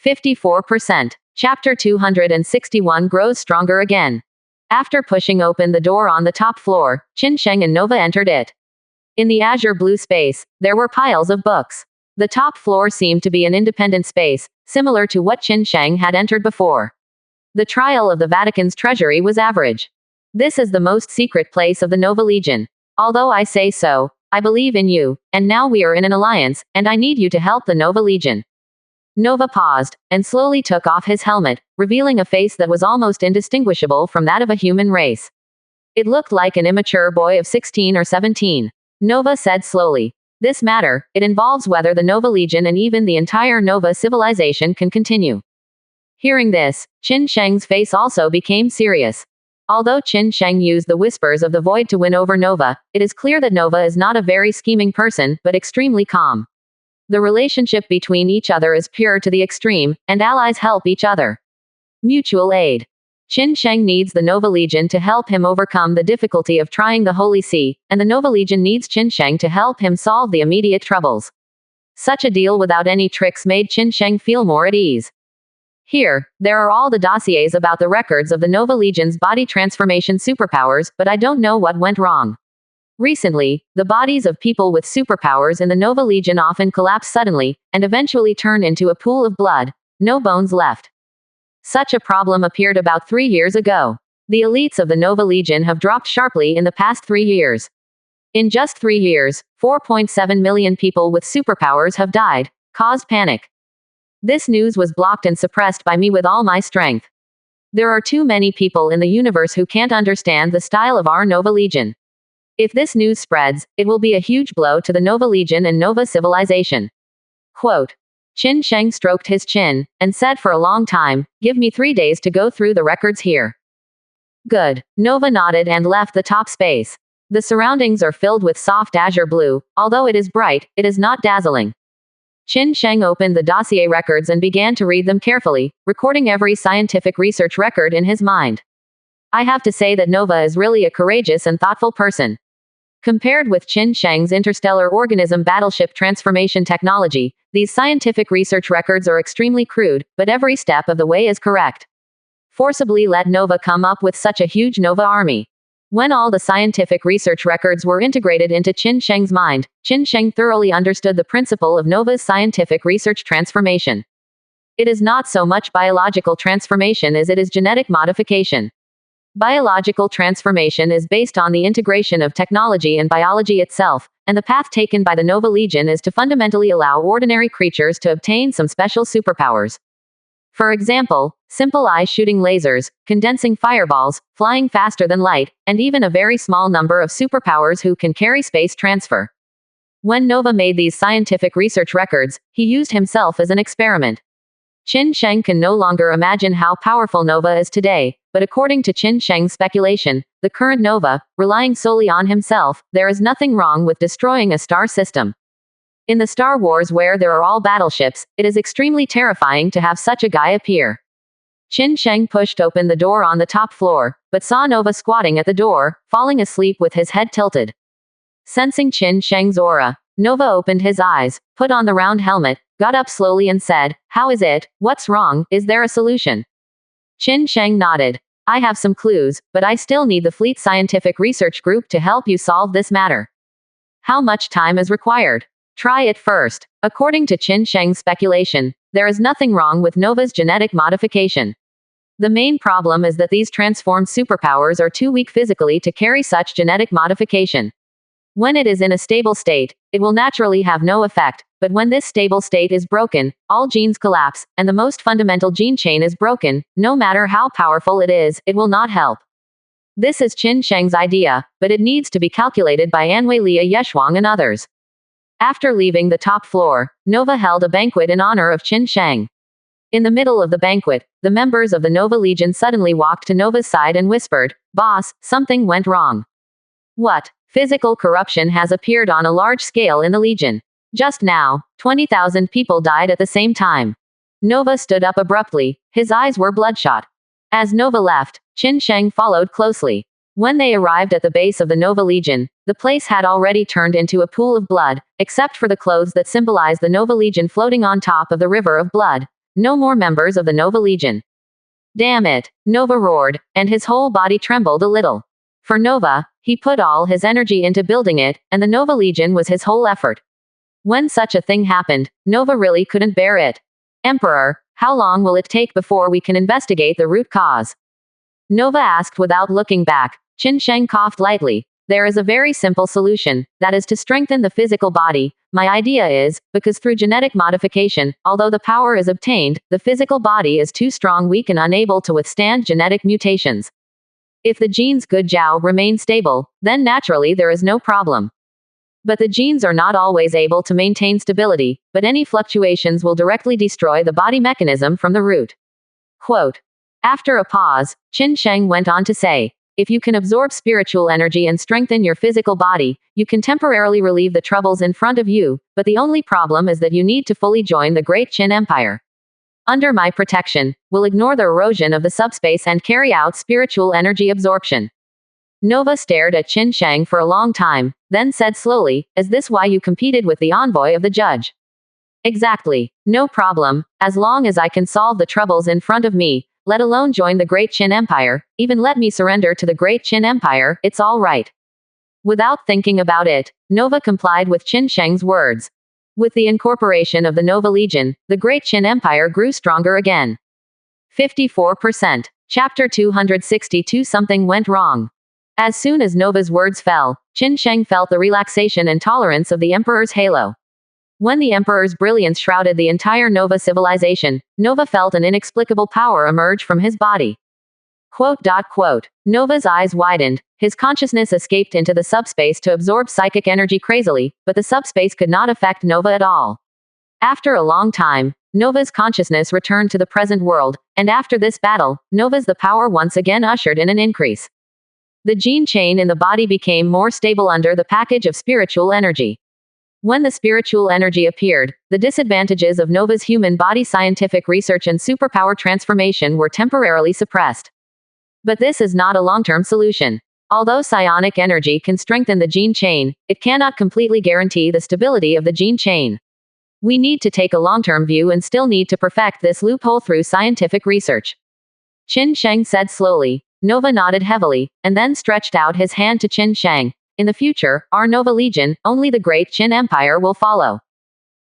54%. Chapter 261 grows stronger again. After pushing open the door on the top floor, Qin Sheng and Nova entered it. In the azure blue space, there were piles of books. The top floor seemed to be an independent space, similar to what Qin Sheng had entered before. The trial of the Vatican's treasury was average. This is the most secret place of the Nova Legion. Although I say so, I believe in you, and now we are in an alliance, and I need you to help the Nova Legion. Nova paused, and slowly took off his helmet, revealing a face that was almost indistinguishable from that of a human race. It looked like an immature boy of 16 or 17. Nova said slowly, "This matter, it involves whether the Nova Legion and even the entire Nova civilization can continue." Hearing this, Qin Sheng's face also became serious. Although Qin Sheng used the whispers of the void to win over Nova, it is clear that Nova is not a very scheming person, but extremely calm. The relationship between each other is pure to the extreme, and allies help each other. Mutual aid. Qin Sheng needs the Nova Legion to help him overcome the difficulty of trying the Holy See, and the Nova Legion needs Qin Sheng to help him solve the immediate troubles. Such a deal without any tricks made Qin Sheng feel more at ease. Here, there are all the dossiers about the records of the Nova Legion's body transformation superpowers, but I don't know what went wrong. Recently, the bodies of people with superpowers in the Nova Legion often collapse suddenly, and eventually turn into a pool of blood, no bones left. Such a problem appeared about 3 years ago. The elites of the Nova Legion have dropped sharply in the past 3 years. In just 3 years, 4.7 million people with superpowers have died, caused panic. This news was blocked and suppressed by me with all my strength. There are too many people in the universe who can't understand the style of our Nova Legion. If this news spreads, it will be a huge blow to the Nova Legion and Nova civilization. Quote. Qin Sheng stroked his chin, and said for a long time, "Give me 3 days to go through the records here." Good. Nova nodded and left the top space. The surroundings are filled with soft azure blue, although it is bright, it is not dazzling. Qin Sheng opened the dossier records and began to read them carefully, recording every scientific research record in his mind. I have to say that Nova is really a courageous and thoughtful person. Compared with Qin Sheng's interstellar organism battleship transformation technology, these scientific research records are extremely crude, but every step of the way is correct. Forcibly let Nova come up with such a huge Nova army. When all the scientific research records were integrated into Qin Sheng's mind, Qin Sheng thoroughly understood the principle of Nova's scientific research transformation. It is not so much biological transformation as it is genetic modification. Biological transformation is based on the integration of technology and biology itself, and the path taken by the Nova Legion is to fundamentally allow ordinary creatures to obtain some special superpowers. For example, simple eye-shooting lasers, condensing fireballs, flying faster than light, and even a very small number of superpowers who can carry space transfer. When Nova made these scientific research records, he used himself as an experiment. Qin Sheng can no longer imagine how powerful Nova is today, but according to Qin Sheng's speculation, the current Nova, relying solely on himself, there is nothing wrong with destroying a star system. In the Star Wars where there are all battleships, it is extremely terrifying to have such a guy appear. Qin Sheng pushed open the door on the top floor, but saw Nova squatting at the door, falling asleep with his head tilted. Sensing Qin Sheng's aura, Nova opened his eyes, put on the round helmet, got up slowly and said, "How is it? What's wrong? Is there a solution?" Qin Sheng nodded. "I have some clues, but I still need the Fleet Scientific Research Group to help you solve this matter." "How much time is required?" "Try it first." According to Qin Sheng's speculation, there is nothing wrong with Nova's genetic modification. The main problem is that these transformed superpowers are too weak physically to carry such genetic modification. When it is in a stable state, it will naturally have no effect, but when this stable state is broken, all genes collapse, and the most fundamental gene chain is broken, no matter how powerful it is, it will not help. This is Qin Sheng's idea, but it needs to be calculated by Anwei Lia Yeshuang and others. After leaving the top floor, Nova held a banquet in honor of Qin Sheng. In the middle of the banquet, the members of the Nova Legion suddenly walked to Nova's side and whispered, "Boss, something went wrong." "What?" "Physical corruption has appeared on a large scale in the Legion. Just now, 20,000 people died at the same time." Nova stood up abruptly, his eyes were bloodshot. As Nova left, Qin Sheng followed closely. When they arrived at the base of the Nova Legion, the place had already turned into a pool of blood, except for the clothes that symbolized the Nova Legion floating on top of the river of blood. No more members of the Nova Legion. Damn it, Nova roared, and his whole body trembled a little. For Nova, he put all his energy into building it, and the Nova Legion was his whole effort. When such a thing happened, Nova really couldn't bear it. Emperor, how long will it take before we can investigate the root cause? Nova asked without looking back. Qin Sheng coughed lightly. There is a very simple solution, that is to strengthen the physical body. My idea is, because through genetic modification, although the power is obtained, the physical body is too strong, weak and unable to withstand genetic mutations. If the genes Good Jiao remain stable, then naturally there is no problem. But the genes are not always able to maintain stability, but any fluctuations will directly destroy the body mechanism from the root. Quote. After a pause, Qin Sheng went on to say, if you can absorb spiritual energy and strengthen your physical body, you can temporarily relieve the troubles in front of you, but the only problem is that you need to fully join the Great Qin Empire. Under my protection, we'll ignore the erosion of the subspace and carry out spiritual energy absorption. Nova stared at Qin Sheng for a long time, then said slowly, is this why you competed with the envoy of the judge? Exactly. No problem, as long as I can solve the troubles in front of me, let alone join the Great Qin Empire, even let me surrender to the Great Qin Empire, it's all right. Without thinking about it, Nova complied with Qin Sheng's words. With the incorporation of the Nova Legion, the Great Qin Empire grew stronger again. 54%. Chapter 262. Something went wrong. As soon as Nova's words fell, Qin Sheng felt the relaxation and tolerance of the Emperor's halo. When the Emperor's brilliance shrouded the entire Nova civilization, Nova felt an inexplicable power emerge from his body. Quote. Nova's eyes widened, his consciousness escaped into the subspace to absorb psychic energy crazily, but the subspace could not affect Nova at all. After a long time, Nova's consciousness returned to the present world, and after this battle, Nova's the power once again ushered in an increase. The gene chain in the body became more stable under the package of spiritual energy. When the spiritual energy appeared, the disadvantages of Nova's human body scientific research and superpower transformation were temporarily suppressed. But this is not a long-term solution. Although psionic energy can strengthen the gene chain, it cannot completely guarantee the stability of the gene chain. We need to take a long-term view and still need to perfect this loophole through scientific research. Qin Sheng said slowly. Nova nodded heavily, and then stretched out his hand to Qin Sheng. In the future, our Nova Legion, only the Great Qin Empire will follow.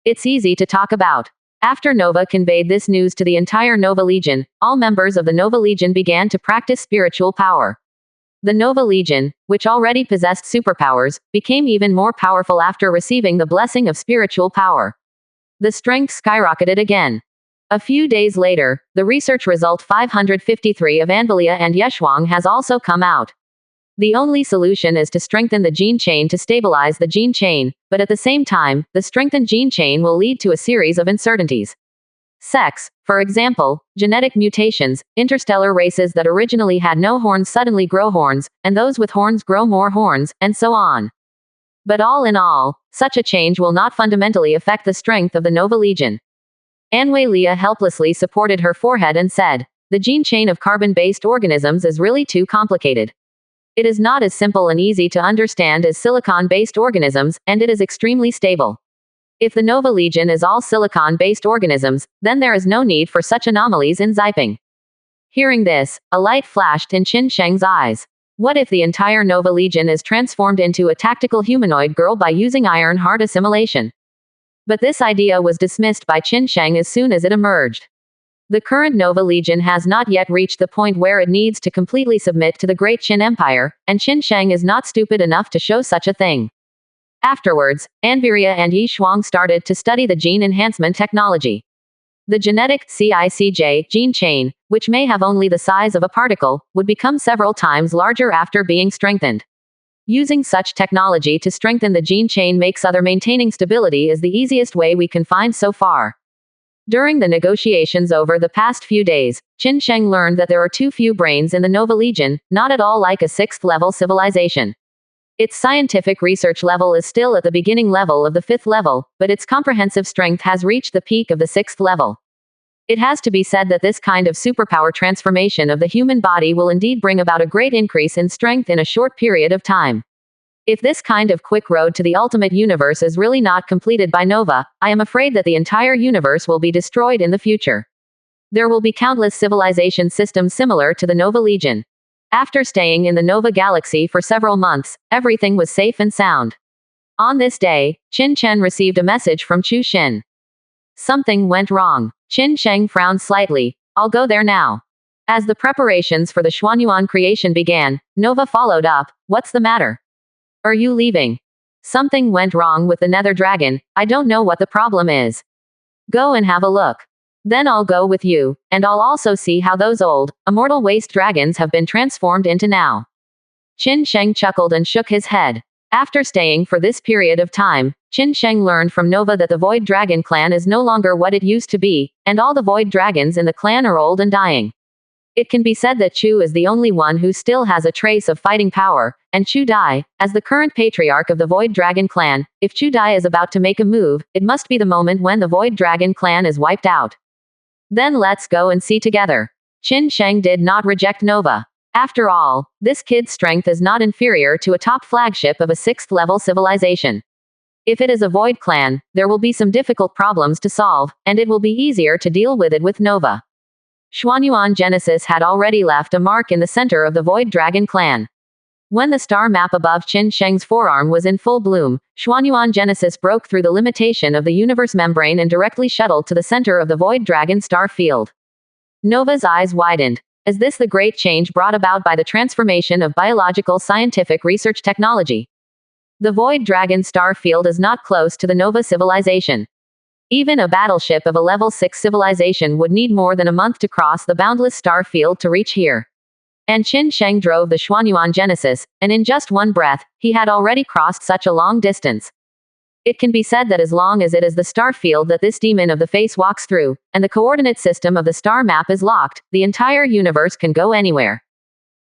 It's easy to talk about. After Nova conveyed this news to the entire Nova Legion, all members of the Nova Legion began to practice spiritual power. The Nova Legion, which already possessed superpowers, became even more powerful after receiving the blessing of spiritual power. The strength skyrocketed again. A few days later, the research result 553 of Anvalia and Yeshuang has also come out. The only solution is to strengthen the gene chain to stabilize the gene chain, but at the same time, the strengthened gene chain will lead to a series of uncertainties. Sex, for example, genetic mutations, interstellar races that originally had no horns suddenly grow horns, and those with horns grow more horns, and so on. But all in all, such a change will not fundamentally affect the strength of the Nova Legion. Anvalia helplessly supported her forehead and said, the gene chain of carbon-based organisms is really too complicated. It is not as simple and easy to understand as silicon-based organisms, and it is extremely stable. If the Nova Legion is all silicon-based organisms, then there is no need for such anomalies in Ziping. Hearing this, a light flashed in Qin Sheng's eyes. What if the entire Nova Legion is transformed into a tactical humanoid girl by using iron heart assimilation? But this idea was dismissed by Qin Sheng as soon as it emerged. The current Nova Legion has not yet reached the point where it needs to completely submit to the Great Qin Empire, and Qin Sheng is not stupid enough to show such a thing. Afterwards, Anvalia and Yi Shuang started to study the gene enhancement technology. The genetic CICJ gene chain, which may have only the size of a particle, would become several times larger after being strengthened. Using such technology to strengthen the gene chain makes other maintaining stability is the easiest way we can find so far. During the negotiations over the past few days, Qin Sheng learned that there are too few brains in the Nova Legion, not at all like a sixth-level civilization. Its scientific research level is still at the beginning level of the fifth level, but its comprehensive strength has reached the peak of the sixth level. It has to be said that this kind of superpower transformation of the human body will indeed bring about a great increase in strength in a short period of time. If this kind of quick road to the ultimate universe is really not completed by Nova, I am afraid that the entire universe will be destroyed in the future. There will be countless civilization systems similar to the Nova Legion. After staying in the Nova Galaxy for several months, everything was safe and sound. On this day, Qin Chen received a message from Chu Xin. Something went wrong. Qin Sheng frowned slightly. I'll go there now. As the preparations for the Xuanyuan creation began, Nova followed up, what's the matter? Are you leaving? Something went wrong with the Nether Dragon, I don't know what the problem is. Go and have a look. Then I'll go with you, and I'll also see how those old, immortal waste dragons have been transformed into now. Qin Sheng chuckled and shook his head. After staying for this period of time, Qin Sheng learned from Nova that the Void Dragon clan is no longer what it used to be, and all the Void Dragons in the clan are old and dying. It can be said that Chu is the only one who still has a trace of fighting power, and Chu Dai, as the current patriarch of the Void Dragon clan, if Chu Dai is about to make a move, it must be the moment when the Void Dragon clan is wiped out. Then let's go and see together. Qin Sheng did not reject Nova. After all, this kid's strength is not inferior to a top flagship of a 6th-level civilization. If it is a Void clan, there will be some difficult problems to solve, and it will be easier to deal with it with Nova. Xuanyuan Genesis had already left a mark in the center of the Void Dragon clan. When the star map above Qin Sheng's forearm was in full bloom, Xuanyuan Genesis broke through the limitation of the universe membrane and directly shuttled to the center of the Void Dragon star field. Nova's eyes widened. Is this the great change brought about by the transformation of biological scientific research technology? The Void Dragon star field is not close to the Nova civilization. Even a battleship of a level 6 civilization would need more than a month to cross the boundless star field to reach here. And Qin Sheng drove the Xuanyuan Genesis, and in just one breath, he had already crossed such a long distance. It can be said that as long as it is the star field that this demon of the face walks through, and the coordinate system of the star map is locked, the entire universe can go anywhere.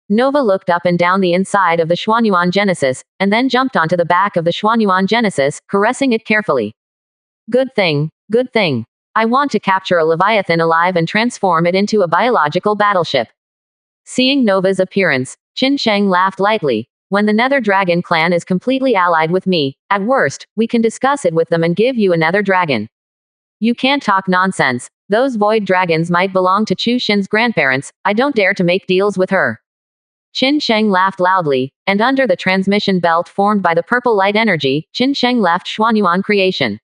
Nova looked up and down the inside of the Xuanyuan Genesis, and then jumped onto the back of the Xuanyuan Genesis, caressing it carefully. Good thing, good thing. I want to capture a Leviathan alive and transform it into a biological battleship. Seeing Nova's appearance, Qin Sheng laughed lightly. When the Nether Dragon clan is completely allied with me, at worst, we can discuss it with them and give you a Nether Dragon. You can't talk nonsense. Those Void Dragons might belong to Chu Xin's grandparents. I don't dare to make deals with her. Qin Sheng laughed loudly, and under the transmission belt formed by the purple light energy, Qin Sheng left Xuanyuan creation.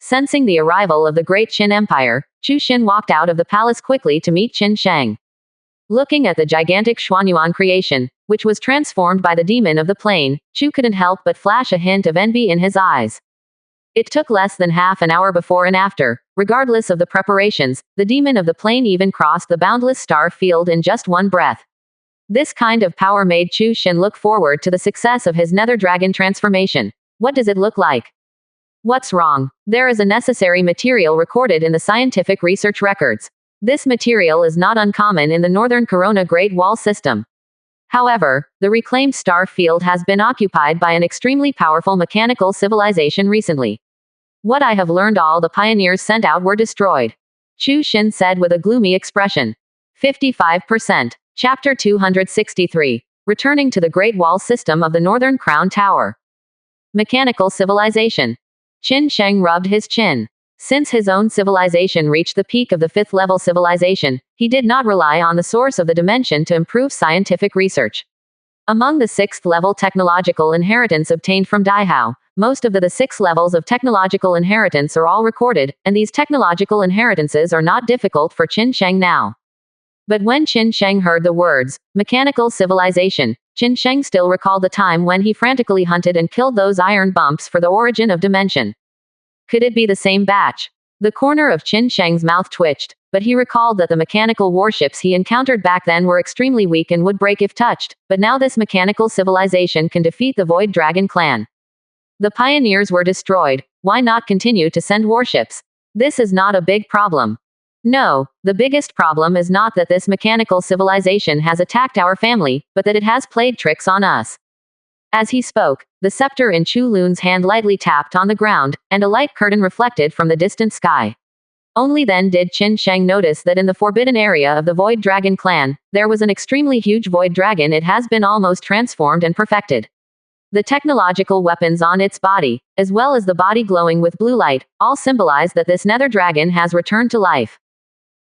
Sensing the arrival of the Great Qin Empire, Chu Xin walked out of the palace quickly to meet Qin Sheng. Looking at the gigantic Xuanyuan creation, which was transformed by the demon of the plain, Chu couldn't help but flash a hint of envy in his eyes. It took less than half an hour before and after, regardless of the preparations, the demon of the plain even crossed the boundless star field in just one breath. This kind of power made Chu Xin look forward to the success of his Nether Dragon transformation. What does it look like? What's wrong? There is a necessary material recorded in the scientific research records. This material is not uncommon in the Northern Corona Great Wall system. However, the reclaimed star field has been occupied by an extremely powerful mechanical civilization recently. What I have learned, all the pioneers sent out were destroyed. Chu Xin said with a gloomy expression. 55%. Chapter 263. Returning to the Great Wall system of the Northern Crown Tower. Mechanical civilization. Qin Sheng rubbed his chin. Since his own civilization reached the peak of the 5th-level civilization, he did not rely on the source of the dimension to improve scientific research. Among the 6th-level technological inheritance obtained from Daihao, most of the 6 levels of technological inheritance are all recorded, and these technological inheritances are not difficult for Qin Sheng now. But when Qin Sheng heard the words, mechanical civilization, Qin Sheng still recalled the time when he frantically hunted and killed those iron bumps for the origin of dimension. Could it be the same batch? The corner of Qin Sheng's mouth twitched, but he recalled that the mechanical warships he encountered back then were extremely weak and would break if touched, but now this mechanical civilization can defeat the Void Dragon clan. The pioneers were destroyed. Why not continue to send warships? This is not a big problem. No, the biggest problem is not that this mechanical civilization has attacked our family, but that it has played tricks on us. As he spoke, the scepter in Chu Lun's hand lightly tapped on the ground, and a light curtain reflected from the distant sky. Only then did Qin Sheng notice that in the forbidden area of the Void Dragon clan, there was an extremely huge Void Dragon. It has been almost transformed and perfected. The technological weapons on its body, as well as the body glowing with blue light, all symbolize that this Nether Dragon has returned to life.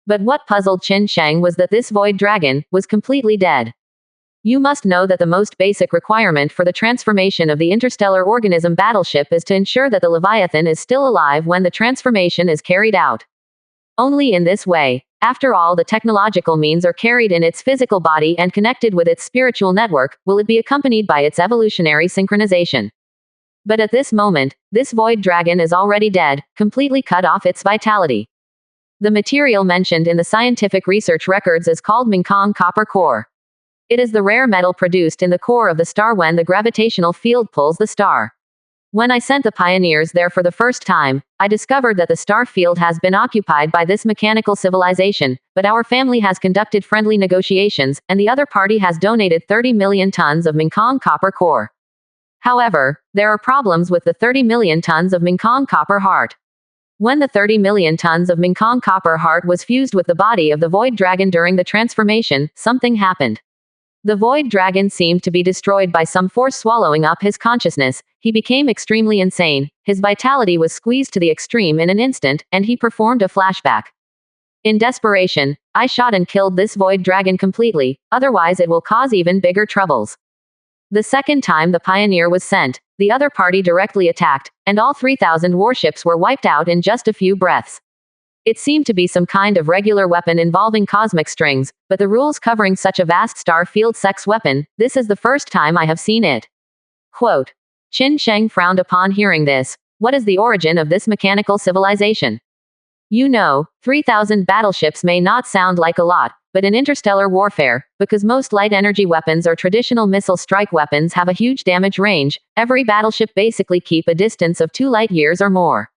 But what puzzled Qin Sheng was that this void dragon was completely dead. You must know that the most basic requirement for the transformation of the interstellar organism battleship is to ensure that the Leviathan is still alive when the transformation is carried out. Only in this way, after all the technological means are carried in its physical body and connected with its spiritual network, will it be accompanied by its evolutionary synchronization. But at this moment, this void dragon is already dead, completely cut off its vitality. The material mentioned in the scientific research records is called Mingkong copper core. It is the rare metal produced in the core of the star when the gravitational field pulls the star. When I sent the pioneers there for the first time, I discovered that the star field has been occupied by this mechanical civilization, but our family has conducted friendly negotiations, and the other party has donated 30 million tons of Mingkong copper core. However, there are problems with the 30 million tons of Mingkong copper heart. When the 30 million tons of Mingkong copper heart was fused with the body of the void dragon during the transformation, something happened. The void dragon seemed to be destroyed by some force swallowing up his consciousness. He became extremely insane, his vitality was squeezed to the extreme in an instant, and he performed a flashback. In desperation, I shot and killed this void dragon completely, otherwise it will cause even bigger troubles. The second time the pioneer was sent, the other party directly attacked, and all 3,000 warships were wiped out in just a few breaths. It seemed to be some kind of regular weapon involving cosmic strings, but the rules covering such a vast star field sex weapon, this is the first time I have seen it. Quote. Qin Sheng frowned upon hearing this. What is the origin of this mechanical civilization? You know, 3,000 battleships may not sound like a lot, but in interstellar warfare, because most light energy weapons or traditional missile strike weapons have a huge damage range, every battleship basically keep a distance of 2 light years or more.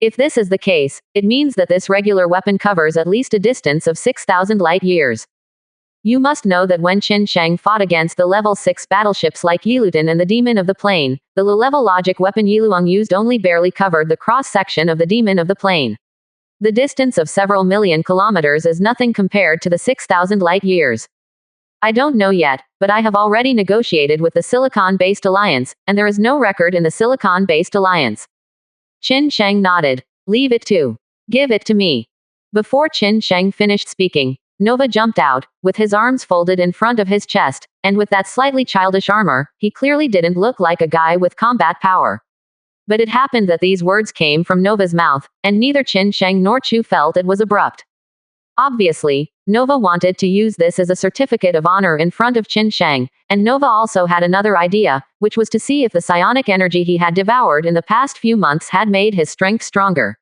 If this is the case, it means that this regular weapon covers at least a distance of 6,000 light years. You must know that when Qin Sheng fought against the level 6 battleships like Yilutin and the Demon of the Plane, the low-level logic weapon Yiluang used only barely covered the cross-section of the Demon of the Plane. The distance of several million kilometers is nothing compared to the 6,000 light years. I don't know yet, but I have already negotiated with the Silicon-based alliance, and there is no record in the Silicon-based alliance. Qin Sheng nodded. Leave it to. Give it to me. Before Qin Sheng finished speaking, Nova jumped out, with his arms folded in front of his chest, and with that slightly childish armor, he clearly didn't look like a guy with combat power. But it happened that these words came from Nova's mouth, and neither Qin Sheng nor Chu felt it was abrupt. Obviously, Nova wanted to use this as a certificate of honor in front of Qin Sheng, and Nova also had another idea, which was to see if the psionic energy he had devoured in the past few months had made his strength stronger.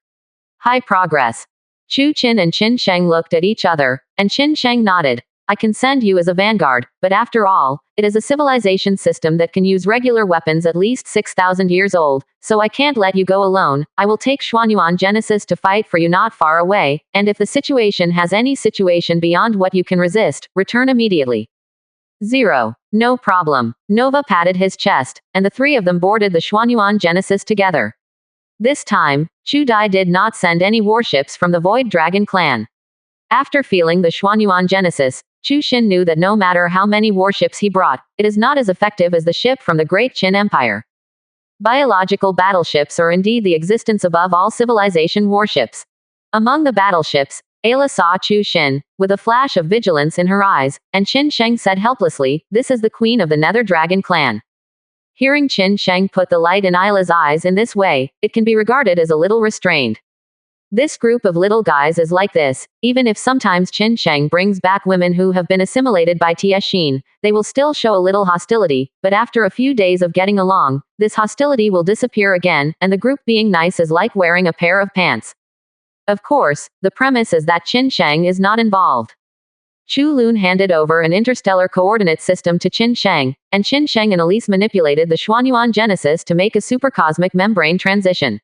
High progress. Chu Qin and Qin Sheng looked at each other, and Qin Sheng nodded. I can send you as a vanguard, but after all, it is a civilization system that can use regular weapons at least 6,000 years old, so I can't let you go alone. I will take Xuanyuan Genesis to fight for you not far away, and if the situation has any situation beyond what you can resist, return immediately. 0. No problem. Nova patted his chest, and the three of them boarded the Xuanyuan Genesis together. This time, Chu Dai did not send any warships from the Void Dragon clan. After feeling the Xuanyuan Genesis, Chu Xin knew that no matter how many warships he brought, it is not as effective as the ship from the Great Qin Empire. Biological battleships are indeed the existence above all civilization warships. Among the battleships, Ayla saw Chu Xin, with a flash of vigilance in her eyes, and Qin Sheng said helplessly, "This is the queen of the Nether Dragon clan." Hearing Qin Sheng put the light in Ayla's eyes in this way, it can be regarded as a little restrained. This group of little guys is like this, even if sometimes Qin Sheng brings back women who have been assimilated by Tiexin, they will still show a little hostility, but after a few days of getting along, this hostility will disappear again, and the group being nice is like wearing a pair of pants. Of course, the premise is that Qin Sheng is not involved. Chu Lun handed over an interstellar coordinate system to Qin Sheng, and Qin Sheng and Elise manipulated the Xuanyuan Genesis to make a supercosmic membrane transition.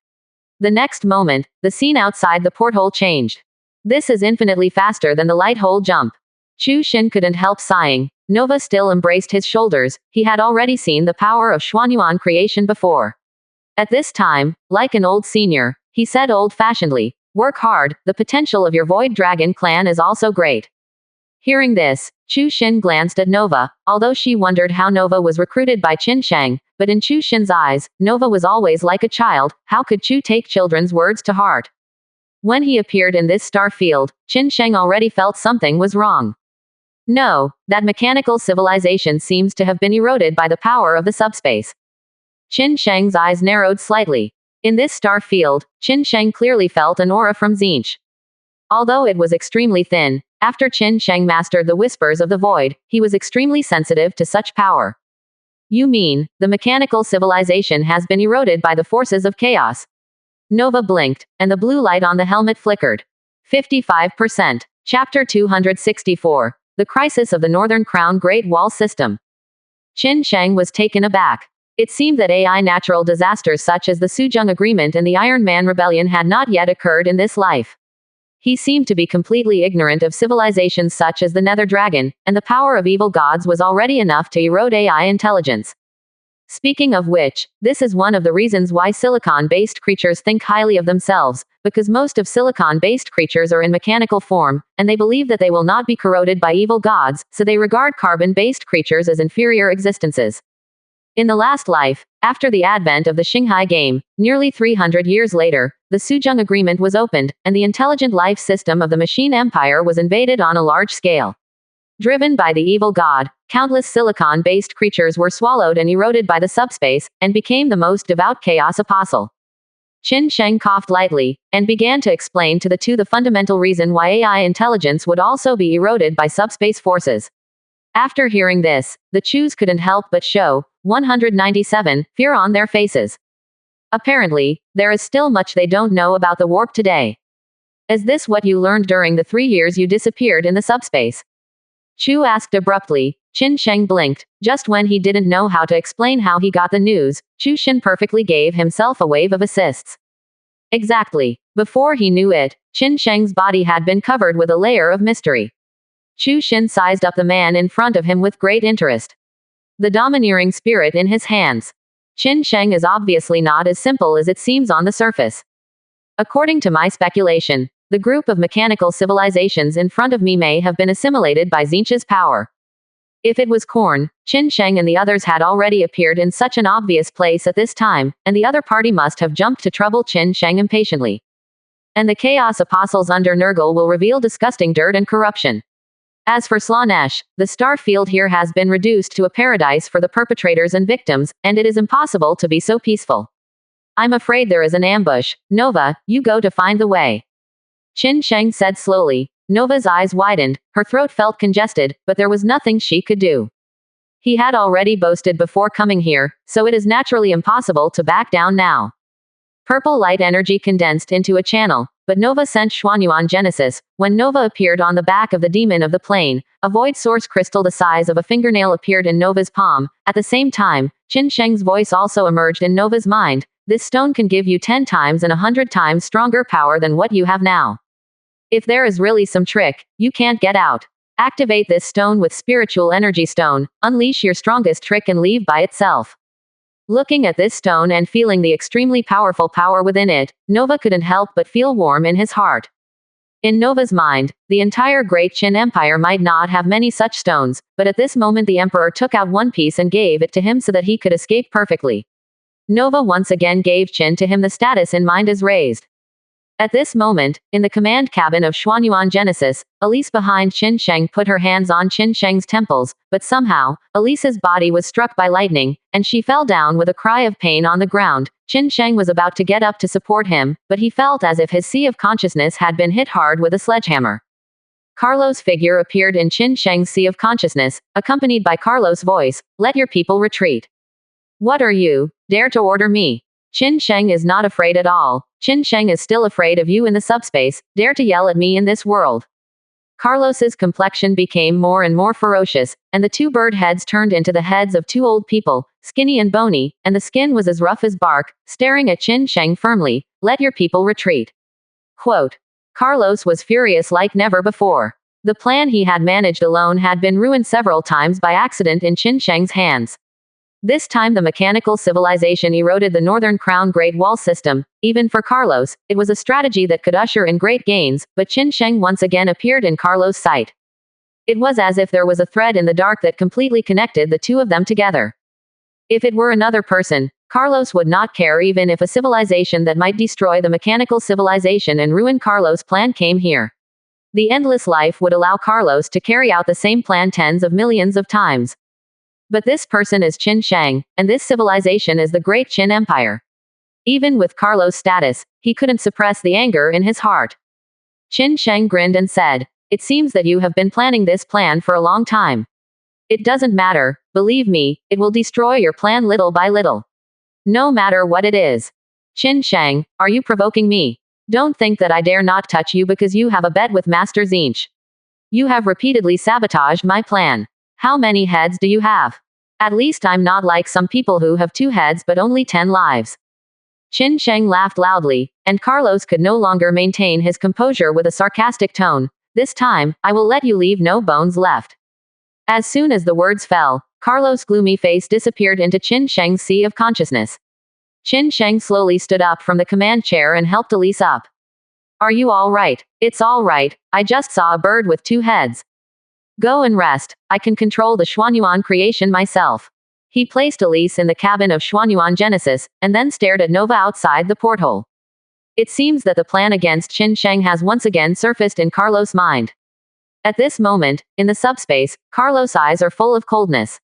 The next moment, the scene outside the porthole changed. This is infinitely faster than the light hole jump. Chu Xin couldn't help sighing. Nova still embraced his shoulders. He had already seen the power of Xuanyuan creation before. At this time, like an old senior, he said old-fashionedly, "Work hard, the potential of your Void Dragon clan is also great." Hearing this, Chu Xin glanced at Nova, although she wondered how Nova was recruited by Qin Sheng, but in Chu Xin's eyes, Nova was always like a child. How could Chu take children's words to heart? When he appeared in this star field, Qin Sheng already felt something was wrong. No, that mechanical civilization seems to have been eroded by the power of the subspace. Qin Sheng's eyes narrowed slightly. In this star field, Qin Sheng clearly felt an aura from Zinch. Although it was extremely thin, after Qin Sheng mastered the whispers of the void, he was extremely sensitive to such power. You mean, the mechanical civilization has been eroded by the forces of chaos? Nova blinked, and the blue light on the helmet flickered. 55%. Chapter 264. The Crisis of the Northern Crown Great Wall System. Qin Sheng was taken aback. It seemed that AI natural disasters such as the Suzhong Agreement and the Iron Man Rebellion had not yet occurred in this life. He seemed to be completely ignorant of civilizations such as the Nether Dragon, and the power of evil gods was already enough to erode AI intelligence. Speaking of which, this is one of the reasons why silicon-based creatures think highly of themselves, because most of silicon-based creatures are in mechanical form, and they believe that they will not be corroded by evil gods, so they regard carbon-based creatures as inferior existences. In the last life, after the advent of the Xinghai game, nearly 300 years later, the Suzhong Agreement was opened, and the intelligent life system of the Machine Empire was invaded on a large scale. Driven by the evil god, countless silicon-based creatures were swallowed and eroded by the subspace, and became the most devout chaos apostle. Qin Sheng coughed lightly, and began to explain to the two the fundamental reason why AI intelligence would also be eroded by subspace forces. After hearing this, the Chus couldn't help but show 197 fear on their faces. Apparently, there is still much they don't know about the warp today. Is this what you learned during the 3 years you disappeared in the subspace? Chu asked abruptly. Qin Sheng blinked. Just when he didn't know how to explain how he got the news, Chu Xin perfectly gave himself a wave of assists. Exactly. Before he knew it, Qin Sheng's body had been covered with a layer of mystery. Chu Xin sized up the man in front of him with great interest. The domineering spirit in his hands. Qin Sheng is obviously not as simple as it seems on the surface. According to my speculation, the group of mechanical civilizations in front of me may have been assimilated by Zinch's power. If it was Korn, Qin Sheng and the others had already appeared in such an obvious place at this time, and the other party must have jumped to trouble Qin Sheng impatiently. And the Chaos Apostles under Nurgle will reveal disgusting dirt and corruption. As for Slaanesh, the star field here has been reduced to a paradise for the perpetrators and victims, and it is impossible to be so peaceful. I'm afraid there is an ambush. Nova, you go to find the way. Qin Sheng said slowly. Nova's eyes widened, her throat felt congested, but there was nothing she could do. He had already boasted before coming here, so it is naturally impossible to back down now. Purple light energy condensed into a channel, but Nova sent Xuanyuan Genesis. When Nova appeared on the back of the demon of the plane, a void source crystal the size of a fingernail appeared in Nova's palm. At the same time, Qin Sheng's voice also emerged in Nova's mind. This stone can give you 10 times and 100 times stronger power than what you have now. If there is really some trick, you can't get out. Activate this stone with spiritual energy stone, unleash your strongest trick and leave by itself. Looking at this stone and feeling the extremely powerful power within it, Nova couldn't help but feel warm in his heart. In Nova's mind, the entire Great Qin Empire might not have many such stones, but at this moment the Emperor took out one piece and gave it to him so that he could escape perfectly. Nova once again gave Qin to him. The status in mind is raised. At this moment, in the command cabin of Xuanyuan Genesis, Elise behind Qin Sheng put her hands on Qin Sheng's temples, but somehow, Elise's body was struck by lightning, and she fell down with a cry of pain on the ground. Qin Sheng was about to get up to support him, but he felt as if his sea of consciousness had been hit hard with a sledgehammer. Carlos' figure appeared in Qin Sheng's sea of consciousness, accompanied by Carlos' voice, "Let your people retreat." "What are you? Dare to order me?" Qin Sheng is not afraid at all. Qin Sheng is still afraid of you in the subspace. Dare to yell at me in this world. Carlos's complexion became more and more ferocious, and the two bird heads turned into the heads of two old people, skinny and bony, and the skin was as rough as bark, staring at Qin Sheng firmly. "Let your people retreat." Quote. Carlos was furious like never before. The plan he had managed alone had been ruined several times by accident in Qin Sheng's hands. This time the mechanical civilization eroded the Northern Crown Great Wall system. Even for Carlos, it was a strategy that could usher in great gains, but Qin Sheng once again appeared in Carlos' sight. It was as if there was a thread in the dark that completely connected the two of them together. If it were another person, Carlos would not care even if a civilization that might destroy the mechanical civilization and ruin Carlos' plan came here. The endless life would allow Carlos to carry out the same plan tens of millions of times. But this person is Qin Sheng, and this civilization is the Great Qin Empire. Even with Carlos' status, he couldn't suppress the anger in his heart. Qin Sheng grinned and said, "It seems that you have been planning this plan for a long time. It doesn't matter, believe me, it will destroy your plan little by little. No matter what it is. Qin Sheng, are you provoking me? Don't think that I dare not touch you because you have a bet with Master Zinch. You have repeatedly sabotaged my plan. How many heads do you have? At least I'm not like some people who have 2 heads but only 10 lives." Qin Sheng laughed loudly, and Carlos could no longer maintain his composure with a sarcastic tone. "This time, I will let you leave no bones left." As soon as the words fell, Carlos' gloomy face disappeared into Qin Sheng's sea of consciousness. Qin Sheng slowly stood up from the command chair and helped Elise up. "Are you all right?" "It's all right, I just saw a bird with 2 heads. Go and rest, I can control the Xuanyuan creation myself." He placed Elise in the cabin of Xuanyuan Genesis, and then stared at Nova outside the porthole. It seems that the plan against Qin Sheng has once again surfaced in Carlos' mind. At this moment, in the subspace, Carlos' eyes are full of coldness.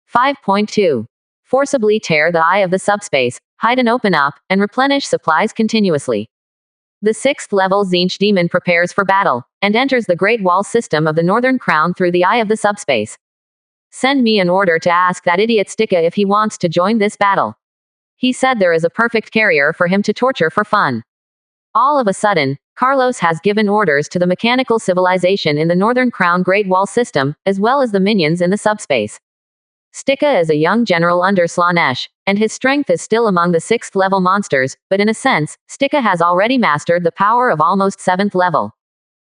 5.2. Forcibly tear the eye of the subspace, hide and open up, and replenish supplies continuously. The 6th level Zinch demon prepares for battle, and enters the Great Wall system of the Northern Crown through the eye of the subspace. Send me an order to ask that idiot Stika if he wants to join this battle. He said there is a perfect carrier for him to torture for fun. All of a sudden, Carlos has given orders to the mechanical civilization in the Northern Crown Great Wall system, as well as the minions in the subspace. Stika is a young general under Slanesh, and his strength is still among the 6th level monsters, but in a sense, Stika has already mastered the power of almost 7th level.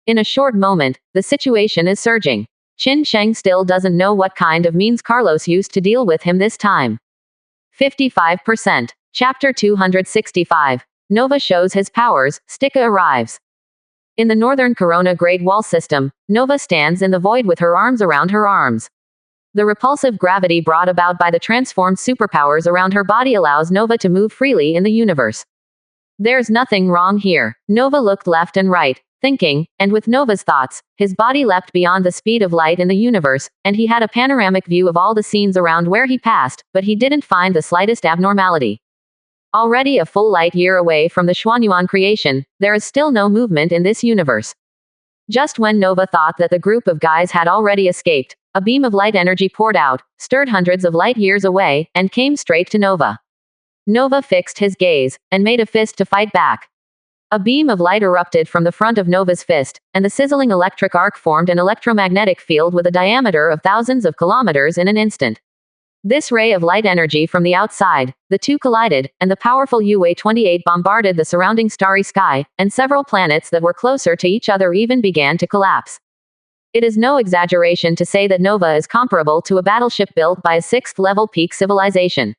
In a short moment, the situation is surging. Qin Sheng still doesn't know what kind of means Carlos used to deal with him this time. 55%. Chapter 265. Nova shows his powers, Stika arrives. In the Northern Corona Great Wall system, Nova stands in the void with her arms around her arms. The repulsive gravity brought about by the transformed superpowers around her body allows Nova to move freely in the universe. There's nothing wrong here. Nova looked left and right, thinking, and with Nova's thoughts, his body leapt beyond the speed of light in the universe, and he had a panoramic view of all the scenes around where he passed, but he didn't find the slightest abnormality. Already a full light year away from the Xuanyuan creation, there is still no movement in this universe. Just when Nova thought that the group of guys had already escaped, a beam of light energy poured out, stirred hundreds of light years away, and came straight to Nova. Nova fixed his gaze, and made a fist to fight back. A beam of light erupted from the front of Nova's fist, and the sizzling electric arc formed an electromagnetic field with a diameter of thousands of kilometers in an instant. This ray of light energy from the outside, the two collided, and the powerful UA-28 bombarded the surrounding starry sky, and several planets that were closer to each other even began to collapse. It is no exaggeration to say that Nova is comparable to a battleship built by a 6th-level peak civilization.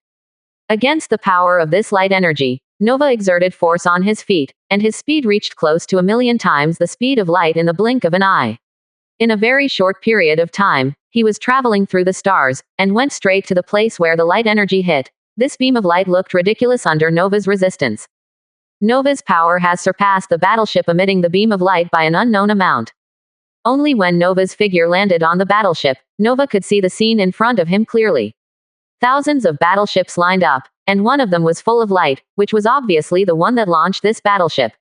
Against the power of this light energy, Nova exerted force on his feet, and his speed reached close to 1,000,000 times the speed of light in the blink of an eye. In a very short period of time, he was traveling through the stars, and went straight to the place where the light energy hit. This beam of light looked ridiculous under Nova's resistance. Nova's power has surpassed the battleship emitting the beam of light by an unknown amount. Only when Nova's figure landed on the battleship, Nova could see the scene in front of him clearly. Thousands of battleships lined up, and one of them was full of light, which was obviously the one that launched this battleship.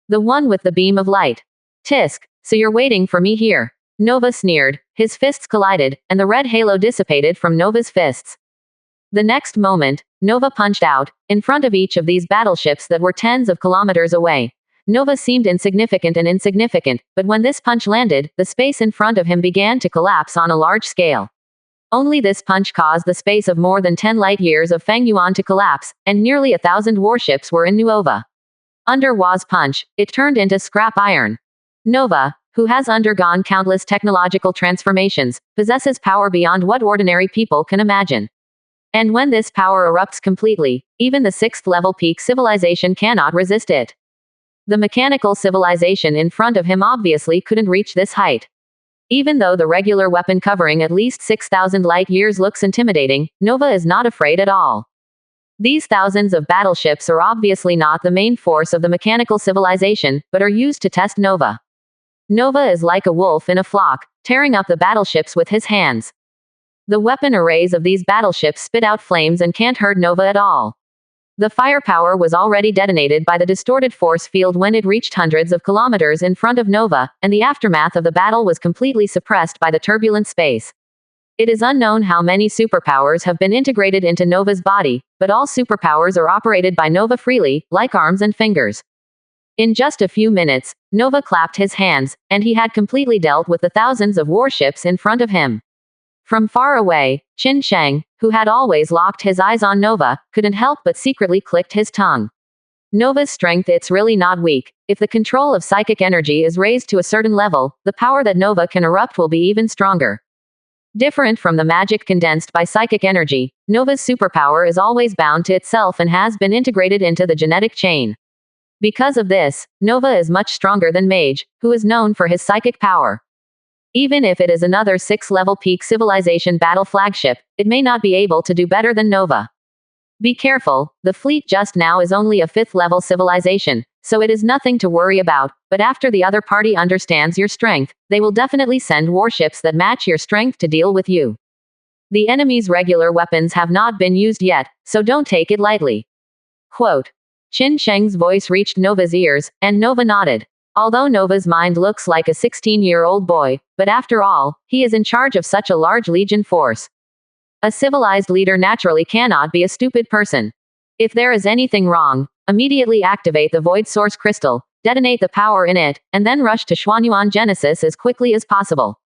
The one with the beam of light. Tisk, so you're waiting for me here. Nova sneered, his fists collided, and the red halo dissipated from Nova's fists. The next moment, Nova punched out, in front of each of these battleships that were tens of kilometers away. Nova seemed insignificant, but when this punch landed, the space in front of him began to collapse on a large scale. Only this punch caused the space of more than 10 light years of Fangyuan to collapse, and nearly 1,000 warships were in Nuova. Under Wa's punch, it turned into scrap iron. Nova, who has undergone countless technological transformations, possesses power beyond what ordinary people can imagine. And when this power erupts completely, even the 6th-level peak civilization cannot resist it. The mechanical civilization in front of him obviously couldn't reach this height. Even though the regular weapon covering at least 6,000 light years looks intimidating, Nova is not afraid at all. These thousands of battleships are obviously not the main force of the mechanical civilization, but are used to test Nova. Nova is like a wolf in a flock, tearing up the battleships with his hands. The weapon arrays of these battleships spit out flames and can't hurt Nova at all. The firepower was already detonated by the distorted force field when it reached hundreds of kilometers in front of Nova, and the aftermath of the battle was completely suppressed by the turbulent space. It is unknown how many superpowers have been integrated into Nova's body, but all superpowers are operated by Nova freely, like arms and fingers. In just a few minutes, Nova clapped his hands, and he had completely dealt with the thousands of warships in front of him. From far away, Qin Sheng, who had always locked his eyes on Nova, couldn't help but secretly clicked his tongue. Nova's strength, it's really not weak. If the control of psychic energy is raised to a certain level, the power that Nova can erupt will be even stronger. Different from the magic condensed by psychic energy, Nova's superpower is always bound to itself and has been integrated into the genetic chain. Because of this, Nova is much stronger than Mage, who is known for his psychic power. Even if it is another 6-level peak civilization battle flagship, it may not be able to do better than Nova. Be careful, the fleet just now is only a 5th-level civilization, so it is nothing to worry about, but after the other party understands your strength, they will definitely send warships that match your strength to deal with you. The enemy's regular weapons have not been used yet, so don't take it lightly. Quote. Qin Sheng's voice reached Nova's ears, and Nova nodded. Although Nova's mind looks like a 16-year-old boy, but after all, he is in charge of such a large legion force. A civilized leader naturally cannot be a stupid person. If there is anything wrong, immediately activate the Void Source Crystal, detonate the power in it, and then rush to Xuanyuan Genesis as quickly as possible.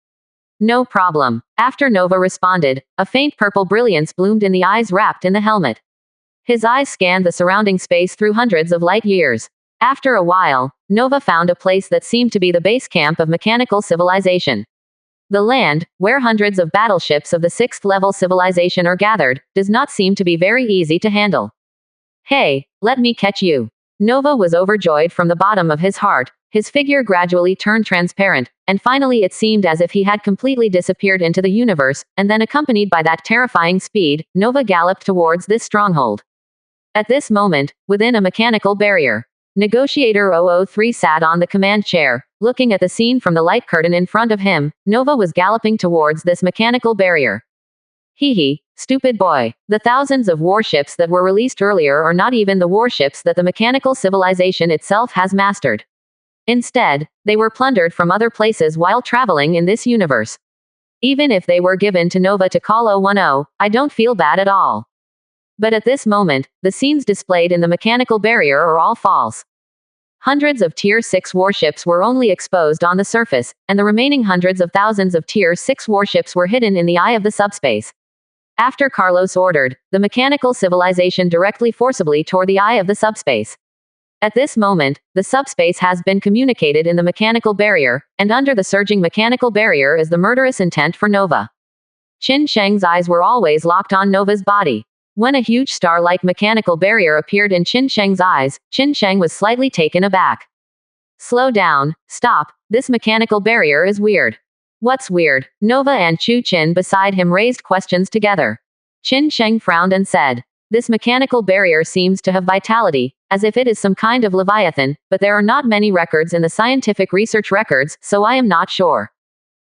No problem. After Nova responded, a faint purple brilliance bloomed in the eyes wrapped in the helmet. His eyes scanned the surrounding space through hundreds of light years. After a while, Nova found a place that seemed to be the base camp of mechanical civilization. The land, where hundreds of battleships of the 6th-level civilization are gathered, does not seem to be very easy to handle. Hey, let me catch you. Nova was overjoyed from the bottom of his heart. His figure gradually turned transparent, and finally it seemed as if he had completely disappeared into the universe, and then accompanied by that terrifying speed, Nova galloped towards this stronghold. At this moment, within a mechanical barrier, Negotiator 003 sat on the command chair, looking at the scene from the light curtain in front of him. Nova was galloping towards this mechanical barrier. Hee, stupid boy. The thousands of warships that were released earlier are not even the warships that the mechanical civilization itself has mastered. Instead, they were plundered from other places while traveling in this universe. Even if they were given to Nova to call 010, I don't feel bad at all. But at this moment, the scenes displayed in the mechanical barrier are all false. Hundreds of Tier 6 warships were only exposed on the surface, and the remaining hundreds of thousands of Tier 6 warships were hidden in the eye of the subspace. After Carlos ordered, the mechanical civilization directly forcibly tore the eye of the subspace. At this moment, the subspace has been communicated in the mechanical barrier, and under the surging mechanical barrier is the murderous intent for Nova. Qin Sheng's eyes were always locked on Nova's body. When a huge star-like mechanical barrier appeared in Qin Sheng's eyes, Qin Sheng was slightly taken aback. Slow down, stop, this mechanical barrier is weird. What's weird? Nova and Chu Qin beside him raised questions together. Qin Sheng frowned and said, this mechanical barrier seems to have vitality, as if it is some kind of leviathan, but there are not many records in the scientific research records, so I am not sure.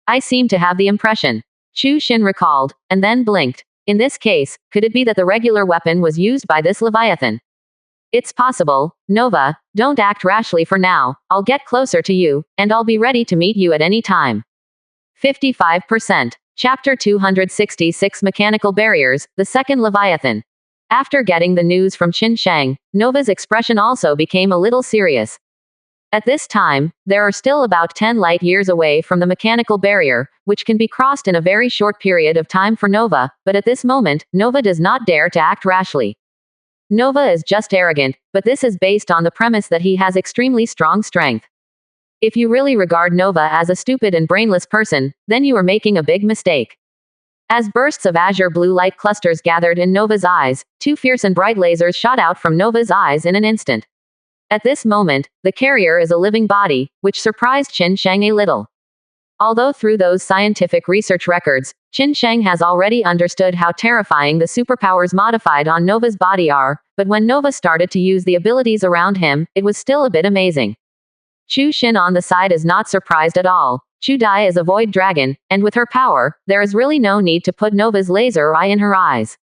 I seem to have the impression. Chu Qin recalled, and then blinked. In this case, could it be that the regular weapon was used by this Leviathan? It's possible. Nova, don't act rashly for now. I'll get closer to you, and I'll be ready to meet you at any time. 55%. Chapter 266 Mechanical Barriers, the Second Leviathan. After getting the news from Qin Sheng, Nova's expression also became a little serious. At this time, there are still about 10 light years away from the mechanical barrier, which can be crossed in a very short period of time for Nova, but at this moment, Nova does not dare to act rashly. Nova is just arrogant, but this is based on the premise that he has extremely strong strength. If you really regard Nova as a stupid and brainless person, then you are making a big mistake. As bursts of azure blue light clusters gathered in Nova's eyes, 2 fierce and bright lasers shot out from Nova's eyes in an instant. At this moment, the carrier is a living body, which surprised Qin Sheng a little. Although through those scientific research records, Qin Sheng has already understood how terrifying the superpowers modified on Nova's body are, but when Nova started to use the abilities around him, it was still a bit amazing. Chu Xin on the side is not surprised at all. Chu Dai is a void dragon, and with her power, there is really no need to put Nova's laser eye in her eyes.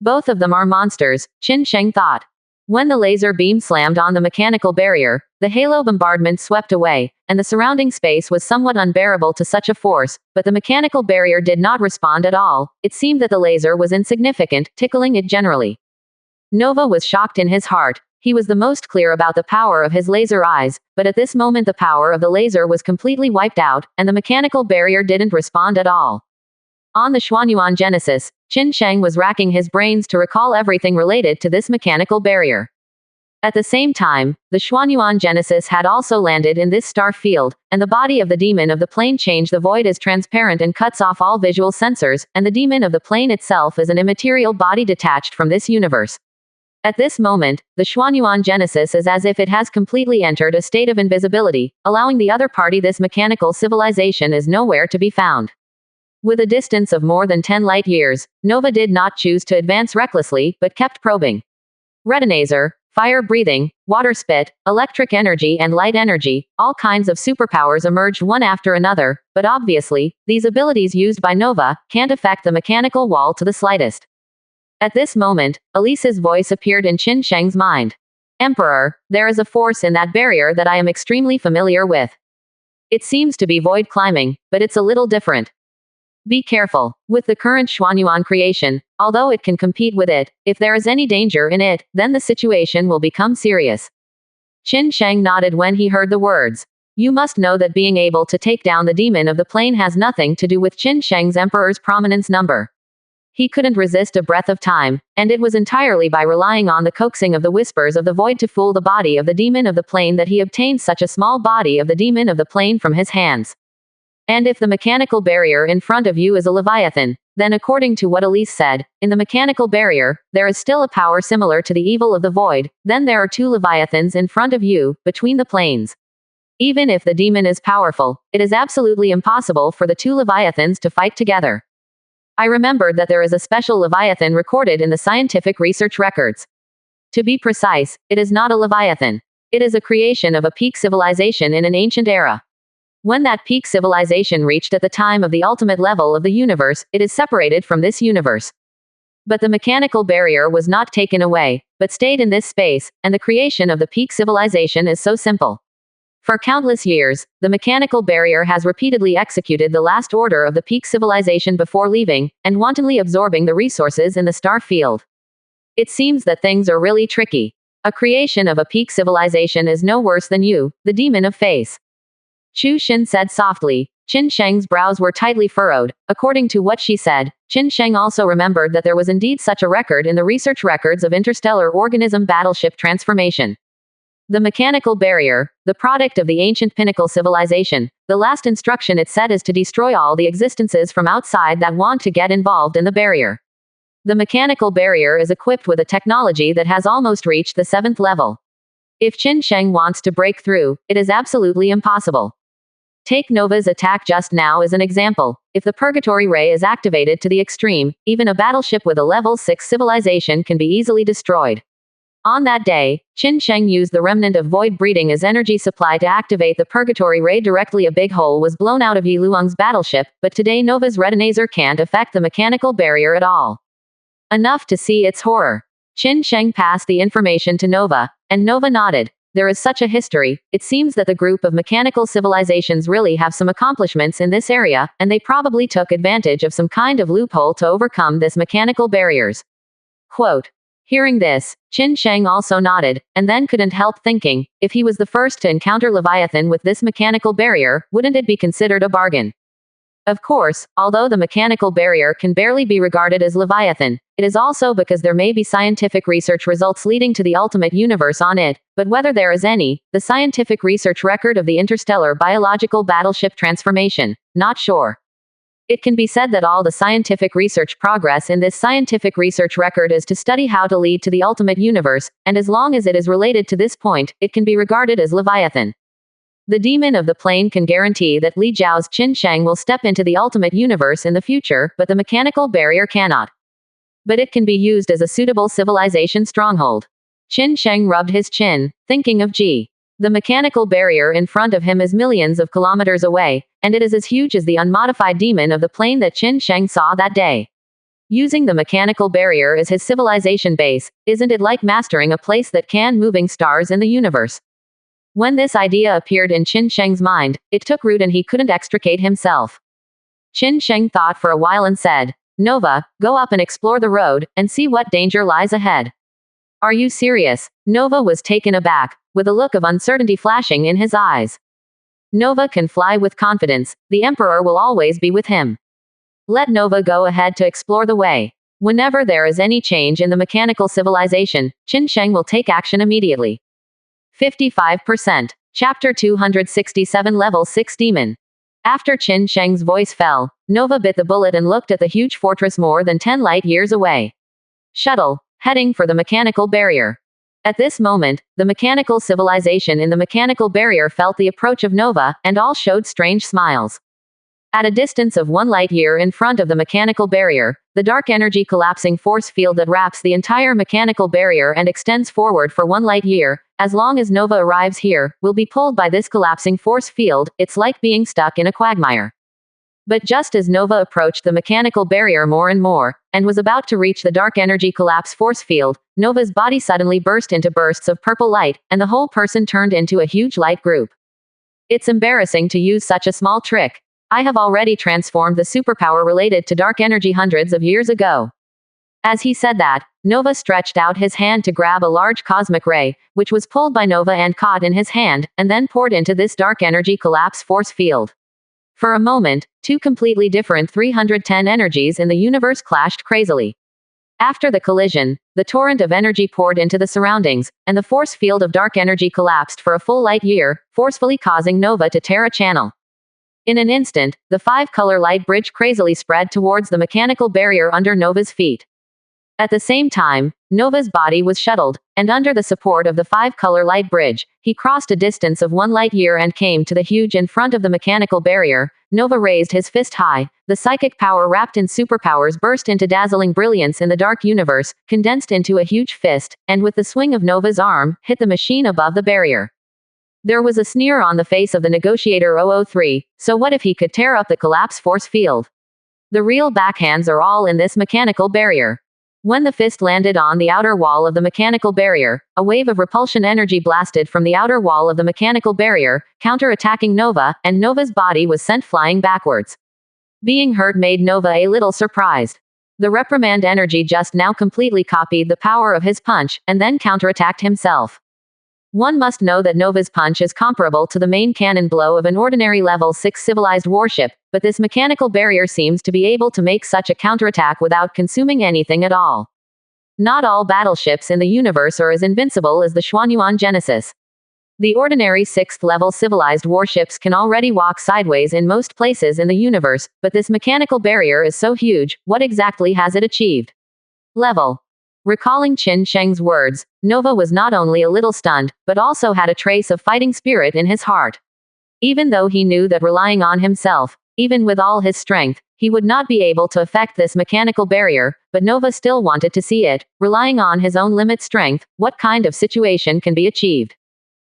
Both of them are monsters, Qin Sheng thought. When the laser beam slammed on the mechanical barrier, the halo bombardment swept away, and the surrounding space was somewhat unbearable to such a force, but the mechanical barrier did not respond at all. It seemed that the laser was insignificant, tickling it generally. Nova was shocked in his heart. He was the most clear about the power of his laser eyes, but at this moment the power of the laser was completely wiped out, and the mechanical barrier didn't respond at all. On the Xuanyuan Genesis, Qin Sheng was racking his brains to recall everything related to this mechanical barrier. At the same time, the Xuanyuan Genesis had also landed in this star field, and the body of the demon of the plane changed the void is transparent and cuts off all visual sensors, and the demon of the plane itself is an immaterial body detached from this universe. At this moment, the Xuanyuan Genesis is as if it has completely entered a state of invisibility, allowing the other party this mechanical civilization is nowhere to be found. With a distance of more than 10 light years, Nova did not choose to advance recklessly, but kept probing. Retinazer, fire breathing, water spit, electric energy and light energy, all kinds of superpowers emerged one after another, but obviously, these abilities used by Nova can't affect the mechanical wall to the slightest. At this moment, Elise's voice appeared in Qin Sheng's mind. Emperor, there is a force in that barrier that I am extremely familiar with. It seems to be void climbing, but it's a little different. Be careful. With the current Xuanyuan creation, although it can compete with it, if there is any danger in it, then the situation will become serious. Qin Sheng nodded when he heard the words. You must know that being able to take down the demon of the plane has nothing to do with Qin Sheng's Emperor's prominence number. He couldn't resist a breath of time, and it was entirely by relying on the coaxing of the whispers of the void to fool the body of the demon of the plane that he obtained such a small body of the demon of the plane from his hands. And if the mechanical barrier in front of you is a Leviathan, then according to what Elise said, in the mechanical barrier, there is still a power similar to the evil of the void, then there are two Leviathans in front of you, between the planes. Even if the demon is powerful, it is absolutely impossible for the two Leviathans to fight together. I remembered that there is a special Leviathan recorded in the scientific research records. To be precise, it is not a Leviathan. It is a creation of a peak civilization in an ancient era. When that peak civilization reached at the time of the ultimate level of the universe, it is separated from this universe. But the mechanical barrier was not taken away, but stayed in this space, and the creation of the peak civilization is so simple. For countless years, the mechanical barrier has repeatedly executed the last order of the peak civilization before leaving, and wantonly absorbing the resources in the star field. It seems that things are really tricky. A creation of a peak civilization is no worse than you, the demon of face. Chu Xin said softly. Qin Sheng's brows were tightly furrowed. According to what she said, Qin Sheng also remembered that there was indeed such a record in the research records of interstellar organism battleship transformation. The mechanical barrier, the product of the ancient pinnacle civilization, the last instruction it said is to destroy all the existences from outside that want to get involved in the barrier. The mechanical barrier is equipped with a technology that has almost reached the 7th level. If Qin Sheng wants to break through, it is absolutely impossible. Take Nova's attack just now as an example. If the purgatory ray is activated to the extreme, even a battleship with a level 6 civilization can be easily destroyed. On that day, Qin Sheng used the remnant of void breeding as energy supply to activate the purgatory ray directly. A big hole was blown out of Yi Luang's battleship, but today Nova's retinazer can't affect the mechanical barrier at all. Enough to see its horror. Qin Sheng passed the information to Nova, and Nova nodded. There is such a history. It seems that the group of mechanical civilizations really have some accomplishments in this area, and they probably took advantage of some kind of loophole to overcome this mechanical barriers. Quote. Hearing this, Qin Sheng also nodded, and then couldn't help thinking, if he was the first to encounter Leviathan with this mechanical barrier, wouldn't it be considered a bargain? Of course, although the mechanical barrier can barely be regarded as Leviathan, it is also because there may be scientific research results leading to the ultimate universe on it, but whether there is any, the scientific research record of the interstellar biological battleship transformation, not sure. It can be said that all the scientific research progress in this scientific research record is to study how to lead to the ultimate universe, and as long as it is related to this point, it can be regarded as Leviathan. The demon of the plane can guarantee that Li Zhao's Qin Sheng will step into the ultimate universe in the future, but the mechanical barrier cannot. But it can be used as a suitable civilization stronghold. Qin Sheng rubbed his chin, thinking of Ji. The mechanical barrier in front of him is millions of kilometers away, and it is as huge as the unmodified demon of the plane that Qin Sheng saw that day. Using the mechanical barrier as his civilization base, isn't it like mastering a place that can moving stars in the universe? When this idea appeared in Qin Sheng's mind, it took root and he couldn't extricate himself. Qin Sheng thought for a while and said, Nova, go up and explore the road, and see what danger lies ahead. Are you serious? Nova was taken aback, with a look of uncertainty flashing in his eyes. Nova can fly with confidence, the Emperor will always be with him. Let Nova go ahead to explore the way. Whenever there is any change in the mechanical civilization, Qin Sheng will take action immediately. 55%. Chapter 267 Level 6 Demon. After Qin Sheng's voice fell, Nova bit the bullet and looked at the huge fortress more than 10 light years away. Shuttle, heading for the mechanical barrier. At this moment, the mechanical civilization in the mechanical barrier felt the approach of Nova, and all showed strange smiles. At a distance of 1 light year in front of the mechanical barrier, the dark energy collapsing force field that wraps the entire mechanical barrier and extends forward for 1 light year, as long as Nova arrives here, will be pulled by this collapsing force field. It's like being stuck in a quagmire. But just as Nova approached the mechanical barrier more and more, and was about to reach the dark energy collapse force field, Nova's body suddenly burst into bursts of purple light, and the whole person turned into a huge light group. It's embarrassing to use such a small trick. I have already transformed the superpower related to dark energy hundreds of years ago. As he said that, Nova stretched out his hand to grab a large cosmic ray, which was pulled by Nova and caught in his hand, and then poured into this dark energy collapse force field. For a moment, two completely different 310 energies in the universe clashed crazily. After the collision, the torrent of energy poured into the surroundings, and the force field of dark energy collapsed for a full light year, forcefully causing Nova to tear a channel. In an instant, the 5-color light bridge crazily spread towards the mechanical barrier under Nova's feet. At the same time, Nova's body was shuttled, and under the support of the 5-color light bridge, he crossed a distance of 1 light year and came to the huge in front of the mechanical barrier. Nova raised his fist high. The psychic power wrapped in superpowers burst into dazzling brilliance in the dark universe, condensed into a huge fist, and with the swing of Nova's arm, hit the machine above the barrier. There was a sneer on the face of the negotiator 003, so what if he could tear up the collapse force field? The real backhands are all in this mechanical barrier. When the fist landed on the outer wall of the mechanical barrier, a wave of repulsion energy blasted from the outer wall of the mechanical barrier, counter-attacking Nova, and Nova's body was sent flying backwards. Being hurt made Nova a little surprised. The reprimand energy just now completely copied the power of his punch, and then counterattacked himself. One must know that Nova's punch is comparable to the main cannon blow of an ordinary level 6 civilized warship, but this mechanical barrier seems to be able to make such a counterattack without consuming anything at all. Not all battleships in the universe are as invincible as the Xuanyuan Genesis. The ordinary 6th level civilized warships can already walk sideways in most places in the universe, but this mechanical barrier is so huge. What exactly has it achieved? Level. Recalling Qin Sheng's words, Nova was not only a little stunned, but also had a trace of fighting spirit in his heart. Even though he knew that relying on himself, even with all his strength, he would not be able to affect this mechanical barrier, but Nova still wanted to see it, relying on his own limit strength, what kind of situation can be achieved.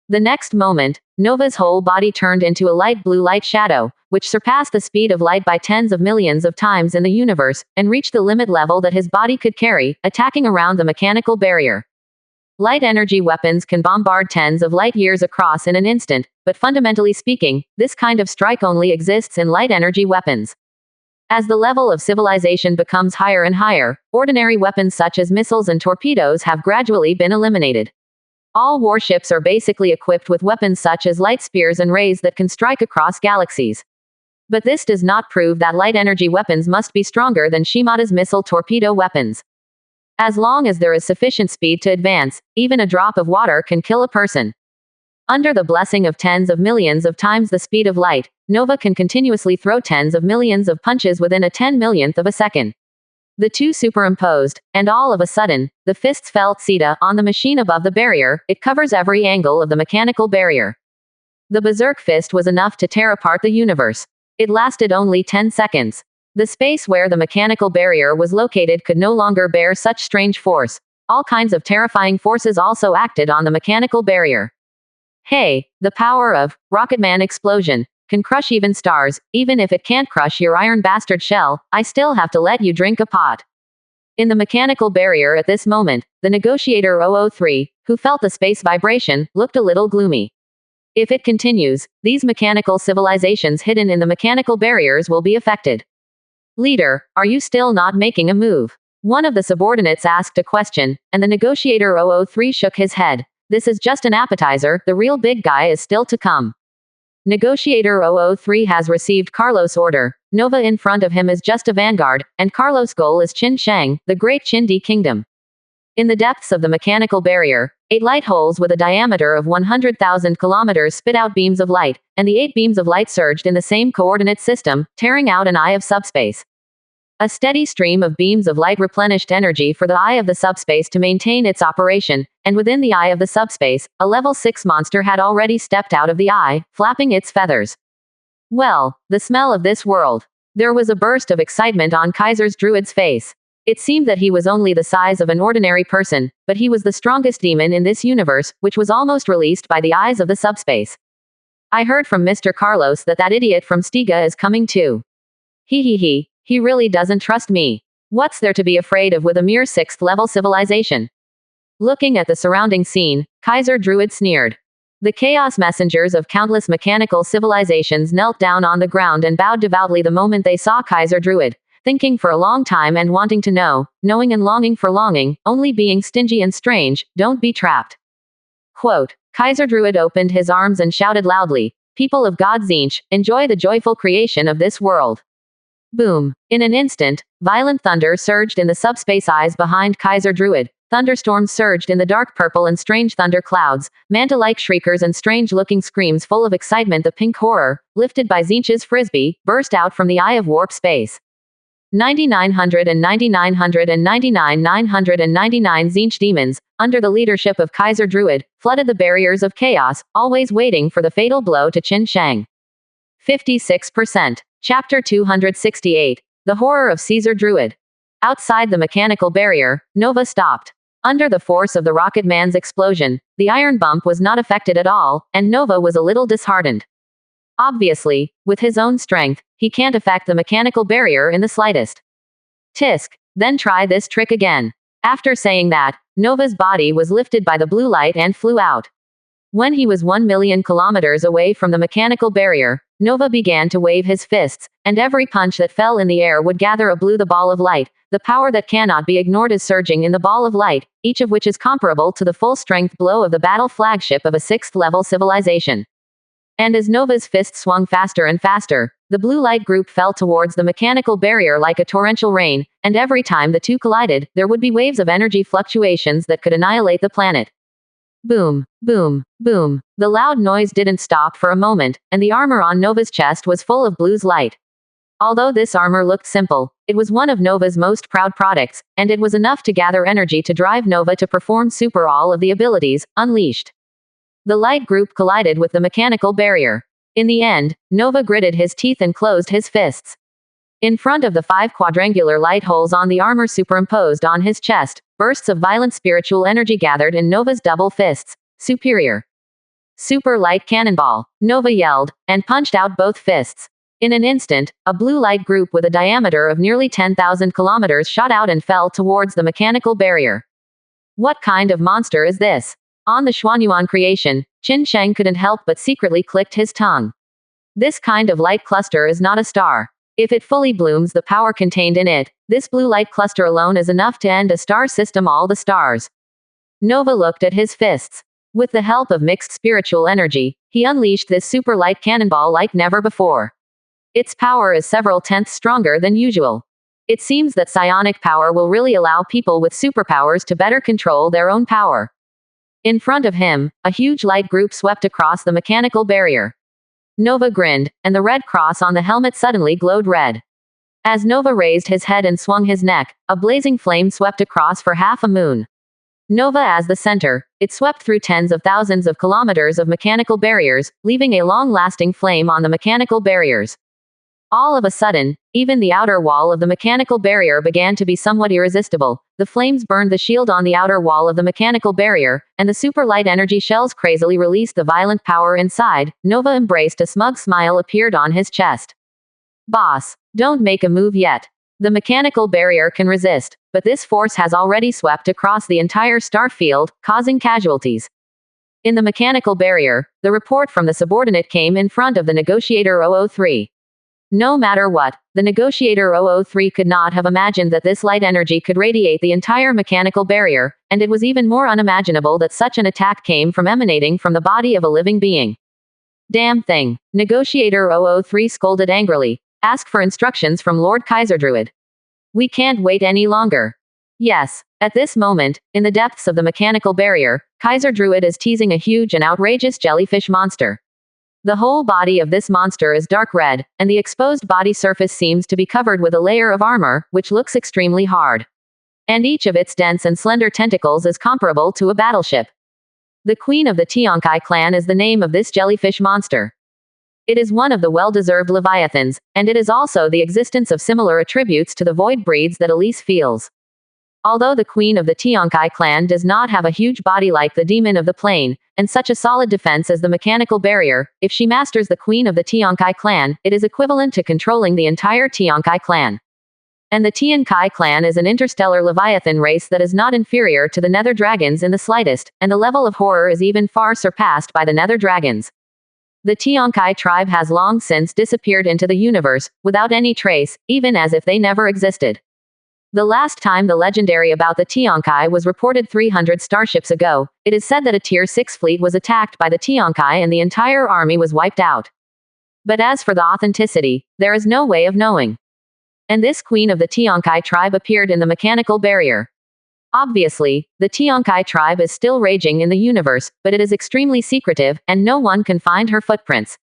The next moment, Nova's whole body turned into a light blue light shadow, which surpassed the speed of light by tens of millions of times in the universe, and reached the limit level that his body could carry, attacking around the mechanical barrier. Light energy weapons can bombard tens of light years across in an instant, but fundamentally speaking, this kind of strike only exists in light energy weapons. As the level of civilization becomes higher and higher, ordinary weapons such as missiles and torpedoes have gradually been eliminated. All warships are basically equipped with weapons such as light spears and rays that can strike across galaxies. But this does not prove that light energy weapons must be stronger than Shimada's missile torpedo weapons. As long as there is sufficient speed to advance, even a drop of water can kill a person. Under the blessing of tens of millions of times the speed of light, Nova can continuously throw tens of millions of punches within a 10 millionth of a second. The two superimposed, and all of a sudden, the fists felt Sita on the machine above the barrier. It covers every angle of the mechanical barrier. The berserk fist was enough to tear apart the universe. It lasted only 10 seconds. The space where the mechanical barrier was located could no longer bear such strange force. All kinds of terrifying forces also acted on the mechanical barrier. Hey, the power of Rocketman explosion can crush even stars. Even if it can't crush your iron bastard shell, I still have to let you drink a pot. In the mechanical barrier at this moment, the negotiator 003, who felt the space vibration, looked a little gloomy. If it continues, these mechanical civilizations hidden in the mechanical barriers will be affected. Leader, are you still not making a move? One of the subordinates asked a question, and the negotiator 003 shook his head. This is just an appetizer, the real big guy is still to come. Negotiator 003 has received Carlos' order. Nova in front of him is just a vanguard, and Carlos' goal is Qin Shang, the great Qindi kingdom. In the depths of the mechanical barrier, 8 light holes with a diameter of 100,000 kilometers spit out beams of light, and the 8 beams of light surged in the same coordinate system, tearing out an eye of subspace. A steady stream of beams of light replenished energy for the eye of the subspace to maintain its operation, and within the eye of the subspace, a level 6 monster had already stepped out of the eye, flapping its feathers. Well, the smell of this world. There was a burst of excitement on Kaiser's druid's face. It seemed that he was only the size of an ordinary person, but he was the strongest demon in this universe, which was almost released by the eyes of the subspace. I heard from Mr. Carlos that idiot from Stiga is coming too. He really doesn't trust me. What's there to be afraid of with a mere 6th level civilization? Looking at the surrounding scene, Kaiser Druid sneered. The chaos messengers of countless mechanical civilizations knelt down on the ground and bowed devoutly the moment they saw Kaiser Druid, thinking for a long time and wanting to know, knowing and longing for longing, only being stingy and strange, don't be trapped. Quote, Kaiser Druid opened his arms and shouted loudly, people of God Zinch, enjoy the joyful creation of this world. Boom. In an instant, violent thunder surged in the subspace eyes behind Kaiser Druid. Thunderstorms surged in the dark purple and strange thunder clouds, manta-like shriekers and strange-looking screams full of excitement. The pink horror, lifted by Zinch's frisbee, burst out from the eye of warp space. 9,900 and 9,900 and 99,999 Zinch demons, under the leadership of Kaiser Druid, flooded the barriers of chaos, always waiting for the fatal blow to Qin Shang. 56%. Chapter 268. The Horror of Caesar Druid. Outside the mechanical barrier, Nova stopped. Under the force of the Rocket Man's explosion, the iron bump was not affected at all, and Nova was a little disheartened. Obviously, with his own strength, he can't affect the mechanical barrier in the slightest. Tisk, then try this trick again. After saying that, Nova's body was lifted by the blue light and flew out. When he was 1 million kilometers away from the mechanical barrier, Nova began to wave his fists, and every punch that fell in the air would gather a blue the ball of light. The power that cannot be ignored is surging in the ball of light, each of which is comparable to the full-strength blow of the battle flagship of a 6th-level civilization. And as Nova's fist swung faster and faster, the blue light group fell towards the mechanical barrier like a torrential rain, and every time the two collided, there would be waves of energy fluctuations that could annihilate the planet. Boom, boom, boom. The loud noise didn't stop for a moment, and the armor on Nova's chest was full of blue's light. Although this armor looked simple, it was one of Nova's most proud products, and it was enough to gather energy to drive Nova to perform super all of the abilities, unleashed. The light group collided with the mechanical barrier. In the end, Nova gritted his teeth and closed his fists. In front of the 5 quadrangular light holes on the armor superimposed on his chest, bursts of violent spiritual energy gathered in Nova's double fists. Superior. Super light cannonball, Nova yelled, and punched out both fists. In an instant, a blue light group with a diameter of nearly 10,000 kilometers shot out and fell towards the mechanical barrier. What kind of monster is this? On the Xuanyuan creation, Qin Shang couldn't help but secretly clicked his tongue. This kind of light cluster is not a star. If it fully blooms the power contained in it, this blue light cluster alone is enough to end a star system, all the stars. Nova looked at his fists. With the help of mixed spiritual energy, he unleashed this super light cannonball like never before. Its power is several tenths stronger than usual. It seems that psionic power will really allow people with superpowers to better control their own power. In front of him, a huge light group swept across the mechanical barrier. Nova grinned, and the red cross on the helmet suddenly glowed red. As Nova raised his head and swung his neck, a blazing flame swept across for half a moon. Nova as the center, it swept through tens of thousands of kilometers of mechanical barriers, leaving a long-lasting flame on the mechanical barriers. All of a sudden, even the outer wall of the mechanical barrier began to be somewhat irresistible. The flames burned the shield on the outer wall of the mechanical barrier, and the super light energy shells crazily released the violent power inside. Nova embraced a smug smile appeared on his chest. Boss, don't make a move yet. The mechanical barrier can resist, but this force has already swept across the entire star field, causing casualties. In the mechanical barrier, the report from the subordinate came in front of the negotiator 003. No matter what, the negotiator 003 could not have imagined that this light energy could radiate the entire mechanical barrier, and it was even more unimaginable that such an attack came from emanating from the body of a living being. Damn thing. Negotiator 003 scolded angrily. Ask for instructions from Lord Kaiser Druid. We can't wait any longer. Yes, at this moment, in the depths of the mechanical barrier, Kaiser Druid is teasing a huge and outrageous jellyfish monster. The whole body of this monster is dark red, and the exposed body surface seems to be covered with a layer of armor, which looks extremely hard. And each of its dense and slender tentacles is comparable to a battleship. The Queen of the Tiankai clan is the name of this jellyfish monster. It is one of the well-deserved leviathans, and it is also the existence of similar attributes to the void breeds that Elise feels. Although the Queen of the Tiankai clan does not have a huge body like the Demon of the Plain, and such a solid defense as the mechanical barrier, if she masters the Queen of the Tiankai clan, it is equivalent to controlling the entire Tiankai clan. And the Tiankai clan is an interstellar leviathan race that is not inferior to the Nether Dragons in the slightest, and the level of horror is even far surpassed by the Nether Dragons. The Tiankai tribe has long since disappeared into the universe, without any trace, even as if they never existed. The last time the legendary about the Tiankai was reported 300 starships ago, it is said that a Tier 6 fleet was attacked by the Tiankai and the entire army was wiped out. But as for the authenticity, there is no way of knowing. And this Queen of the Tiankai tribe appeared in the mechanical barrier. Obviously, the Tiankai tribe is still raging in the universe, but it is extremely secretive, and no one can find her footprints.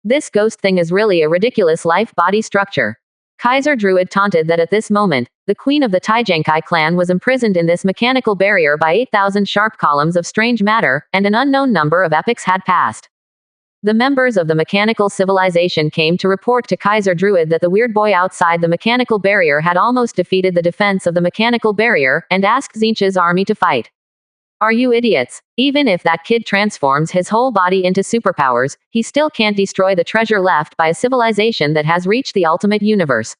This ghost thing is really a ridiculous life body structure. Kaiser Druid taunted that at this moment, the Queen of the Taijankai clan was imprisoned in this mechanical barrier by 8,000 sharp columns of strange matter, and an unknown number of epochs had passed. The members of the mechanical civilization came to report to Kaiser Druid that the weird boy outside the mechanical barrier had almost defeated the defense of the mechanical barrier, and asked Tzeentch's army to fight. Are you idiots? Even if that kid transforms his whole body into superpowers, he still can't destroy the treasure left by a civilization that has reached the ultimate universe.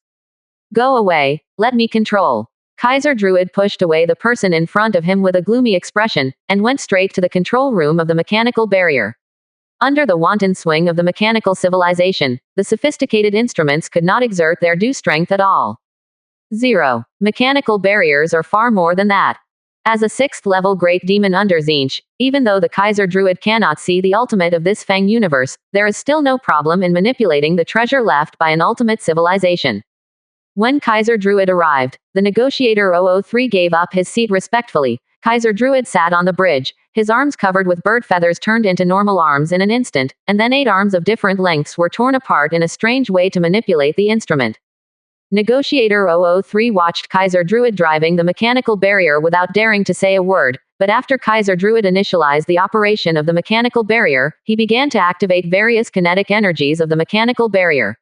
Go away, let me control. Kaiser Druid pushed away the person in front of him with a gloomy expression, and went straight to the control room of the mechanical barrier. Under the wanton swing of the mechanical civilization, the sophisticated instruments could not exert their due strength at all. 0. Mechanical barriers are far more than that. As a 6th-level great demon under Tzeentch, even though the Kaiser Druid cannot see the ultimate of this Fang universe, there is still no problem in manipulating the treasure left by an ultimate civilization. When Kaiser Druid arrived, the negotiator 003 gave up his seat respectfully. Kaiser Druid sat on the bridge, his arms covered with bird feathers turned into normal arms in an instant, and then 8 arms of different lengths were torn apart in a strange way to manipulate the instrument. Negotiator 003 watched Kaiser Druid driving the mechanical barrier without daring to say a word, but after Kaiser Druid initialized the operation of the mechanical barrier, he began to activate various kinetic energies of the mechanical barrier.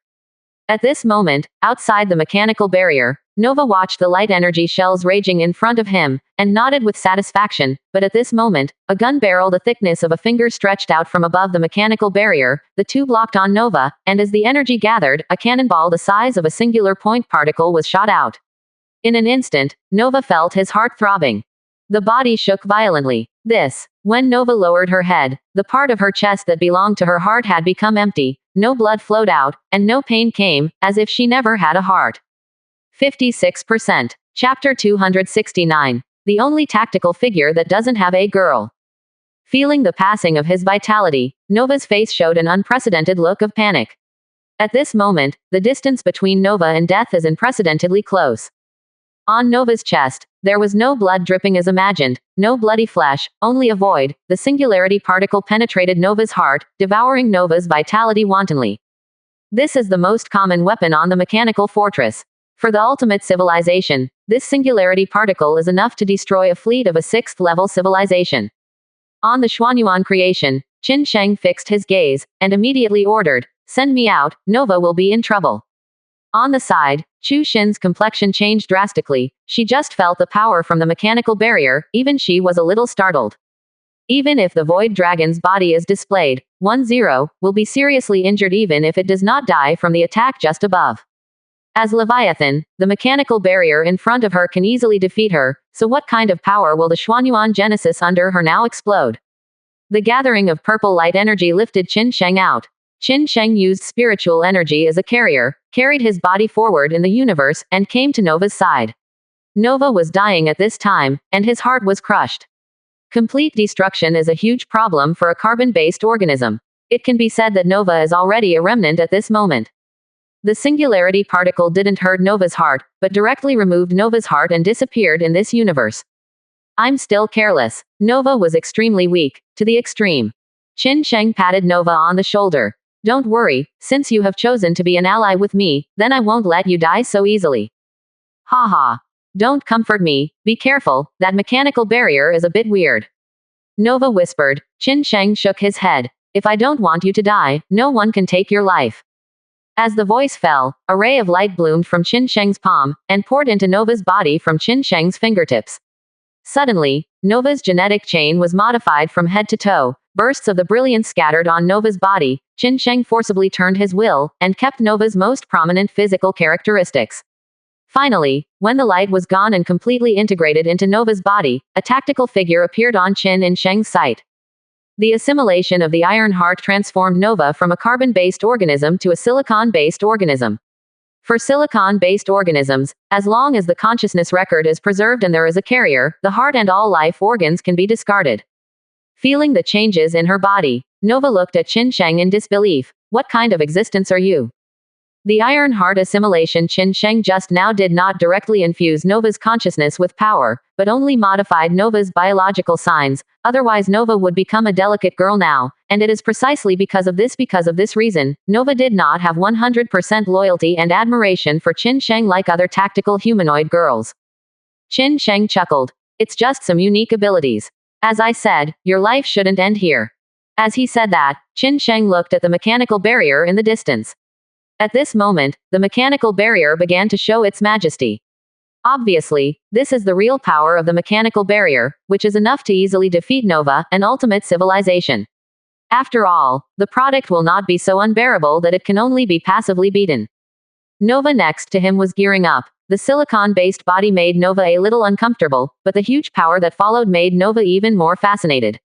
At this moment, outside the mechanical barrier, Nova watched the light energy shells raging in front of him, and nodded with satisfaction, but at this moment, a gun barrel the thickness of a finger stretched out from above the mechanical barrier, the tube locked on Nova, and as the energy gathered, a cannonball the size of a singular point particle was shot out. In an instant, Nova felt his heart throbbing. The body shook violently. When Nova lowered her head, the part of her chest that belonged to her heart had become empty, no blood flowed out, and no pain came, as if she never had a heart. 56%. Chapter 269. The only tactical figure that doesn't have a girl. Feeling the passing of his vitality, Nova's face showed an unprecedented look of panic. At this moment, the distance between Nova and death is unprecedentedly close. On Nova's chest, there was no blood dripping as imagined, no bloody flesh, only a void. The singularity particle penetrated Nova's heart, devouring Nova's vitality wantonly. This is the most common weapon on the mechanical fortress. For the ultimate civilization, this singularity particle is enough to destroy a fleet of a 6th-level civilization. On the Xuanyuan creation, Qin Sheng fixed his gaze, and immediately ordered, "Send me out, Nova will be in trouble." On the side, Chu Xin's complexion changed drastically. She just felt the power from the mechanical barrier, even she was a little startled. Even if the Void Dragon's body is displayed, 1-0 will be seriously injured even if it does not die from the attack just above. As Leviathan, the mechanical barrier in front of her can easily defeat her, so what kind of power will the Xuanyuan Genesis under her now explode? The gathering of purple light energy lifted Qin Sheng out. Qin Sheng used spiritual energy as a carrier, carried his body forward in the universe, and came to Nova's side. Nova was dying at this time, and his heart was crushed. Complete destruction is a huge problem for a carbon-based organism. It can be said that Nova is already a remnant at this moment. The singularity particle didn't hurt Nova's heart, but directly removed Nova's heart and disappeared in this universe. I'm still careless. Nova was extremely weak, to the extreme. Qin Sheng patted Nova on the shoulder. Don't worry, since you have chosen to be an ally with me, then I won't let you die so easily. Haha. Don't comfort me, be careful, that mechanical barrier is a bit weird. Nova whispered. Qin Sheng shook his head. If I don't want you to die, no one can take your life. As the voice fell, a ray of light bloomed from Qin Sheng's palm, and poured into Nova's body from Qin Sheng's fingertips. Suddenly, Nova's genetic chain was modified from head to toe. Bursts of the brilliance scattered on Nova's body. Qin Sheng forcibly turned his will, and kept Nova's most prominent physical characteristics. Finally, when the light was gone and completely integrated into Nova's body, a tactical figure appeared on Qin and Sheng's sight. The assimilation of the iron heart transformed Nova from a carbon-based organism to a silicon-based organism. For silicon-based organisms, as long as the consciousness record is preserved and there is a carrier, the heart and all life organs can be discarded. Feeling the changes in her body, Nova looked at Qin Sheng in disbelief. What kind of existence are you? The iron heart assimilation Qin Sheng just now did not directly infuse Nova's consciousness with power, but only modified Nova's biological signs, otherwise Nova would become a delicate girl now, and it is precisely because of this reason, Nova did not have 100% loyalty and admiration for Qin Sheng like other tactical humanoid girls. Qin Sheng chuckled. It's just some unique abilities. As I said, your life shouldn't end here. As he said that, Qin Sheng looked at the mechanical barrier in the distance. At this moment, the mechanical barrier began to show its majesty. Obviously, this is the real power of the mechanical barrier, which is enough to easily defeat Nova, an ultimate civilization. After all, the product will not be so unbearable that it can only be passively beaten. Nova next to him was gearing up. The silicon-based body made Nova a little uncomfortable, but the huge power that followed made Nova even more fascinated.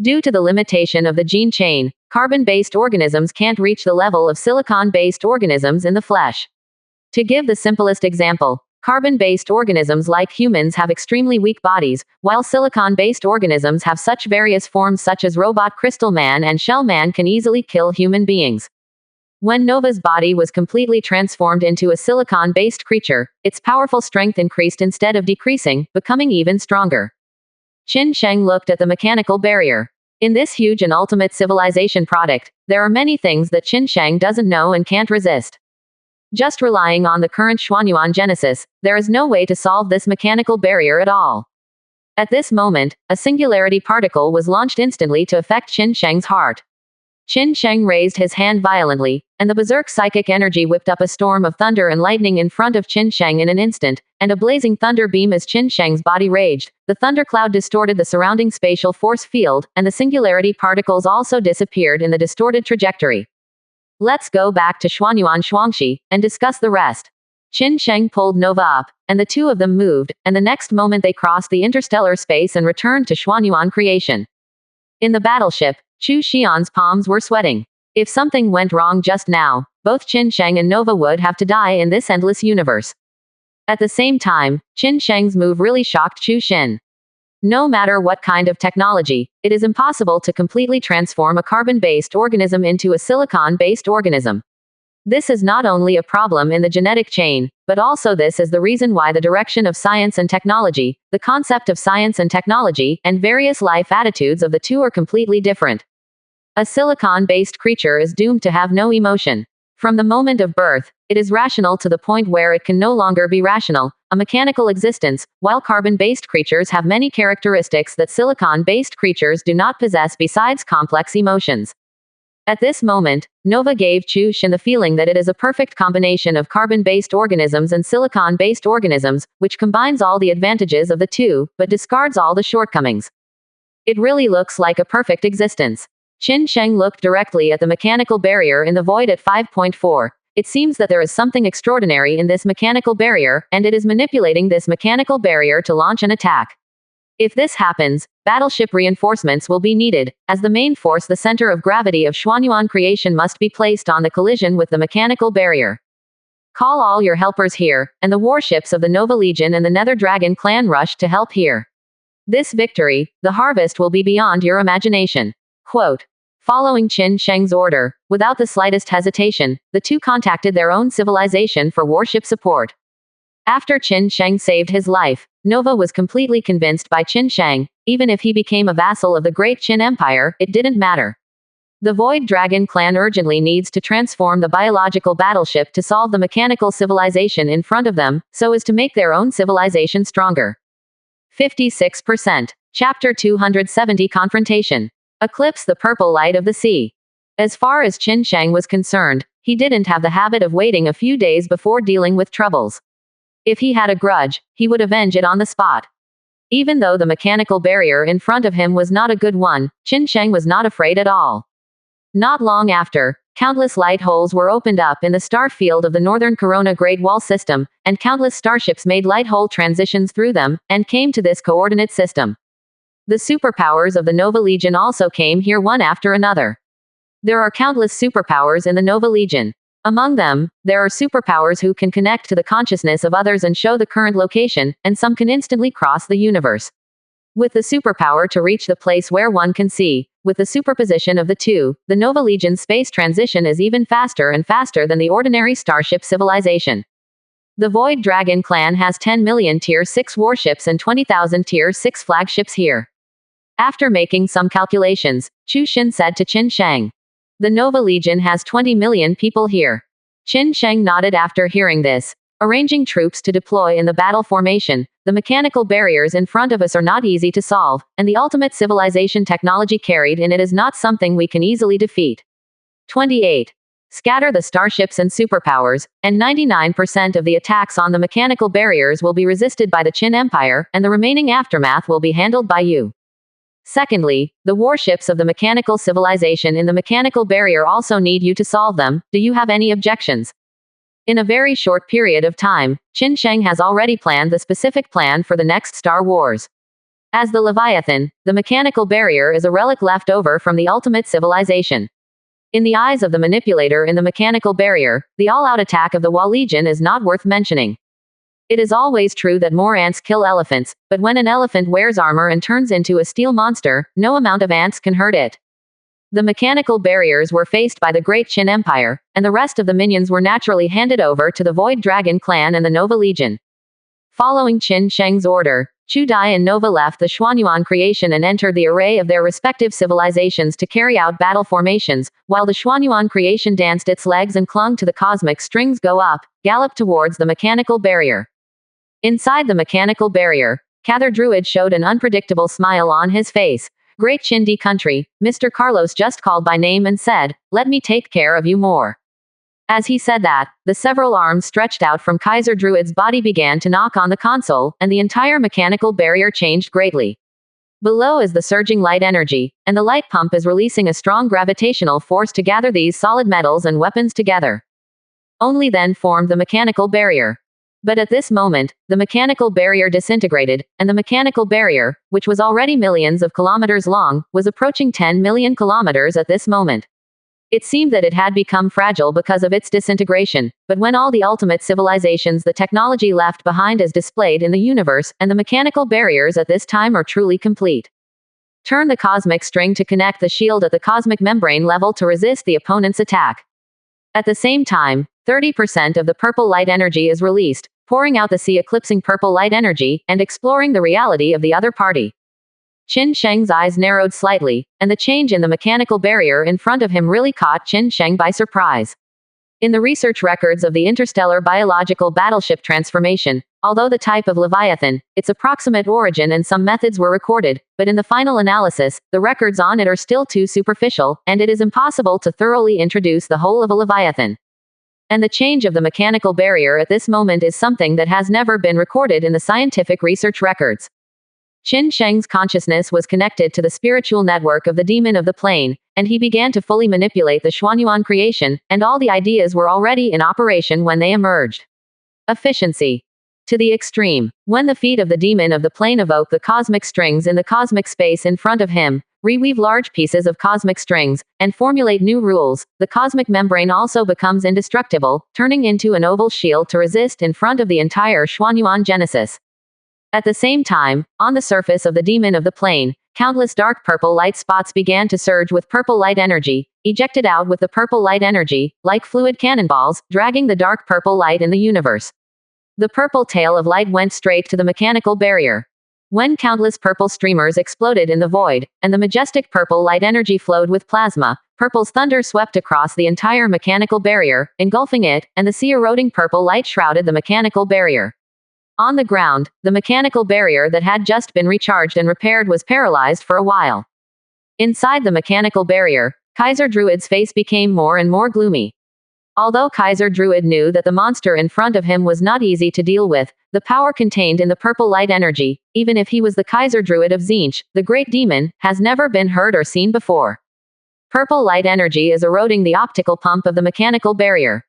Due to the limitation of the gene chain, carbon-based organisms can't reach the level of silicon-based organisms in the flesh. To give the simplest example, carbon-based organisms like humans have extremely weak bodies, while silicon-based organisms have such various forms such as robot crystal man and shell man can easily kill human beings. When Nova's body was completely transformed into a silicon-based creature, its powerful strength increased instead of decreasing, becoming even stronger. Qin Sheng looked at the mechanical barrier. In this huge and ultimate civilization product, there are many things that Qin Sheng doesn't know and can't resist. Just relying on the current Xuanyuan Genesis, there is no way to solve this mechanical barrier at all. At this moment, a singularity particle was launched instantly to affect Qin Sheng's heart. Qin Sheng raised his hand violently, and the berserk psychic energy whipped up a storm of thunder and lightning in front of Qin Sheng in an instant, and a blazing thunder beam as Qin Sheng's body raged. The thundercloud distorted the surrounding spatial force field, and the singularity particles also disappeared in the distorted trajectory. Let's go back to Xuanyuan Xuangxi, and discuss the rest. Qin Sheng pulled Nova up, and the two of them moved, and the next moment they crossed the interstellar space and returned to Xuanyuan creation. In the battleship, Chu Xian's palms were sweating. If something went wrong just now, both Qin Sheng and Nova would have to die in this endless universe. At the same time, Qin Sheng's move really shocked Chu Xin. No matter what kind of technology, it is impossible to completely transform a carbon-based organism into a silicon-based organism. This is not only a problem in the genetic chain, but also this is the reason why the direction of science and technology, the concept of science and technology, and various life attitudes of the two are completely different. A silicon-based creature is doomed to have no emotion. From the moment of birth, it is rational to the point where it can no longer be rational, a mechanical existence, while carbon-based creatures have many characteristics that silicon-based creatures do not possess besides complex emotions. At this moment, Nova gave Chu Shin the feeling that it is a perfect combination of carbon-based organisms and silicon-based organisms, which combines all the advantages of the two, but discards all the shortcomings. It really looks like a perfect existence. Qin Sheng looked directly at the mechanical barrier in the void at 5.4. It seems that there is something extraordinary in this mechanical barrier, and it is manipulating this mechanical barrier to launch an attack. If this happens, battleship reinforcements will be needed, as the main force, the center of gravity of Xuanyuan creation, must be placed on the collision with the mechanical barrier. Call all your helpers here, and the warships of the Nova Legion and the Nether Dragon clan rush to help here. This victory, the harvest will be beyond your imagination. Quote. Following Qin Sheng's order, without the slightest hesitation, the two contacted their own civilization for warship support. After Qin Sheng saved his life, Nova was completely convinced by Qin Sheng. Even if he became a vassal of the great Qin Empire, it didn't matter. The Void Dragon clan urgently needs to transform the biological battleship to solve the mechanical civilization in front of them, so as to make their own civilization stronger. 56%. Chapter 270 Confrontation. Eclipse the purple light of the sea. As far as Qin Sheng was concerned, he didn't have the habit of waiting a few days before dealing with troubles. If he had a grudge, he would avenge it on the spot. Even though the mechanical barrier in front of him was not a good one, Qin Sheng was not afraid at all. Not long after, countless light holes were opened up in the star field of the Northern Corona Great Wall system, and countless starships made light hole transitions through them, and came to this coordinate system. The superpowers of the Nova Legion also came here one after another. There are countless superpowers in the Nova Legion. Among them, there are superpowers who can connect to the consciousness of others and show the current location, and some can instantly cross the universe. With the superpower to reach the place where one can see, with the superposition of the two, the Nova Legion's space transition is even faster and faster than the ordinary starship civilization. The Void Dragon clan has 10 million Tier 6 warships and 20,000 Tier 6 flagships here. After making some calculations, Chu Shin said to Qin Sheng. The Nova Legion has 20 million people here. Qin Sheng nodded after hearing this. Arranging troops to deploy in the battle formation, the mechanical barriers in front of us are not easy to solve, and the ultimate civilization technology carried in it is not something we can easily defeat. 28. Scatter the starships and superpowers, and 99% of the attacks on the mechanical barriers will be resisted by the Qin Empire, and the remaining aftermath will be handled by you. Secondly, the warships of the mechanical civilization in the mechanical barrier also need you to solve them. Do you have any objections? In a very short period of time, Qin Sheng has already planned the specific plan for the next Star Wars. As the Leviathan, the mechanical barrier is a relic left over from the ultimate civilization. In the eyes of the manipulator in the mechanical barrier, the all-out attack of the Wa Legion is not worth mentioning. It is always true that more ants kill elephants, but when an elephant wears armor and turns into a steel monster, no amount of ants can hurt it. The mechanical barriers were faced by the Great Qin Empire, and the rest of the minions were naturally handed over to the Void Dragon clan and the Nova Legion. Following Qin Sheng's order, Chu Dai and Nova left the Xuanyuan creation and entered the array of their respective civilizations to carry out battle formations, while the Xuanyuan creation danced its legs and clung to the cosmic strings go up, galloped towards the mechanical barrier. Inside the mechanical barrier, Cather Druid showed an unpredictable smile on his face. Great Chindi country, Mr. Carlos just called by name and said, "Let me take care of you more." As he said that, the several arms stretched out from Kaiser Druid's body began to knock on the console, and the entire mechanical barrier changed greatly. Below is the surging light energy, and the light pump is releasing a strong gravitational force to gather these solid metals and weapons together. Only then formed the mechanical barrier. But at this moment, the mechanical barrier disintegrated, and the mechanical barrier, which was already millions of kilometers long, was approaching 10 million kilometers at this moment. It seemed that it had become fragile because of its disintegration, but when all the ultimate civilizations the technology left behind is displayed in the universe, and the mechanical barriers at this time are truly complete. Turn the cosmic string to connect the shield at the cosmic membrane level to resist the opponent's attack. At the same time, 30% of the purple light energy is released, pouring out the sea eclipsing purple light energy, and exploring the reality of the other party. Qin Sheng's eyes narrowed slightly, and the change in the mechanical barrier in front of him really caught Qin Sheng by surprise. In the research records of the interstellar biological battleship transformation, although the type of Leviathan, its approximate origin and some methods were recorded, but in the final analysis, the records on it are still too superficial, and it is impossible to thoroughly introduce the whole of a Leviathan. And the change of the mechanical barrier at this moment is something that has never been recorded in the scientific research records. Qin Sheng's consciousness was connected to the spiritual network of the demon of the plane, and he began to fully manipulate the Xuanyuan creation, and all the ideas were already in operation when they emerged. Efficiency. To the extreme. When the feet of the demon of the plane evoke the cosmic strings in the cosmic space in front of him, reweave large pieces of cosmic strings, and formulate new rules, the cosmic membrane also becomes indestructible, turning into an oval shield to resist in front of the entire Xuanyuan genesis. At the same time, on the surface of the demon of the plane, countless dark purple light spots began to surge with purple light energy, ejected out with the purple light energy, like fluid cannonballs, dragging the dark purple light in the universe. The purple tail of light went straight to the mechanical barrier. When countless purple streamers exploded in the void, and the majestic purple light energy flowed with plasma, purple's thunder swept across the entire mechanical barrier, engulfing it, and the sea-eroding purple light shrouded the mechanical barrier. On the ground, the mechanical barrier that had just been recharged and repaired was paralyzed for a while. Inside the mechanical barrier, Kaiser Druid's face became more and more gloomy. Although Kaiser Druid knew that the monster in front of him was not easy to deal with, the power contained in the purple light energy, even if he was the Kaiser Druid of Tzeentch, the great demon, has never been heard or seen before. Purple light energy is eroding the optical pump of the mechanical barrier.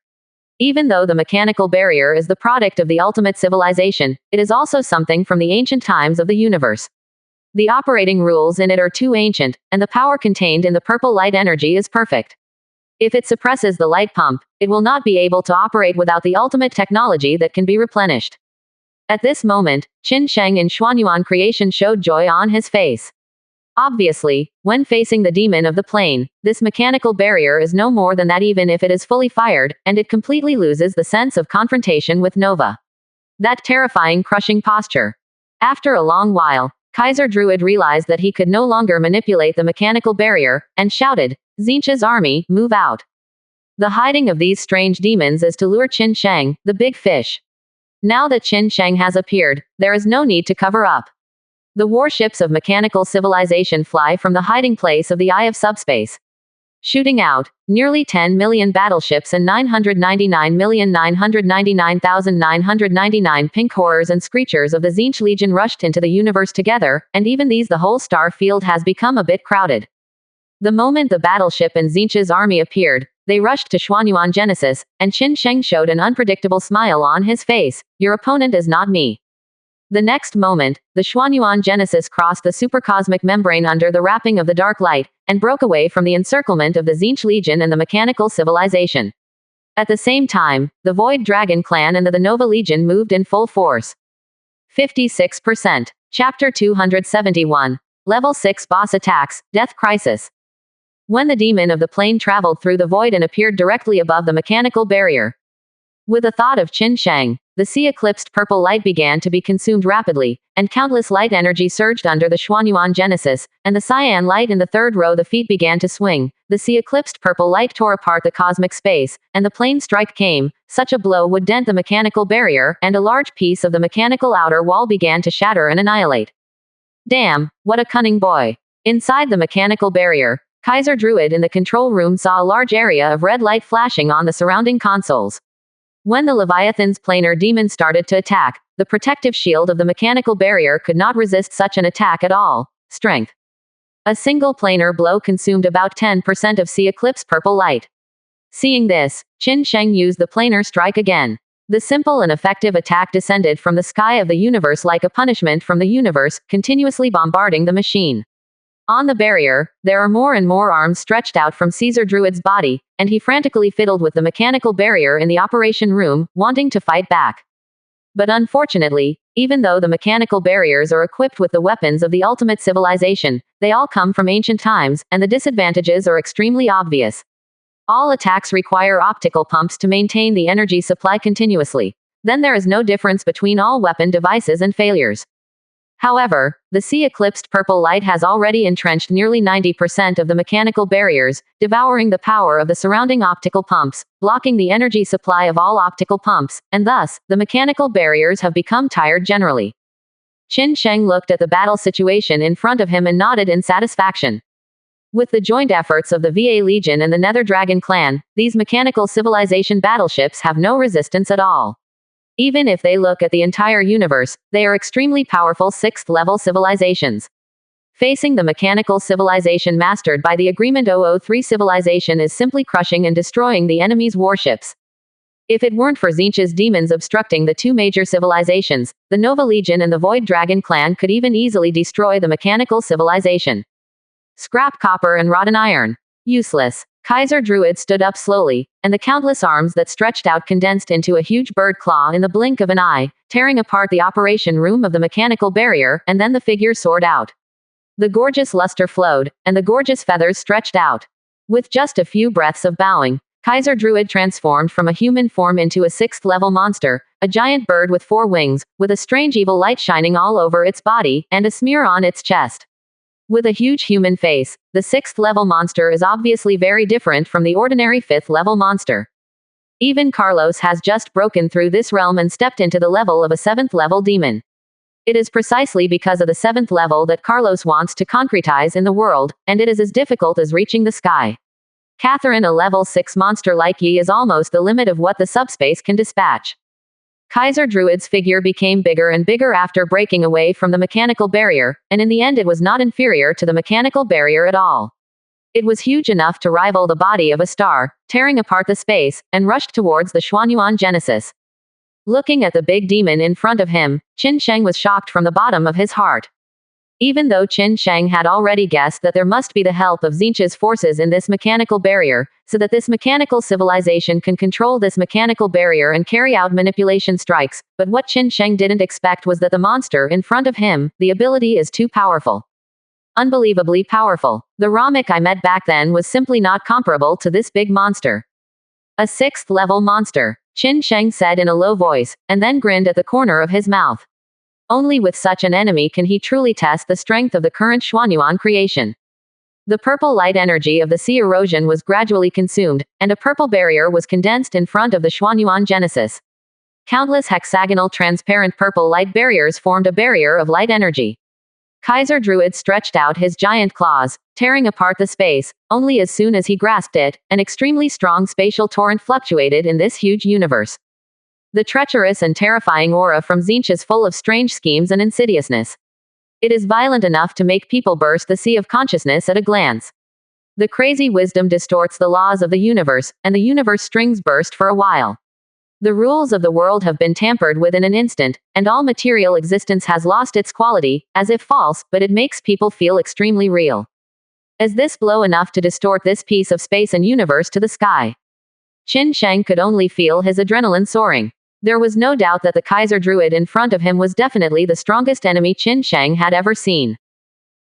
Even though the mechanical barrier is the product of the ultimate civilization, it is also something from the ancient times of the universe. The operating rules in it are too ancient, and the power contained in the purple light energy is perfect. If it suppresses the light pump, it will not be able to operate without the ultimate technology that can be replenished. At this moment, Qin Sheng in Xuanyuan creation showed joy on his face. Obviously, when facing the demon of the plane, this mechanical barrier is no more than that even if it is fully fired, and it completely loses the sense of confrontation with Nova. That terrifying crushing posture. After a long while, Kaiser Druid realized that he could no longer manipulate the mechanical barrier, and shouted, "Tzeentch's army, move out." The hiding of these strange demons is to lure Qin Sheng, the big fish. Now that Qin Sheng has appeared, there is no need to cover up. The warships of mechanical civilization fly from the hiding place of the Eye of Subspace. Shooting out, nearly 10 million battleships and 999,999,999 pink horrors and screechers of the Tzeentch Legion rushed into the universe together, and even these the whole star field has become a bit crowded. The moment the battleship and Tzeentch's army appeared, they rushed to Xuanyuan Genesis, and Qin Sheng showed an unpredictable smile on his face. "Your opponent is not me." The next moment, the Xuanyuan Genesis crossed the supercosmic membrane under the wrapping of the dark light, and broke away from the encirclement of the Tzeentch Legion and the mechanical civilization. At the same time, the Void Dragon Clan and the Nova Legion moved in full force. 56%. Chapter 271. Level 6 Boss Attacks, Death Crisis. When the demon of the plane traveled through the void and appeared directly above the mechanical barrier. With the thought of Qin Sheng, the sea-eclipsed purple light began to be consumed rapidly, and countless light energy surged under the Xuanyuan Genesis, and the cyan light in the third row the feet began to swing. The sea-eclipsed purple light tore apart the cosmic space, and the plane strike came. Such a blow would dent the mechanical barrier, and a large piece of the mechanical outer wall began to shatter and annihilate. Damn, what a cunning boy. Inside the mechanical barrier, Kaiser Druid in the control room saw a large area of red light flashing on the surrounding consoles. When the Leviathan's planar demon started to attack, the protective shield of the mechanical barrier could not resist such an attack at all. Strength. A single planar blow consumed about 10% of sea-eclipse purple light. Seeing this, Qin Sheng used the planar strike again. The simple and effective attack descended from the sky of the universe like a punishment from the universe, continuously bombarding the machine. On the barrier, there are more and more arms stretched out from Caesar Druid's body, and he frantically fiddled with the mechanical barrier in the operation room, wanting to fight back. But unfortunately, even though the mechanical barriers are equipped with the weapons of the ultimate civilization, they all come from ancient times, and the disadvantages are extremely obvious. All attacks require optical pumps to maintain the energy supply continuously. Then there is no difference between all weapon devices and failures. However, the sea-eclipsed purple light has already entrenched nearly 90% of the mechanical barriers, devouring the power of the surrounding optical pumps, blocking the energy supply of all optical pumps, and thus, the mechanical barriers have become tired generally. Qin Sheng looked at the battle situation in front of him and nodded in satisfaction. With the joint efforts of the VA Legion and the Nether Dragon clan, these mechanical civilization battleships have no resistance at all. Even if they look at the entire universe, they are extremely powerful 6th-level civilizations. Facing the mechanical civilization mastered by the Agreement 003 civilization is simply crushing and destroying the enemy's warships. If it weren't for Tzeentch's demons obstructing the two major civilizations, the Nova Legion and the Void Dragon clan could even easily destroy the mechanical civilization. Scrap copper and rotten iron. Useless. Kaiser Druid stood up slowly, and the countless arms that stretched out condensed into a huge bird claw in the blink of an eye, tearing apart the operation room of the mechanical barrier, and then the figure soared out. The gorgeous luster flowed, and the gorgeous feathers stretched out. With just a few breaths of bowing, Kaiser Druid transformed from a human form into a 6th-level monster, a giant bird with 4 wings, with a strange evil light shining all over its body, and a smear on its chest. With a huge human face, the 6th-level monster is obviously very different from the ordinary 5th-level monster. Even Carlos has just broken through this realm and stepped into the level of a 7th-level demon. It is precisely because of the 7th level that Carlos wants to concretize in the world, and it is as difficult as reaching the sky. Catherine, a level 6 monster like Yi, is almost the limit of what the subspace can dispatch. Kaiser Druid's figure became bigger and bigger after breaking away from the mechanical barrier, and in the end it was not inferior to the mechanical barrier at all. It was huge enough to rival the body of a star, tearing apart the space, and rushed towards the Xuanyuan Genesis. Looking at the big demon in front of him, Qin Sheng was shocked from the bottom of his heart. Even though Qin Sheng had already guessed that there must be the help of Tzeentch's forces in this mechanical barrier, so that this mechanical civilization can control this mechanical barrier and carry out manipulation strikes, but what Qin Sheng didn't expect was that the monster in front of him, the ability is too powerful. Unbelievably powerful. The Ramik I met back then was simply not comparable to this big monster. A 6th-level monster, Qin Sheng said in a low voice, and then grinned at the corner of his mouth. Only with such an enemy can he truly test the strength of the current Xuanyuan creation. The purple light energy of the sea erosion was gradually consumed, and a purple barrier was condensed in front of the Xuanyuan Genesis. Countless hexagonal transparent purple light barriers formed a barrier of light energy. Kaiser Druid stretched out his giant claws, tearing apart the space. Only as soon as he grasped it, an extremely strong spatial torrent fluctuated in this huge universe. The treacherous and terrifying aura from Tzeentch is full of strange schemes and insidiousness. It is violent enough to make people burst the sea of consciousness at a glance. The crazy wisdom distorts the laws of the universe, and the universe strings burst for a while. The rules of the world have been tampered with in an instant, and all material existence has lost its quality, as if false, but it makes people feel extremely real. Is this blow enough to distort this piece of space and universe to the sky? Qin Sheng could only feel his adrenaline soaring. There was no doubt that the Kaiser Druid in front of him was definitely the strongest enemy Qin Sheng had ever seen.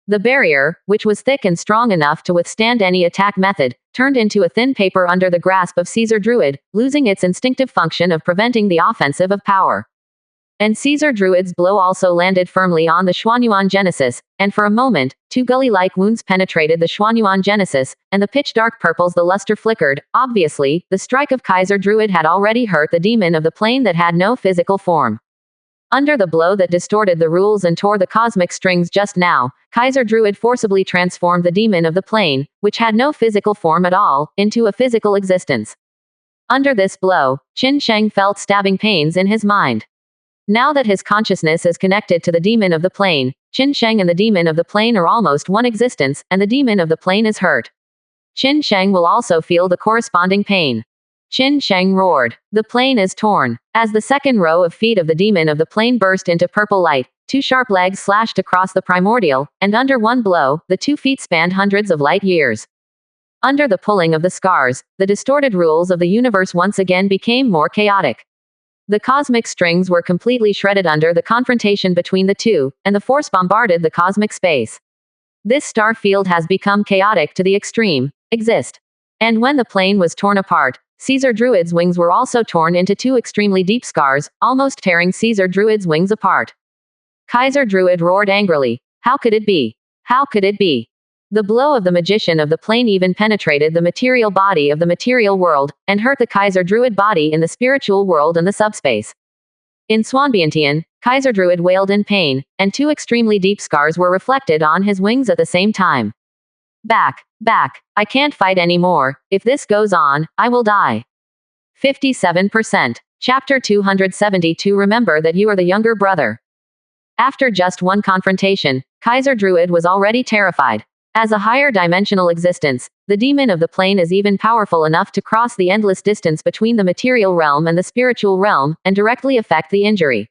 The barrier, which was thick and strong enough to withstand any attack method, turned into a thin paper under the grasp of Caesar Druid, losing its instinctive function of preventing the offensive of power. And Caesar Druid's blow also landed firmly on the Xuanyuan Genesis, and for a moment, 2 gully-like wounds penetrated the Xuanyuan Genesis, and the pitch-dark purples the luster flickered. Obviously, the strike of Kaiser Druid had already hurt the demon of the plane that had no physical form. Under the blow that distorted the rules and tore the cosmic strings just now, Kaiser Druid forcibly transformed the demon of the plane, which had no physical form at all, into a physical existence. Under this blow, Qin Sheng felt stabbing pains in his mind. Now that his consciousness is connected to the demon of the plane, Qin Sheng and the demon of the plane are almost one existence, and the demon of the plane is hurt. Qin Sheng will also feel the corresponding pain. Qin Sheng roared. The plane is torn. As the second row of feet of the demon of the plane burst into purple light, 2 sharp legs slashed across the primordial, and under one blow, the 2 feet spanned hundreds of light years. Under the pulling of the scars, the distorted rules of the universe once again became more chaotic. The cosmic strings were completely shredded under the confrontation between the two, and the force bombarded the cosmic space. This star field has become chaotic to the extreme. Exist. And when the plane was torn apart, Caesar Druid's wings were also torn into 2 extremely deep scars, almost tearing Caesar Druid's wings apart. Kaiser Druid roared angrily. How could it be? How could it be? The blow of the magician of the plane even penetrated the material body of the material world, and hurt the Kaiser Druid body in the spiritual world and the subspace. In Swanbiantian, Kaiser Druid wailed in pain, and two extremely deep scars were reflected on his wings at the same time. Back, back, I can't fight anymore. If this goes on, I will die. 57%. Chapter 272. Remember that you are the younger brother. After just one confrontation, Kaiser Druid was already terrified. As a higher dimensional existence, the demon of the plane is even powerful enough to cross the endless distance between the material realm and the spiritual realm, and directly affect the injury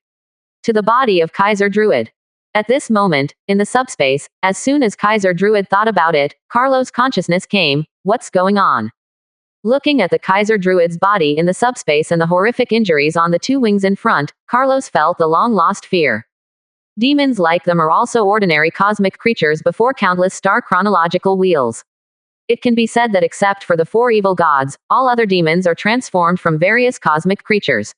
to the body of Kaiser Druid. At this moment, in the subspace, as soon as Kaiser Druid thought about it, Carlos' consciousness came. What's going on? Looking at the Kaiser Druid's body in the subspace and the horrific injuries on the two wings in front, Carlos felt the long-lost fear. Demons like them are also ordinary cosmic creatures before countless star chronological wheels. It can be said that except for the four evil gods, all other demons are transformed from various cosmic creatures.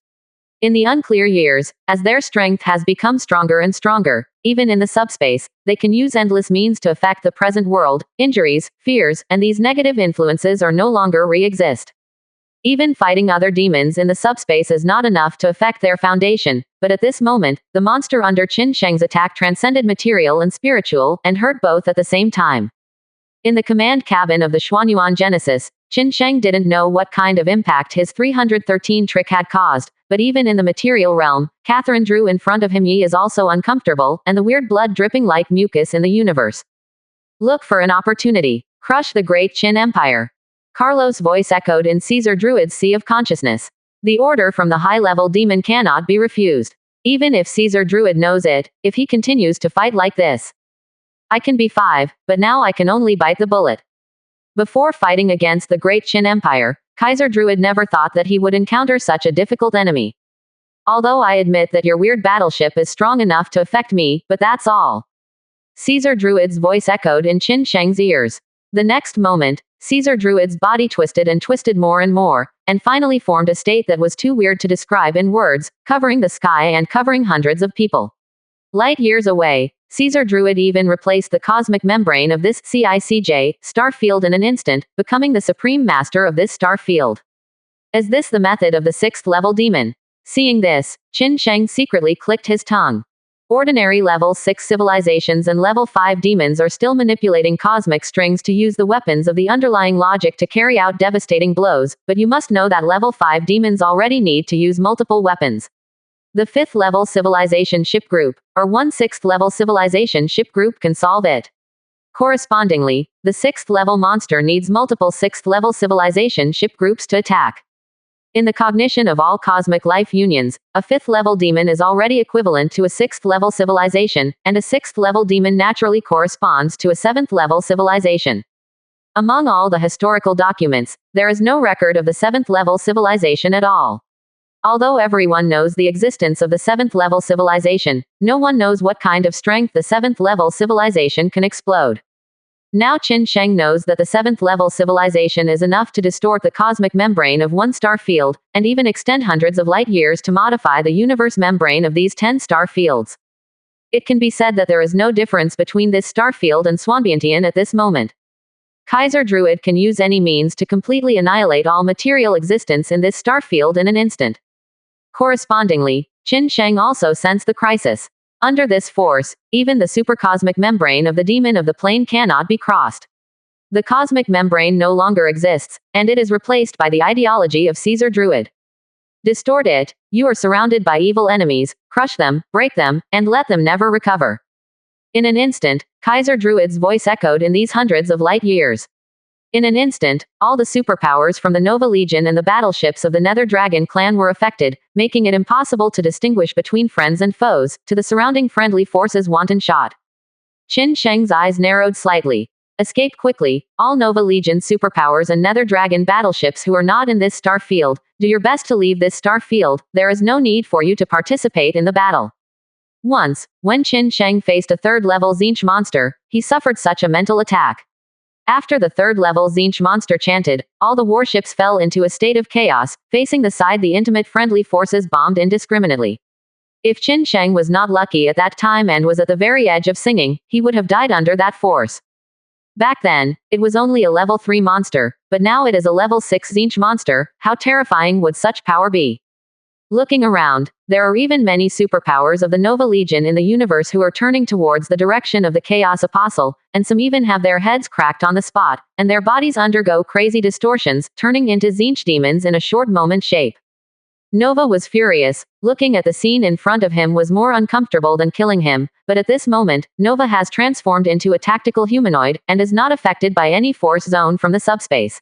In the unclear years, as their strength has become stronger and stronger, even in the subspace, they can use endless means to affect the present world, injuries, fears, and these negative influences are no longer re-exist. Even fighting other demons in the subspace is not enough to affect their foundation, but at this moment, the monster under Qin Sheng's attack transcended material and spiritual, and hurt both at the same time. In the command cabin of the Xuanyuan Genesis, Qin Sheng didn't know what kind of impact his 313 trick had caused, but even in the material realm, Catherine drew in front of him. Yi is also uncomfortable, and the weird blood dripping like mucus in the universe. Look for an opportunity. Crush the great Qin Empire. Carlos' voice echoed in Caesar Druid's sea of consciousness. The order from the high-level demon cannot be refused. Even if Caesar Druid knows it, if he continues to fight like this. I can be 5, but now I can only bite the bullet. Before fighting against the great Qin Empire, Kaiser Druid never thought that he would encounter such a difficult enemy. Although I admit that your weird battleship is strong enough to affect me, but that's all. Caesar Druid's voice echoed in Qin Sheng's ears. The next moment, Caesar Druid's body twisted and twisted more and more, and finally formed a state that was too weird to describe in words, covering the sky and covering hundreds of people. Light years away, Caesar Druid even replaced the cosmic membrane of this CICJ star field in an instant, becoming the supreme master of this star field. Is this the method of the 6th level demon? Seeing this, Qin Sheng secretly clicked his tongue. Ordinary level 6 civilizations and level 5 demons are still manipulating cosmic strings to use the weapons of the underlying logic to carry out devastating blows, but you must know that level 5 demons already need to use multiple weapons. The 5th level civilization ship group, or 1/6 level civilization ship group can solve it. Correspondingly, the 6th level monster needs multiple 6th level civilization ship groups to attack. In the cognition of all cosmic life unions, a 5th level demon is already equivalent to a 6th level civilization, and a 6th level demon naturally corresponds to a 7th level civilization. Among all the historical documents, there is no record of the 7th level civilization at all. Although everyone knows the existence of the 7th level civilization, no one knows what kind of strength the 7th level civilization can explode. Now Qin Sheng knows that the 7th level civilization is enough to distort the cosmic membrane of one star field, and even extend hundreds of light years to modify the universe membrane of these 10 star fields. It can be said that there is no difference between this star field and Swanbiantian at this moment. Kaiser Druid can use any means to completely annihilate all material existence in this star field in an instant. Correspondingly, Qin Sheng also sensed the crisis. Under this force, even the supercosmic membrane of the demon of the plane cannot be crossed. The cosmic membrane no longer exists, and it is replaced by the ideology of Caesar Druid. Distort it, you are surrounded by evil enemies, crush them, break them, and let them never recover. In an instant, Kaiser Druid's voice echoed in these hundreds of light years. In an instant, all the superpowers from the Nova Legion and the battleships of the Nether Dragon clan were affected, making it impossible to distinguish between friends and foes. To the surrounding friendly forces, wanton shot. Qin Sheng's eyes narrowed slightly. Escape quickly, all Nova Legion superpowers and Nether Dragon battleships who are not in this star field, do your best to leave this star field. There is no need for you to participate in the battle. Once, when Qin Sheng faced a 3rd level Zinch monster, he suffered such a mental attack. After the 3rd level Zinch monster chanted, all the warships fell into a state of chaos, facing the side the intimate friendly forces bombed indiscriminately. If Qin Sheng was not lucky at that time and was at the very edge of singing, he would have died under that force. Back then, it was only a level 3 monster, but now it is a level 6 Zinch monster. How terrifying would such power be? Looking around, there are even many superpowers of the Nova Legion in the universe who are turning towards the direction of the Chaos Apostle, and some even have their heads cracked on the spot, and their bodies undergo crazy distortions, turning into Zinch demons in a short moment shape. Nova was furious. Looking at the scene in front of him was more uncomfortable than killing him, but at this moment, Nova has transformed into a tactical humanoid, and is not affected by any force zone from the subspace.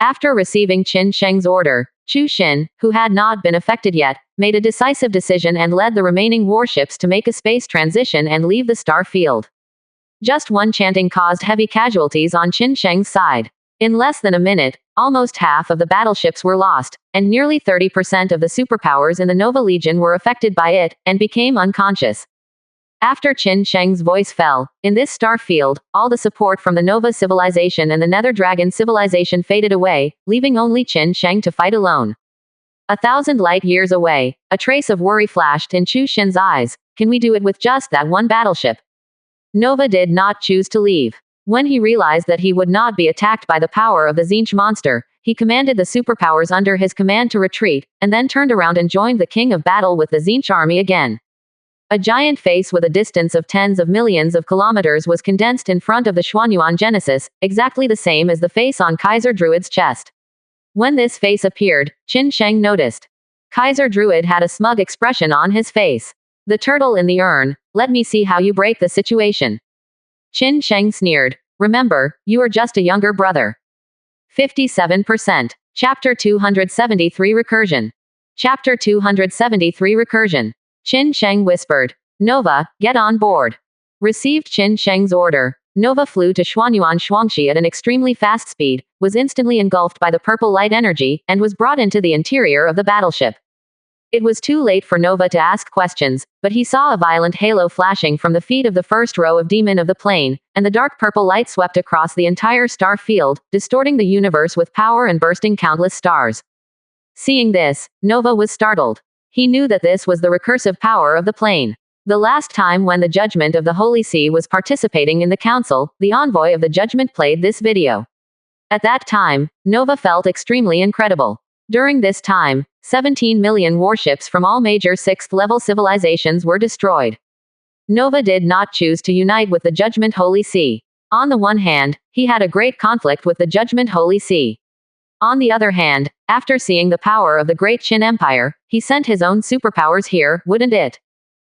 After receiving Qin Sheng's order, Chu Xin, who had not been affected yet, made a decisive decision and led the remaining warships to make a space transition and leave the star field. Just one chanting caused heavy casualties on Qin Sheng's side. In less than a minute, almost half of the battleships were lost, and nearly 30% of the superpowers in the Nova Legion were affected by it, and became unconscious. After Qin Sheng's voice fell, in this star field, all the support from the Nova civilization and the Nether Dragon civilization faded away, leaving only Qin Sheng to fight alone. 1,000 light years away, a trace of worry flashed in Chu Xin's eyes. Can we do it with just that one battleship? Nova did not choose to leave. When he realized that he would not be attacked by the power of the Zinch monster, he commanded the superpowers under his command to retreat, and then turned around and joined the king of battle with the Zinch army again. A giant face with a distance of tens of millions of kilometers was condensed in front of the Xuanyuan Genesis, exactly the same as the face on Kaiser Druid's chest. When this face appeared, Qin Sheng noticed. Kaiser Druid had a smug expression on his face. The turtle in the urn, let me see how you break the situation. Qin Sheng sneered. Remember, you are just a younger brother. 57%. Chapter 273 Recursion. Chapter 273 Recursion. Qin Sheng whispered. Nova, get on board. Received Qin Sheng's order. Nova flew to Xuanyuan Shuangxi at an extremely fast speed, was instantly engulfed by the purple light energy, and was brought into the interior of the battleship. It was too late for Nova to ask questions, but he saw a violent halo flashing from the feet of the first row of demon of the plane, and the dark purple light swept across the entire star field, distorting the universe with power and bursting countless stars. Seeing this, Nova was startled. He knew that this was the recursive power of the plane. The last time when the Judgment of the Holy See was participating in the council, the envoy of the Judgment played this video. At that time, Nova felt extremely incredible. During this time, 17 million warships from all major 6th-level civilizations were destroyed. Nova did not choose to unite with the Judgment Holy See. On the one hand, he had a great conflict with the Judgment Holy See. On the other hand, after seeing the power of the Great Qin Empire, he sent his own superpowers here, wouldn't it?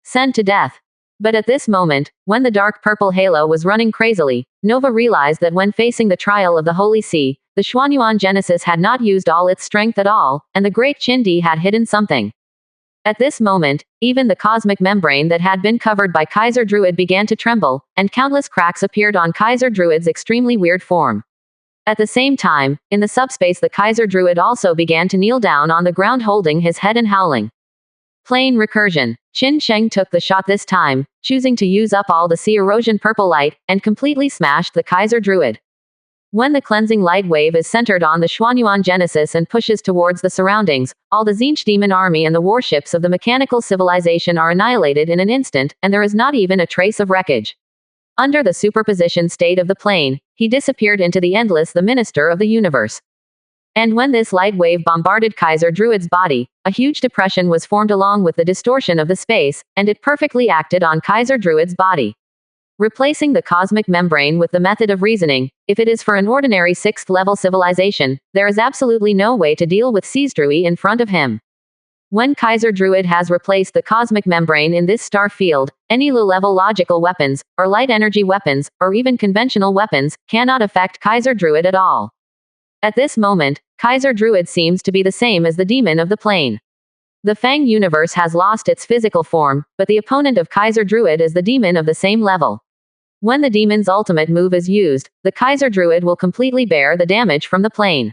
Sent to death. But at this moment, when the dark purple halo was running crazily, Nova realized that when facing the trial of the Holy See, the Xuanyuan Genesis had not used all its strength at all, and the Great Qin Di had hidden something. At this moment, even the cosmic membrane that had been covered by Kaiser Druid began to tremble, and countless cracks appeared on Kaiser Druid's extremely weird form. At the same time, in the subspace the Kaiser Druid also began to kneel down on the ground holding his head and howling. Plane recursion. Qin Sheng took the shot this time, choosing to use up all the sea erosion purple light, and completely smashed the Kaiser Druid. When the cleansing light wave is centered on the Xuanyuan Genesis and pushes towards the surroundings, all the Zinch demon army and the warships of the mechanical civilization are annihilated in an instant, and there is not even a trace of wreckage. Under the superposition state of the plane, he disappeared into the endless, the minister of the universe. And when this light wave bombarded Kaiser Druid's body, a huge depression was formed along with the distortion of the space, and it perfectly acted on Kaiser Druid's body. Replacing the cosmic membrane with the method of reasoning, if it is for an ordinary 6th-level civilization, there is absolutely no way to deal with Seasdrui in front of him. When Kaiser Druid has replaced the cosmic membrane in this star field, any low-level logical weapons, or light energy weapons, or even conventional weapons, cannot affect Kaiser Druid at all. At this moment, Kaiser Druid seems to be the same as the demon of the plane. The Fang universe has lost its physical form, but the opponent of Kaiser Druid is the demon of the same level. When the demon's ultimate move is used, the Kaiser Druid will completely bear the damage from the plane.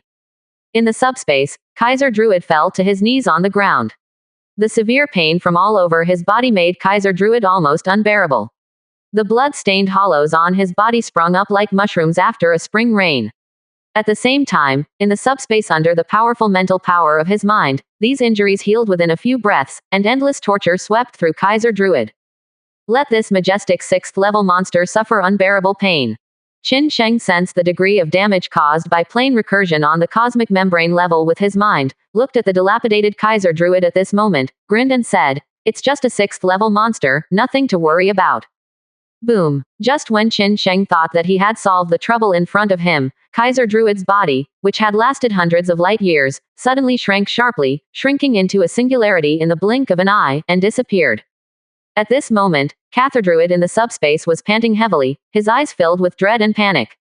In the subspace, Kaiser Druid fell to his knees on the ground. The severe pain from all over his body made Kaiser Druid almost unbearable. The blood-stained hollows on his body sprung up like mushrooms after a spring rain. At the same time, in the subspace under the powerful mental power of his mind, these injuries healed within a few breaths, and endless torture swept through Kaiser Druid. Let this majestic 6th-level monster suffer unbearable pain. Qin Sheng sensed the degree of damage caused by plane recursion on the cosmic membrane level with his mind, looked at the dilapidated Kaiser Druid at this moment, grinned and said, "It's just a 6th-level monster, nothing to worry about." Boom. Just when Qin Sheng thought that he had solved the trouble in front of him, Kaiser Druid's body, which had lasted hundreds of light years, suddenly shrank sharply, shrinking into a singularity in the blink of an eye, and disappeared. At this moment, Kaiser Druid in the subspace was panting heavily, his eyes filled with dread and panic.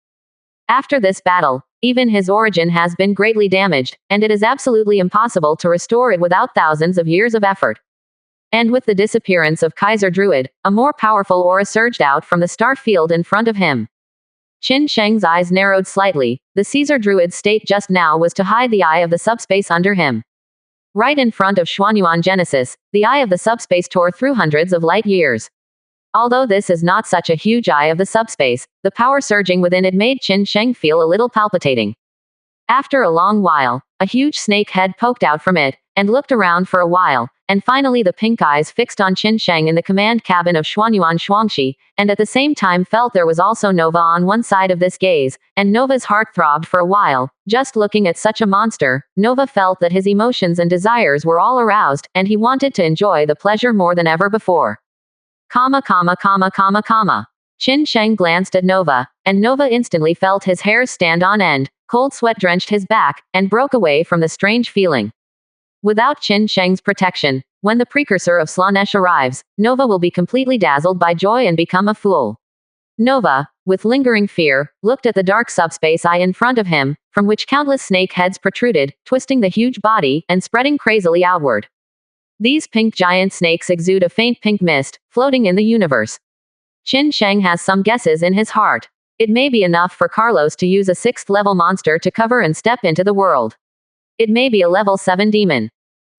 After this battle, even his origin has been greatly damaged, and it is absolutely impossible to restore it without thousands of years of effort. And with the disappearance of Kaiser Druid, a more powerful aura surged out from the star field in front of him. Qin Sheng's eyes narrowed slightly. The Caesar Druid's state just now was to hide the eye of the subspace under him. Right in front of Xuanyuan Genesis, the eye of the subspace tore through hundreds of light years. Although this is not such a huge eye of the subspace, the power surging within it made Qin Sheng feel a little palpitating. After a long while, a huge snake head poked out from it, and looked around for a while, and finally the pink eyes fixed on Qin Sheng in the command cabin of Xuanyuan Shuangxi, and at the same time felt there was also Nova on one side of this gaze, and Nova's heart throbbed for a while. Just looking at such a monster, Nova felt that his emotions and desires were all aroused, and he wanted to enjoy the pleasure more than ever before. Qin Sheng glanced at Nova, and Nova instantly felt his hairs stand on end, cold sweat drenched his back, and broke away from the strange feeling. Without Qin Sheng's protection, when the precursor of Slanesh arrives, Nova will be completely dazzled by joy and become a fool. Nova, with lingering fear, looked at the dark subspace eye in front of him, from which countless snake heads protruded, twisting the huge body, and spreading crazily outward. These pink giant snakes exude a faint pink mist, floating in the universe. Qin Sheng has some guesses in his heart. It may be enough for Carlos to use a 6th-level monster to cover and step into the world. It may be a level 7 demon.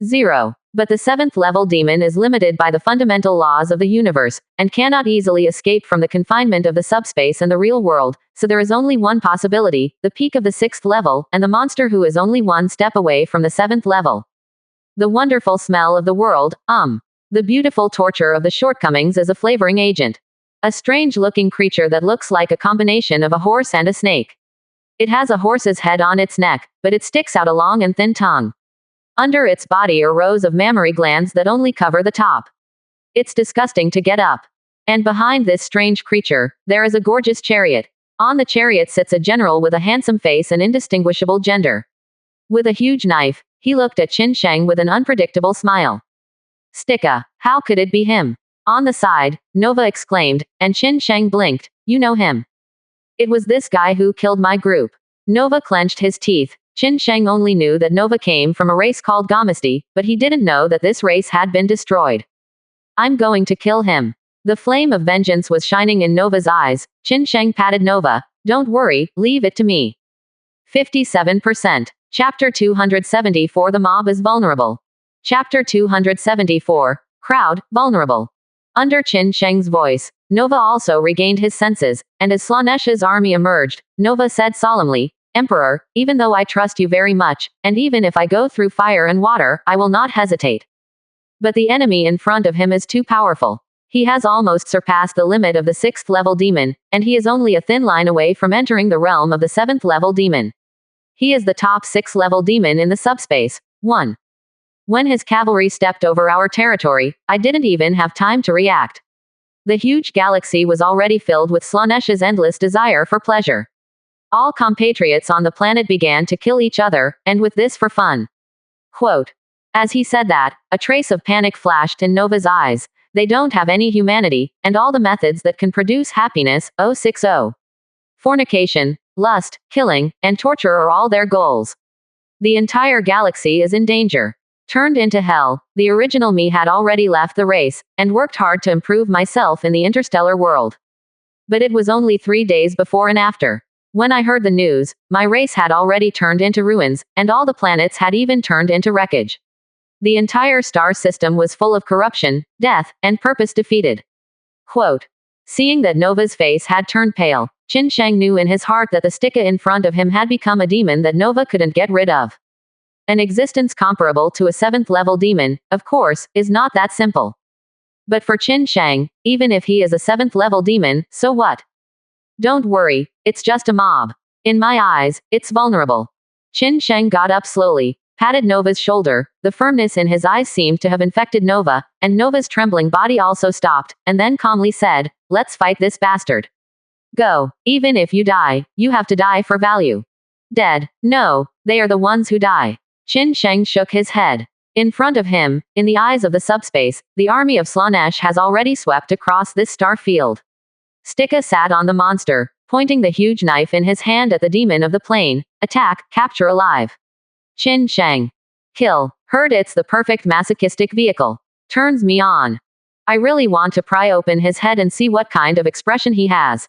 0. But the 7th-level demon is limited by the fundamental laws of the universe, and cannot easily escape from the confinement of the subspace and the real world, so there is only one possibility, the peak of the 6th level, and the monster who is only one step away from the 7th level. The wonderful smell of the world, The beautiful torture of the shortcomings is a flavoring agent. A strange-looking creature that looks like a combination of a horse and a snake. It has a horse's head on its neck, but it sticks out a long and thin tongue. Under its body are rows of mammary glands that only cover the top. It's disgusting to get up. And behind this strange creature, there is a gorgeous chariot. On the chariot sits a general with a handsome face and indistinguishable gender. With a huge knife, he looked at Qin Sheng with an unpredictable smile. Sticka, how could it be him? On the side, Nova exclaimed, and Qin Sheng blinked. You know him. It was this guy who killed my group. Nova clenched his teeth. Qin Sheng only knew that Nova came from a race called Gamisti, but he didn't know that this race had been destroyed. I'm going to kill him. The flame of vengeance was shining in Nova's eyes. Qin Sheng patted Nova. Don't worry, leave it to me. 57%. Chapter 274 The mob is vulnerable. Chapter 274. Crowd, vulnerable. Under Qin Sheng's voice, Nova also regained his senses, and as Slanesh's army emerged, Nova said solemnly, Emperor, even though I trust you very much, and even if I go through fire and water, I will not hesitate. But the enemy in front of him is too powerful. He has almost surpassed the limit of the 6th-level demon, and he is only a thin line away from entering the realm of the 7th-level demon. He is the top 6th-level demon in the subspace. 1. When his cavalry stepped over our territory, I didn't even have time to react. The huge galaxy was already filled with Slanesh's endless desire for pleasure. All compatriots on the planet began to kill each other, and with this for fun. Quote. As he said that, a trace of panic flashed in Nova's eyes. They don't have any humanity, and all the methods that can produce happiness, 060. Fornication, lust, killing, and torture are all their goals. The entire galaxy is in danger. Turned into hell, the original me had already left the race, and worked hard to improve myself in the interstellar world. But it was only 3 days before and after. When I heard the news, my race had already turned into ruins, and all the planets had even turned into wreckage. The entire star system was full of corruption, death, and purpose defeated. Quote. Seeing that Nova's face had turned pale, Qin Sheng knew in his heart that the Stika in front of him had become a demon that Nova couldn't get rid of. An existence comparable to a 7th level demon, of course, is not that simple. But for Qin Sheng, even if he is a 7th level demon, so what? Don't worry, it's just a mob. In my eyes, it's vulnerable. Qin Sheng got up slowly, patted Nova's shoulder. The firmness in his eyes seemed to have infected Nova, and Nova's trembling body also stopped, and then calmly said, "Let's fight this bastard. Go. Even if you die, you have to die for value." Dead? No, they are the ones who die. Qin Sheng shook his head. In front of him, in the eyes of the subspace, the army of Slaanesh has already swept across this star field. Stika sat on the monster, pointing the huge knife in his hand at the demon of the plane. Attack, capture alive. Qin Sheng. Kill. Heard it's the perfect masochistic vehicle. Turns me on. I really want to pry open his head and see what kind of expression he has.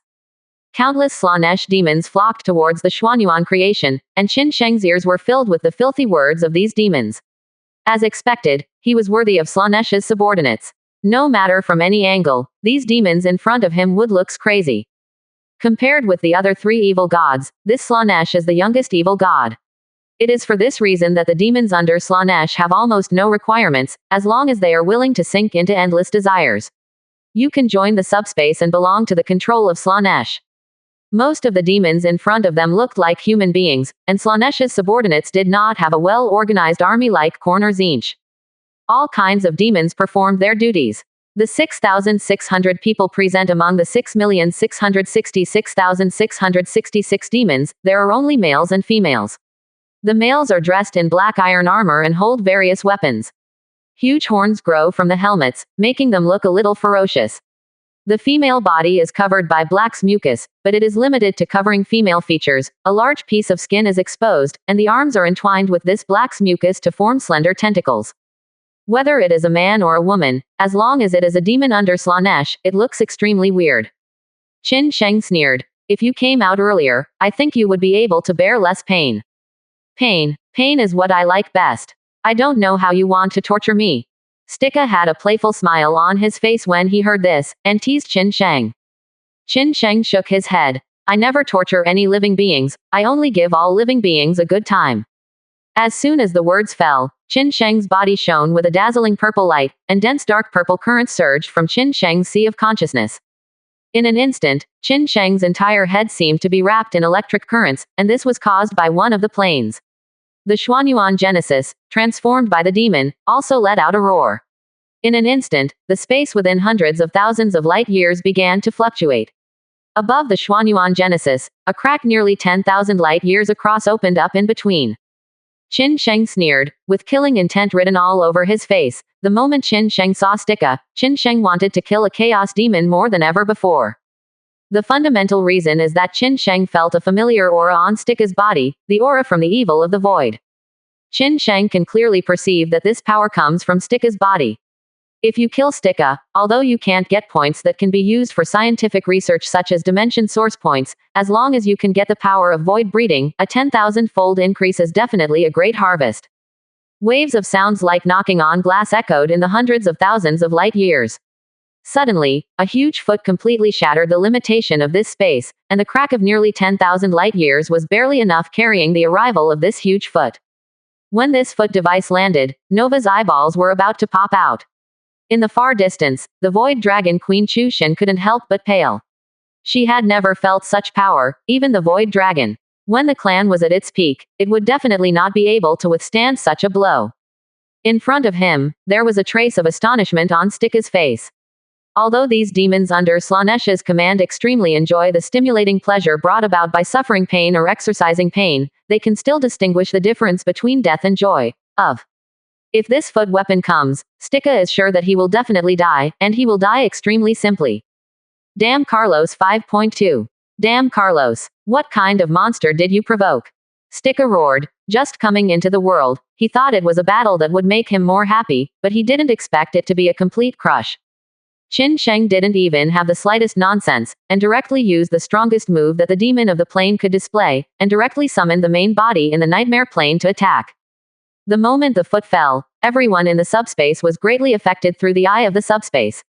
Countless Slaanesh demons flocked towards the Xuanyuan creation, and Qin Sheng's ears were filled with the filthy words of these demons. As expected, he was worthy of Slaanesh's subordinates. No matter from any angle, these demons in front of him would look crazy. Compared with the other 3 evil gods, this Slaanesh is the youngest evil god. It is for this reason that the demons under Slaanesh have almost no requirements, as long as they are willing to sink into endless desires. You can join the subspace and belong to the control of Slaanesh. Most of the demons in front of them looked like human beings, and Slaanesh's subordinates did not have a well-organized army like Corner Zinch. All kinds of demons performed their duties. The 6,600 people present among the 6,666,666 demons, there are only males and females. The males are dressed in black iron armor and hold various weapons. Huge horns grow from the helmets, making them look a little ferocious. The female body is covered by black mucus, but it is limited to covering female features. A large piece of skin is exposed, and the arms are entwined with this black mucus to form slender tentacles. Whether it is a man or a woman, as long as it is a demon under Slaanesh, it looks extremely weird. Qin Sheng sneered. If you came out earlier, I think you would be able to bear less pain. Pain is what I like best. I don't know how you want to torture me. Stika had a playful smile on his face when he heard this, and teased Qin Sheng. Qin Sheng shook his head. I never torture any living beings, I only give all living beings a good time. As soon as the words fell, Qin Sheng's body shone with a dazzling purple light, and dense dark purple currents surged from Qin Sheng's sea of consciousness. In an instant, Qin Sheng's entire head seemed to be wrapped in electric currents, and this was caused by one of the planes. The Xuanyuan Genesis, transformed by the demon, also let out a roar. In an instant, the space within hundreds of thousands of light years began to fluctuate. Above the Xuanyuan Genesis, a crack nearly 10,000 light years across opened up in between. Qin Sheng sneered, with killing intent written all over his face. The moment Qin Sheng saw Stika, Qin Sheng wanted to kill a chaos demon more than ever before. The fundamental reason is that Qin Sheng felt a familiar aura on Stika's body, the aura from the evil of the void. Qin Sheng can clearly perceive that this power comes from Stika's body. If you kill Stika, although you can't get points that can be used for scientific research such as dimension source points, as long as you can get the power of void breeding, a 10,000-fold increase is definitely a great harvest. Waves of sounds like knocking on glass echoed in the hundreds of thousands of light years. Suddenly, a huge foot completely shattered the limitation of this space, and the crack of nearly 10,000 light years was barely enough carrying the arrival of this huge foot. When this foot device landed, Nova's eyeballs were about to pop out. In the far distance, the void dragon Queen Chu Shen couldn't help but pale. She had never felt such power, even the void dragon. When the clan was at its peak, it would definitely not be able to withstand such a blow. In front of him, there was a trace of astonishment on Stika's face. Although these demons under Slaanesh's command extremely enjoy the stimulating pleasure brought about by suffering pain or exercising pain, they can still distinguish the difference between death and joy. If this foot weapon comes, Stika is sure that he will definitely die, and he will die extremely simply. Damn Carlos 5.2. Damn Carlos. What kind of monster did you provoke? Stika roared. Just coming into the world, he thought it was a battle that would make him more happy, but he didn't expect it to be a complete crush. Qin Sheng didn't even have the slightest nonsense, and directly used the strongest move that the demon of the plane could display, and directly summoned the main body in the nightmare plane to attack. The moment the foot fell, everyone in the subspace was greatly affected through the eye of the subspace.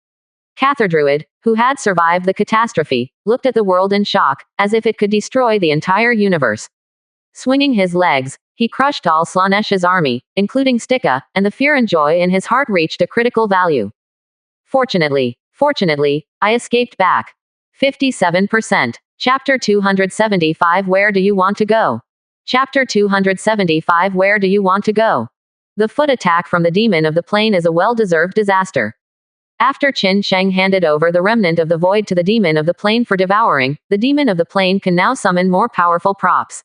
Catherdruid, who had survived the catastrophe, looked at the world in shock, as if it could destroy the entire universe. Swinging his legs, he crushed all Slaanesh's army, including Stikka, and the fear and joy in his heart reached a critical value. Fortunately, I escaped back. 57%. Chapter 275 Where do you want to go? Chapter 275 Where do you want to go? The foot attack from the demon of the plain is a well-deserved disaster. After Qin Sheng handed over the remnant of the void to the demon of the plain for devouring, the demon of the plain can now summon more powerful props.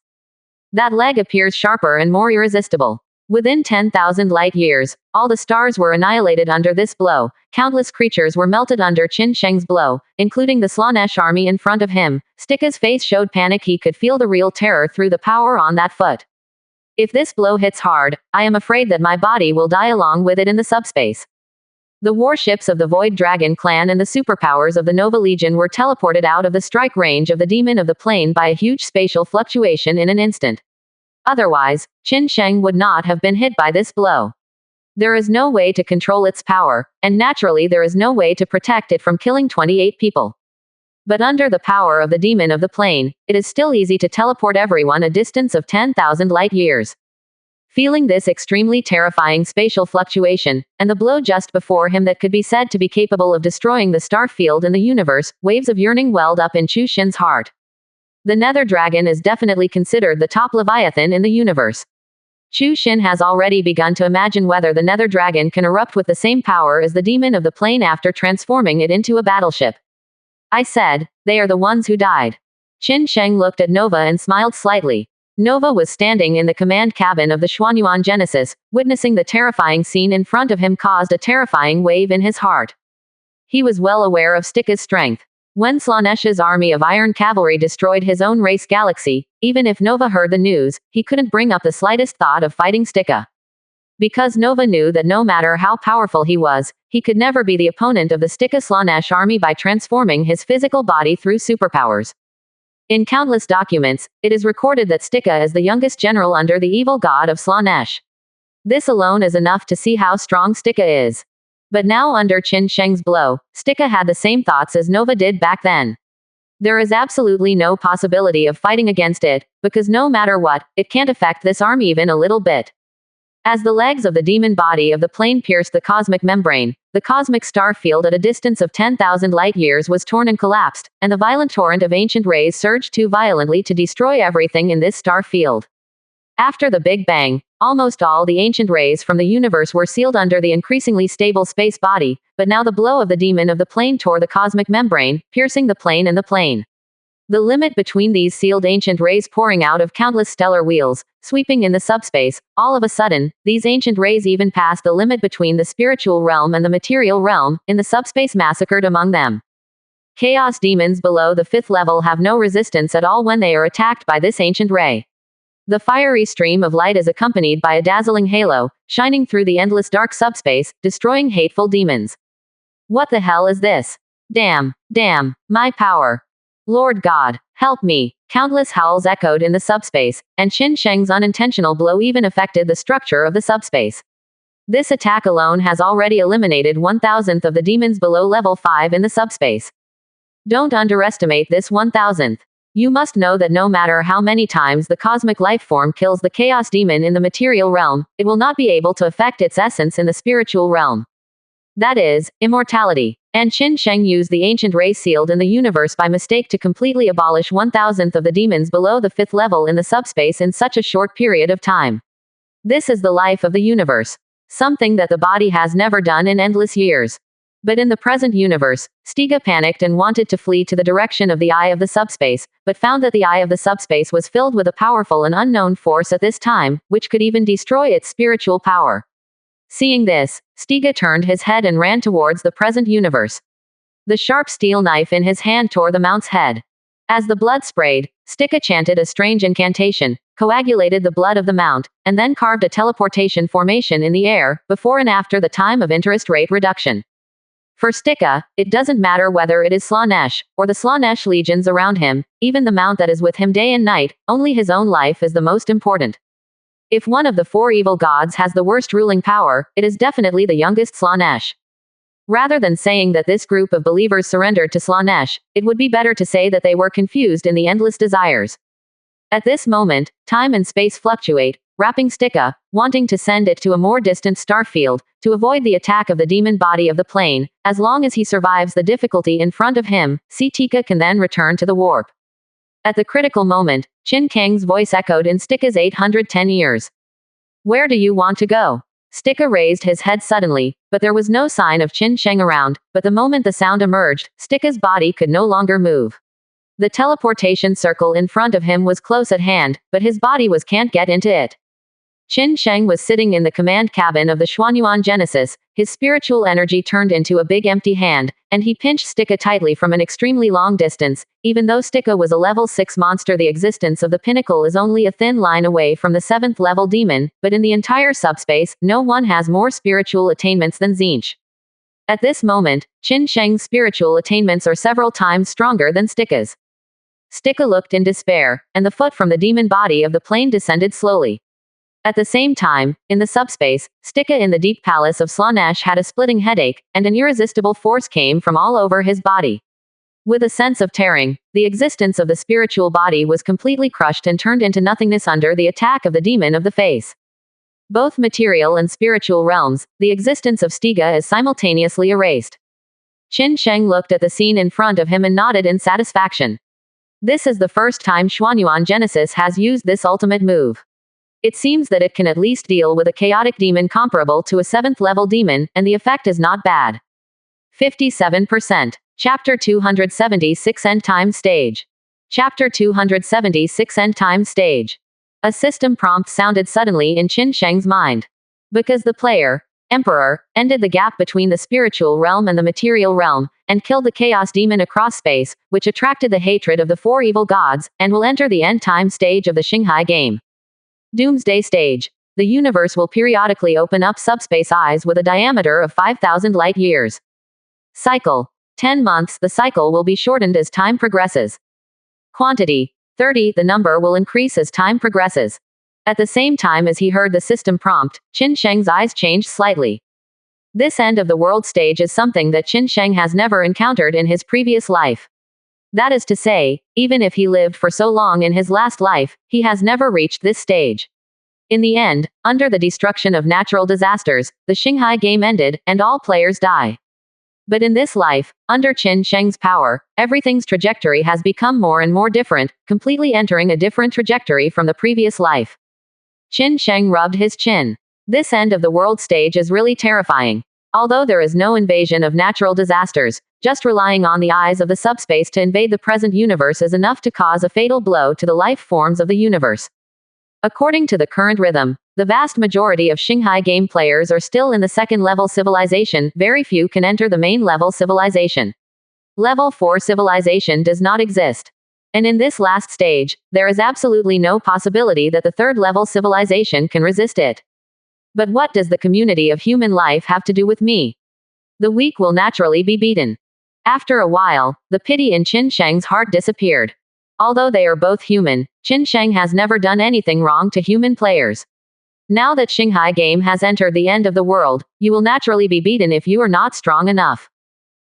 That leg appears sharper and more irresistible. Within 10,000 light years, all the stars were annihilated under this blow, countless creatures were melted under Qin Sheng's blow, including the Slaanesh army in front of him. Stikka's face showed panic. He could feel the real terror through the power on that foot. If this blow hits hard, I am afraid that my body will die along with it in the subspace. The warships of the Void Dragon clan and the superpowers of the Nova Legion were teleported out of the strike range of the demon of the plain by a huge spatial fluctuation in an instant. Otherwise, Qin Sheng would not have been hit by this blow. There is no way to control its power, and naturally there is no way to protect it from killing 28 people. But under the power of the demon of the plain, it is still easy to teleport everyone a distance of 10,000 light years. Feeling this extremely terrifying spatial fluctuation, and the blow just before him that could be said to be capable of destroying the star field in the universe, waves of yearning welled up in Chu Xin's heart. The Nether Dragon is definitely considered the top Leviathan in the universe. Chu Xin has already begun to imagine whether the Nether Dragon can erupt with the same power as the demon of the plain after transforming it into a battleship. I said, they are the ones who died. Qin Sheng looked at Nova and smiled slightly. Nova was standing in the command cabin of the Xuanyuan Genesis. Witnessing the terrifying scene in front of him caused a terrifying wave in his heart. He was well aware of Stikka's strength. When Slaanesh's army of iron cavalry destroyed his own race galaxy, even if Nova heard the news, he couldn't bring up the slightest thought of fighting Stikka. Because Nova knew that no matter how powerful he was, he could never be the opponent of the Stikka Slaanesh army by transforming his physical body through superpowers. In countless documents, it is recorded that Stikka is the youngest general under the evil god of Slaanesh. This alone is enough to see how strong Stikka is. But now under Qin Sheng's blow, Stikka had the same thoughts as Nova did back then. There is absolutely no possibility of fighting against it, because no matter what, it can't affect this arm even a little bit. As the legs of the demon body of the plane pierced the cosmic membrane, the cosmic star field at a distance of 10,000 light years was torn and collapsed, and the violent torrent of ancient rays surged too violently to destroy everything in this star field. After the Big Bang, almost all the ancient rays from the universe were sealed under the increasingly stable space body, but now the blow of the demon of the plane tore the cosmic membrane, piercing the plane and the plane. The limit between these sealed ancient rays pouring out of countless stellar wheels, sweeping in the subspace, all of a sudden, these ancient rays even passed the limit between the spiritual realm and the material realm, in the subspace massacred among them. Chaos demons below the 5th level have no resistance at all when they are attacked by this ancient ray. The fiery stream of light is accompanied by a dazzling halo, shining through the endless dark subspace, destroying hateful demons. What the hell is this? Damn, my power. Lord God, help me. Countless howls echoed in the subspace, and Qin Sheng's unintentional blow even affected the structure of the subspace. This attack alone has already eliminated 1,000th of the demons below level 5 in the subspace. Don't underestimate this 1,000th. You must know that no matter how many times the cosmic life form kills the chaos demon in the material realm, it will not be able to affect its essence in the spiritual realm. That is, immortality. And Qin Sheng used the ancient ray sealed in the universe by mistake to completely abolish 1,000th of the demons below the 5th level in the subspace in such a short period of time. This is the life of the universe. Something that the body has never done in endless years. But in the present universe, Stikka panicked and wanted to flee to the direction of the eye of the subspace, but found that the eye of the subspace was filled with a powerful and unknown force at this time, which could even destroy its spiritual power. Seeing this, Stikka turned his head and ran towards the present universe. The sharp steel knife in his hand tore the mount's head. As the blood sprayed, Stikka chanted a strange incantation, coagulated the blood of the mount, and then carved a teleportation formation in the air, before and after the time of interest rate reduction. For Stikka, it doesn't matter whether it is Slaanesh, or the Slaanesh legions around him, even the mount that is with him day and night, only his own life is the most important. If one of the 4 evil gods has the worst ruling power, it is definitely the youngest Slaanesh. Rather than saying that this group of believers surrendered to Slanesh, it would be better to say that they were confused in the endless desires. At this moment, time and space fluctuate, wrapping Stika, wanting to send it to a more distant star field, to avoid the attack of the demon body of the plane. As long as he survives the difficulty in front of him, Tika can then return to the warp. At the critical moment, Qin Kang's voice echoed in Stika's 810 ears. Where do you want to go? Stika raised his head suddenly, but there was no sign of Qin Sheng around, but the moment the sound emerged, Stika's body could no longer move. The teleportation circle in front of him was close at hand, but his body can't get into it. Qin Sheng was sitting in the command cabin of the Xuanyuan Genesis, his spiritual energy turned into a big empty hand, and he pinched Stika tightly from an extremely long distance. Even though Stika was a level 6 monster, the existence of the pinnacle is only a thin line away from the 7th level demon, but in the entire subspace, no one has more spiritual attainments than Zinch. At this moment, Qin Sheng's spiritual attainments are several times stronger than Stika's. Stika looked in despair, and the foot from the demon body of the plane descended slowly. At the same time, in the subspace, Stika in the deep palace of Slanesh had a splitting headache, and an irresistible force came from all over his body. With a sense of tearing, the existence of the spiritual body was completely crushed and turned into nothingness under the attack of the demon of the face. Both material and spiritual realms, the existence of Stiga is simultaneously erased. Qin Sheng looked at the scene in front of him and nodded in satisfaction. This is the first time Xuanyuan Genesis has used this ultimate move. It seems that it can at least deal with a chaotic demon comparable to a 7th level demon, and the effect is not bad. 57%. Chapter 276 End Time Stage. Chapter 276 End Time Stage. A system prompt sounded suddenly in Qin Sheng's mind. Because the player, Emperor, ended the gap between the spiritual realm and the material realm, and killed the chaos demon across space, which attracted the hatred of the 4 evil gods, and will enter the end time stage of the Xinghai game. Doomsday Stage. The universe will periodically open up subspace eyes with a diameter of 5,000 light years. Cycle. 10 months. The cycle will be shortened as time progresses. Quantity. 30. The number will increase as time progresses. At the same time as he heard the system prompt, Qin Sheng's eyes changed slightly. This end of the world stage is something that Qin Sheng has never encountered in his previous life. That is to say, even if he lived for so long in his last life, he has never reached this stage. In the end, under the destruction of natural disasters, the Xinghai game ended, and all players die. But in this life, under Qin Sheng's power, everything's trajectory has become more and more different, completely entering a different trajectory from the previous life. Qin Sheng rubbed his chin. This end of the world stage is really terrifying. Although there is no invasion of natural disasters, just relying on the eyes of the subspace to invade the present universe is enough to cause a fatal blow to the life forms of the universe. According to the current rhythm, the vast majority of Xinghai game players are still in the 2nd level civilization, very few can enter the main level civilization. Level 4 civilization does not exist. And in this last stage, there is absolutely no possibility that the 3rd level civilization can resist it. But what does the community of human life have to do with me? The weak will naturally be beaten. After a while, the pity in Qin Sheng's heart disappeared. Although they are both human, Qin Sheng has never done anything wrong to human players. Now that Xinghai game has entered the end of the world, you will naturally be beaten if you are not strong enough.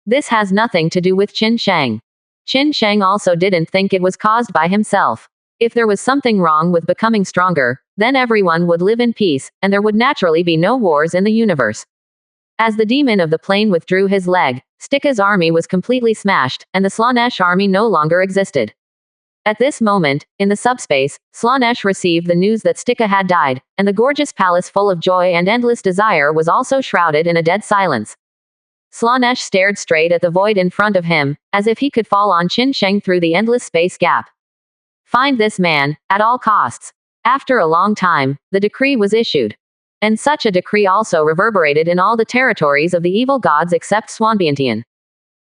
This has nothing to do with Qin Sheng. Qin Sheng also didn't think it was caused by himself. If there was something wrong with becoming stronger, then everyone would live in peace, and there would naturally be no wars in the universe. As the demon of the plane withdrew his leg, Stika's army was completely smashed, and the Slanesh army no longer existed. At this moment, in the subspace, Slanesh received the news that Stika had died, and the gorgeous palace full of joy and endless desire was also shrouded in a dead silence. Slanesh stared straight at the void in front of him, as if he could fall on Qin Sheng through the endless space gap. Find this man, at all costs. After a long time, the decree was issued. And such a decree also reverberated in all the territories of the evil gods except Swanbiantian.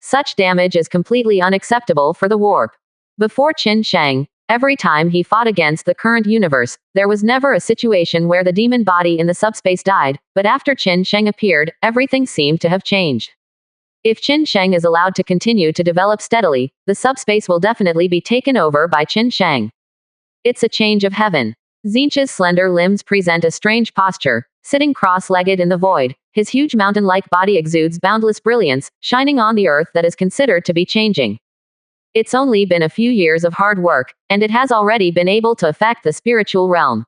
Such damage is completely unacceptable for the warp. Before Qin Sheng, every time he fought against the current universe, there was never a situation where the demon body in the subspace died, but after Qin Sheng appeared, everything seemed to have changed. If Qin Sheng is allowed to continue to develop steadily, the subspace will definitely be taken over by Qin Sheng. It's a change of heaven. Tzeentch's slender limbs present a strange posture, sitting cross-legged in the void. His huge mountain-like body exudes boundless brilliance, shining on the earth that is considered to be changing. It's only been a few years of hard work, and it has already been able to affect the spiritual realm.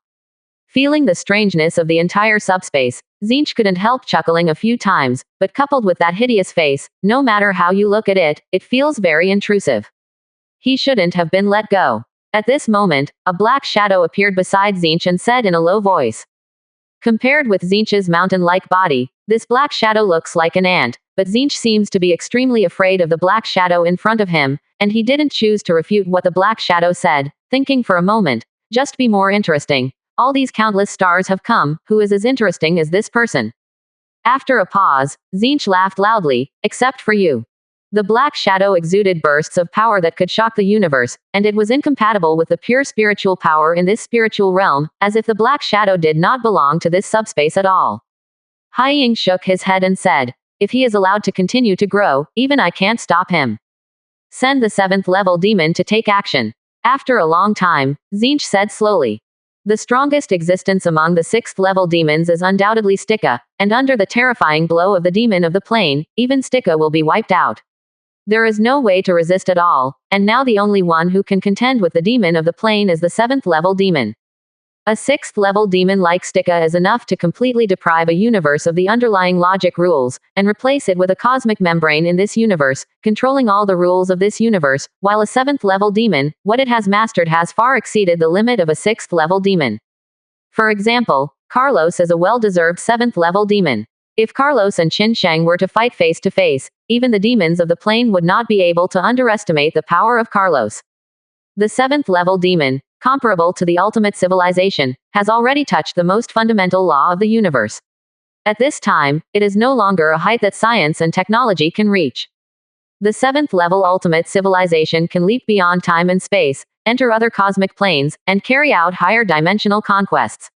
Feeling the strangeness of the entire subspace, Tzeentch couldn't help chuckling a few times, but coupled with that hideous face, no matter how you look at it, it feels very intrusive. He shouldn't have been let go. At this moment, a black shadow appeared beside Tzeentch and said in a low voice. Compared with Tzeentch's mountain-like body, this black shadow looks like an ant, but Tzeentch seems to be extremely afraid of the black shadow in front of him, and he didn't choose to refute what the black shadow said, thinking for a moment, just be more interesting. All these countless stars have come, who is as interesting as this person? After a pause, Tzeentch laughed loudly, except for you. The black shadow exuded bursts of power that could shock the universe, and it was incompatible with the pure spiritual power in this spiritual realm, as if the black shadow did not belong to this subspace at all. Haiying shook his head and said, if he is allowed to continue to grow, even I can't stop him. Send the 7th level demon to take action. After a long time, Tzeentch said slowly. The strongest existence among the 6th level demons is undoubtedly Stikka, and under the terrifying blow of the demon of the plane, even Stikka will be wiped out. There is no way to resist at all, and now the only one who can contend with the demon of the plane is the 7th level demon. A 6th level demon like Stikka is enough to completely deprive a universe of the underlying logic rules, and replace it with a cosmic membrane in this universe, controlling all the rules of this universe, while a 7th level demon, what it has mastered has far exceeded the limit of a 6th level demon. For example, Carlos is a well-deserved 7th level demon. If Carlos and Qin Sheng were to fight face to face, even the demons of the plane would not be able to underestimate the power of Carlos. The 7th level demon, comparable to the ultimate civilization, has already touched the most fundamental law of the universe. At this time, it is no longer a height that science and technology can reach. The 7th level ultimate civilization can leap beyond time and space, enter other cosmic planes, and carry out higher dimensional conquests.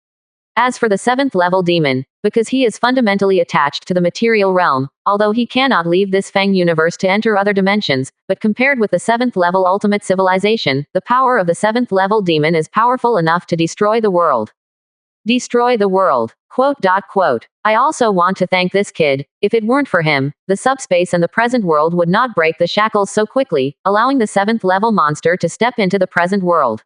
As for the 7th level demon, because he is fundamentally attached to the material realm, although he cannot leave this Feng universe to enter other dimensions, but compared with the 7th level ultimate civilization, the power of the 7th level demon is powerful enough to destroy the world. Destroy the world. Quote. I also want to thank this kid. If it weren't for him, the subspace and the present world would not break the shackles so quickly, allowing the 7th level monster to step into the present world.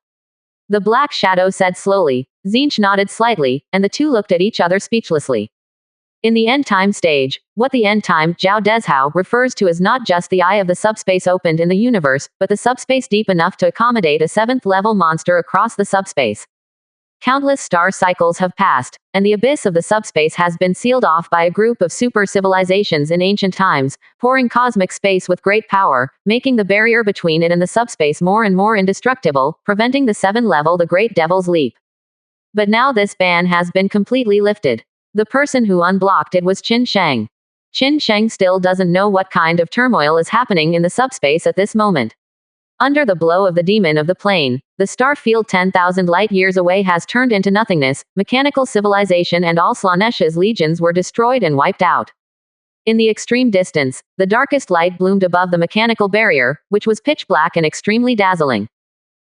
The black shadow said slowly. Tzeentch nodded slightly, and the two looked at each other speechlessly. In the end-time stage, what the end-time Jiao Dezhao refers to is not just the eye of the subspace opened in the universe, but the subspace deep enough to accommodate a 7th level monster across the subspace. Countless star cycles have passed, and the abyss of the subspace has been sealed off by a group of super civilizations in ancient times, pouring cosmic space with great power, making the barrier between it and the subspace more and more indestructible, preventing the 7th level the Great Devil's Leap. But now this ban has been completely lifted. The person who unblocked it was Qin Sheng. Qin Sheng still doesn't know what kind of turmoil is happening in the subspace at this moment. Under the blow of the demon of the plane, the star field 10,000 light-years away has turned into nothingness, mechanical civilization and all Slaanesh legions were destroyed and wiped out. In the extreme distance, the darkest light bloomed above the mechanical barrier, which was pitch black and extremely dazzling.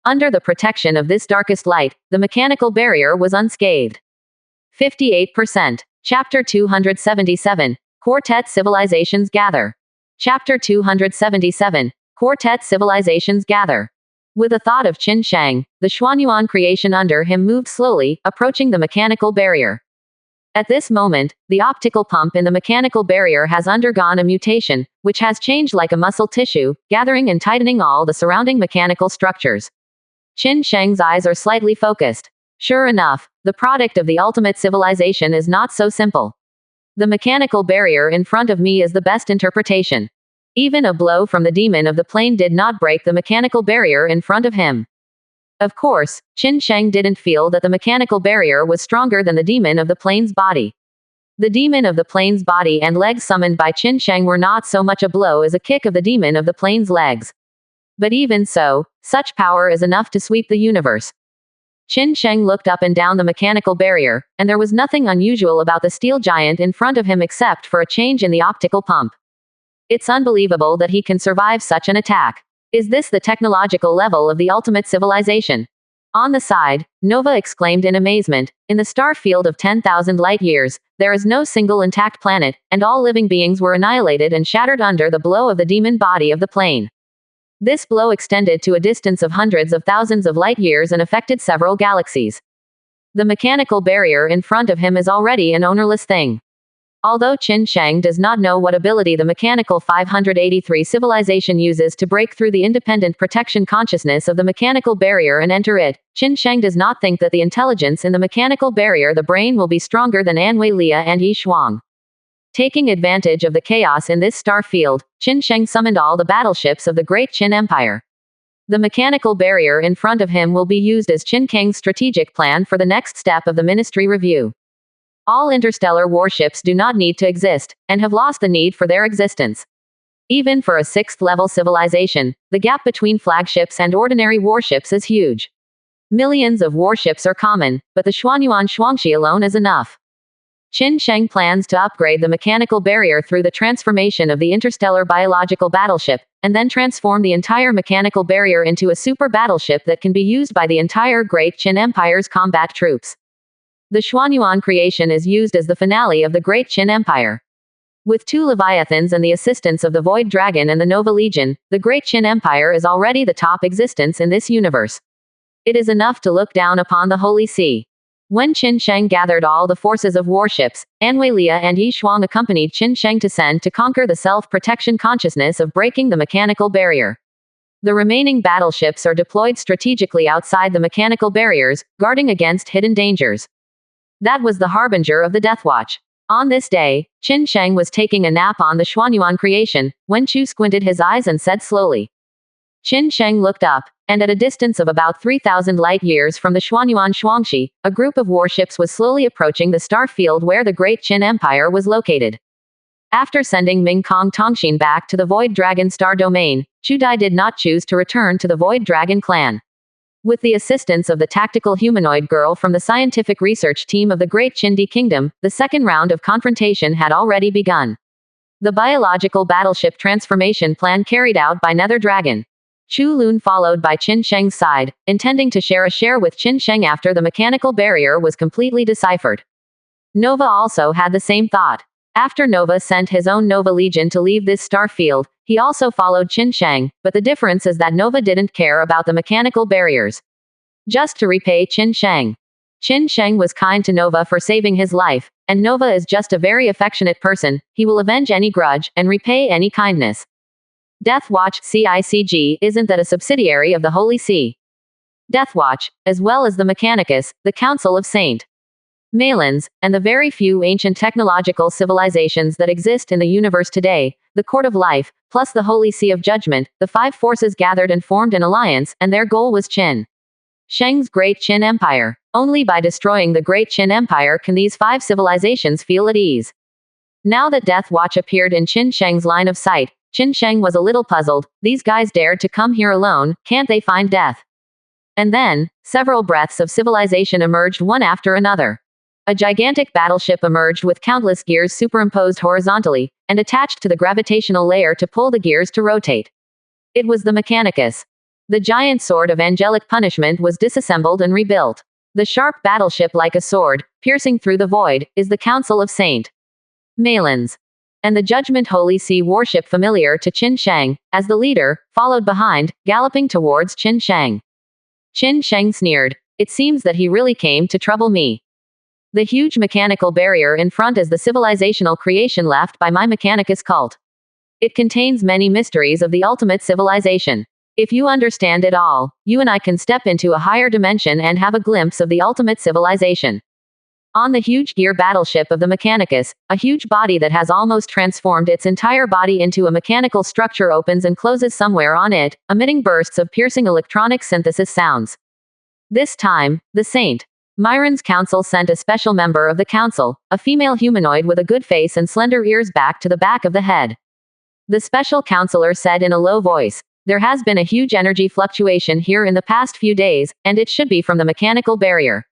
Under the protection of this darkest light, the mechanical barrier was unscathed. 58%. Chapter 277. Quartet Civilizations Gather. Chapter 277. Quartet Civilizations Gather. With a thought of Qin Sheng, the Xuanyuan creation under him moved slowly, approaching the mechanical barrier. At this moment, the optical pump in the mechanical barrier has undergone a mutation, which has changed like a muscle tissue, gathering and tightening all the surrounding mechanical structures. Qin Sheng's eyes are slightly focused. Sure enough, the product of the ultimate civilization is not so simple. The mechanical barrier in front of me is the best interpretation. Even a blow from the demon of the plane did not break the mechanical barrier in front of him. Of course, Qin Sheng didn't feel that the mechanical barrier was stronger than the demon of the plane's body. The demon of the plane's body and legs summoned by Qin Sheng were not so much a blow as a kick of the demon of the plane's legs. But even so, such power is enough to sweep the universe. Qin Sheng looked up and down the mechanical barrier, and there was nothing unusual about the steel giant in front of him except for a change in the optical pump. It's unbelievable that he can survive such an attack. Is this the technological level of the ultimate civilization? On the side, Nova exclaimed in amazement, in the star field of 10,000 light-years, there is no single intact planet, and all living beings were annihilated and shattered under the blow of the demon body of the plane. This blow extended to a distance of hundreds of thousands of light-years and affected several galaxies. The mechanical barrier in front of him is already an ownerless thing. Although Qin Sheng does not know what ability the mechanical 583 civilization uses to break through the independent protection consciousness of the mechanical barrier and enter it, Qin Sheng does not think that the intelligence in the mechanical barrier the brain will be stronger than Anwei Lia and Yi Shuang. Taking advantage of the chaos in this star field, Qin Sheng summoned all the battleships of the Great Qin Empire. The mechanical barrier in front of him will be used as Qin Kang's strategic plan for the next step of the Ministry Review. All interstellar warships do not need to exist, and have lost the need for their existence. Even for a 6th-level civilization, the gap between flagships and ordinary warships is huge. Millions of warships are common, but the Xuanyuan Shuangxi alone is enough. Qin Sheng plans to upgrade the mechanical barrier through the transformation of the interstellar biological battleship, and then transform the entire mechanical barrier into a super battleship that can be used by the entire Great Qin Empire's combat troops. The Xuanyuan creation is used as the finale of the Great Qin Empire. With 2 Leviathans and the assistance of the Void Dragon and the Nova Legion, the Great Qin Empire is already the top existence in this universe. It is enough to look down upon the Holy See. When Qin Sheng gathered all the forces of warships, Anwei Lia and Yi Shuang accompanied Qin Sheng to Sen to conquer the self-protection consciousness of breaking the mechanical barrier. The remaining battleships are deployed strategically outside the mechanical barriers, guarding against hidden dangers. That was the harbinger of the Death Watch. On this day, Qin Sheng was taking a nap on the Xuanyuan creation, when Chu squinted his eyes and said slowly. Qin Sheng looked up, and at a distance of about 3,000 light-years from the Xuanyuan Shuangxi, a group of warships was slowly approaching the star field where the Great Qin Empire was located. After sending Ming Kong Tongxin back to the Void Dragon star domain, Chu Dai did not choose to return to the Void Dragon clan. With the assistance of the tactical humanoid girl from the scientific research team of the Great Qindi Kingdom, the second round of confrontation had already begun. The biological battleship transformation plan carried out by Nether Dragon. Chu Lun followed by Qin Sheng's side, intending to share with Qin Sheng after the mechanical barrier was completely deciphered. Nova also had the same thought. After Nova sent his own Nova Legion to leave this star field, he also followed Qin Sheng, but the difference is that Nova didn't care about the mechanical barriers. Just to repay Qin Sheng. Qin Sheng was kind to Nova for saving his life, and Nova is just a very affectionate person. He will avenge any grudge, and repay any kindness. Death Watch CICG isn't that a subsidiary of the Holy See? Death Watch, as well as the Mechanicus, the Council of Saint Malins, and the very few ancient technological civilizations that exist in the universe today, the Court of Life, plus the Holy See of Judgment, the 5 forces gathered and formed an alliance, and their goal was Qin Sheng's Great Qin Empire. Only by destroying the Great Qin Empire can these 5 civilizations feel at ease. Now that Death Watch appeared in Qin Sheng's line of sight, Qin Sheng was a little puzzled. These guys dared to come here alone, can't they find death? And then, several breaths of civilization emerged one after another. A gigantic battleship emerged with countless gears superimposed horizontally, and attached to the gravitational layer to pull the gears to rotate. It was the Mechanicus. The giant sword of angelic punishment was disassembled and rebuilt. The sharp battleship like a sword, piercing through the void, is the Council of Saint Malins. And the Judgment Holy See warship familiar to Qin Sheng, as the leader, followed behind, galloping towards Qin Sheng. Qin Sheng sneered. It seems that he really came to trouble me. The huge mechanical barrier in front is the civilizational creation left by my Mechanicus cult. It contains many mysteries of the ultimate civilization. If you understand it all, you and I can step into a higher dimension and have a glimpse of the ultimate civilization. On the huge gear battleship of the Mechanicus, a huge body that has almost transformed its entire body into a mechanical structure opens and closes somewhere on it, emitting bursts of piercing electronic synthesis sounds. This time, the Saint Myron's Council sent a special member of the council, a female humanoid with a good face and slender ears back to the back of the head. The special counselor said in a low voice, "There has been a huge energy fluctuation here in the past few days, and it should be from the mechanical barrier.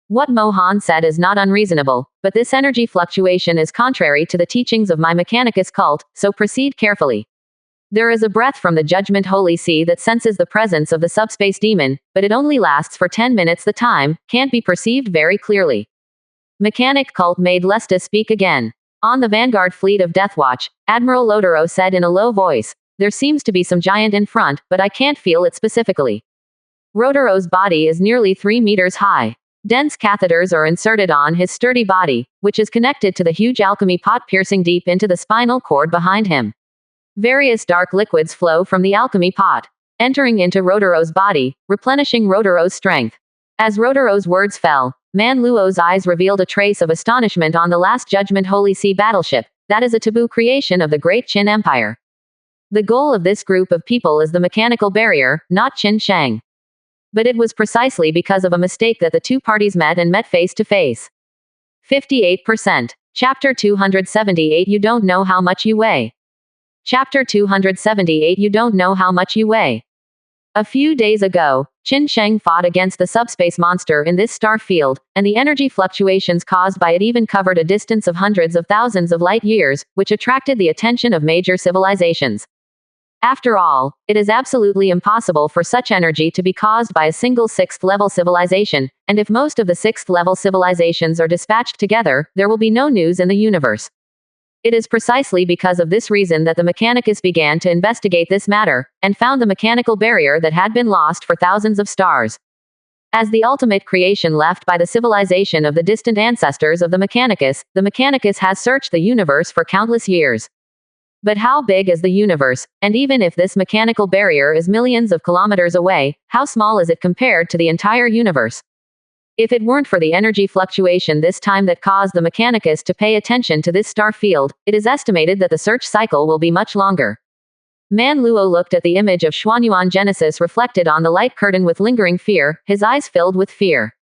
What Mohan said is not unreasonable, but this energy fluctuation is contrary to the teachings of my Mechanicus cult, so proceed carefully." There is a breath from the Judgment Holy Sea that senses the presence of the subspace demon, but it only lasts for 10 minutes. The time can't be perceived very clearly. Mechanic Cult made Lesta speak again. On the Vanguard fleet of Deathwatch, Admiral Lotaro said in a low voice, "There seems to be some giant in front, but I can't feel it specifically." Rotaro's body is nearly 3 meters high. Dense catheters are inserted on his sturdy body, which is connected to the huge alchemy pot piercing deep into the spinal cord behind him. Various dark liquids flow from the alchemy pot, entering into Rotaro's body, replenishing Rotaro's strength. As Rotaro's words fell, Man Luo's eyes revealed a trace of astonishment on the last Judgment Holy Sea battleship. That is a taboo creation of the Great Qin Empire. The goal of this group of people is the mechanical barrier, not Qin Sheng. But it was precisely because of a mistake that the two parties met face to face. 58%. Chapter 278 You don't know how much you weigh. Chapter 278 You don't know how much you weigh. A few days ago, Qin Sheng fought against the subspace monster in this star field, and the energy fluctuations caused by it even covered a distance of hundreds of thousands of light years, which attracted the attention of major civilizations. After all, it is absolutely impossible for such energy to be caused by a single 6th-level civilization, and if most of the 6th-level civilizations are dispatched together, there will be no news in the universe. It is precisely because of this reason that the Mechanicus began to investigate this matter, and found the mechanical barrier that had been lost for thousands of stars. As the ultimate creation left by the civilization of the distant ancestors of the Mechanicus has searched the universe for countless years. But how big is the universe, and even if this mechanical barrier is millions of kilometers away, how small is it compared to the entire universe? If it weren't for the energy fluctuation this time that caused the Mechanicus to pay attention to this star field, it is estimated that the search cycle will be much longer. Man Luo looked at the image of Xuanyuan Genesis reflected on the light curtain with lingering fear, his eyes filled with fear.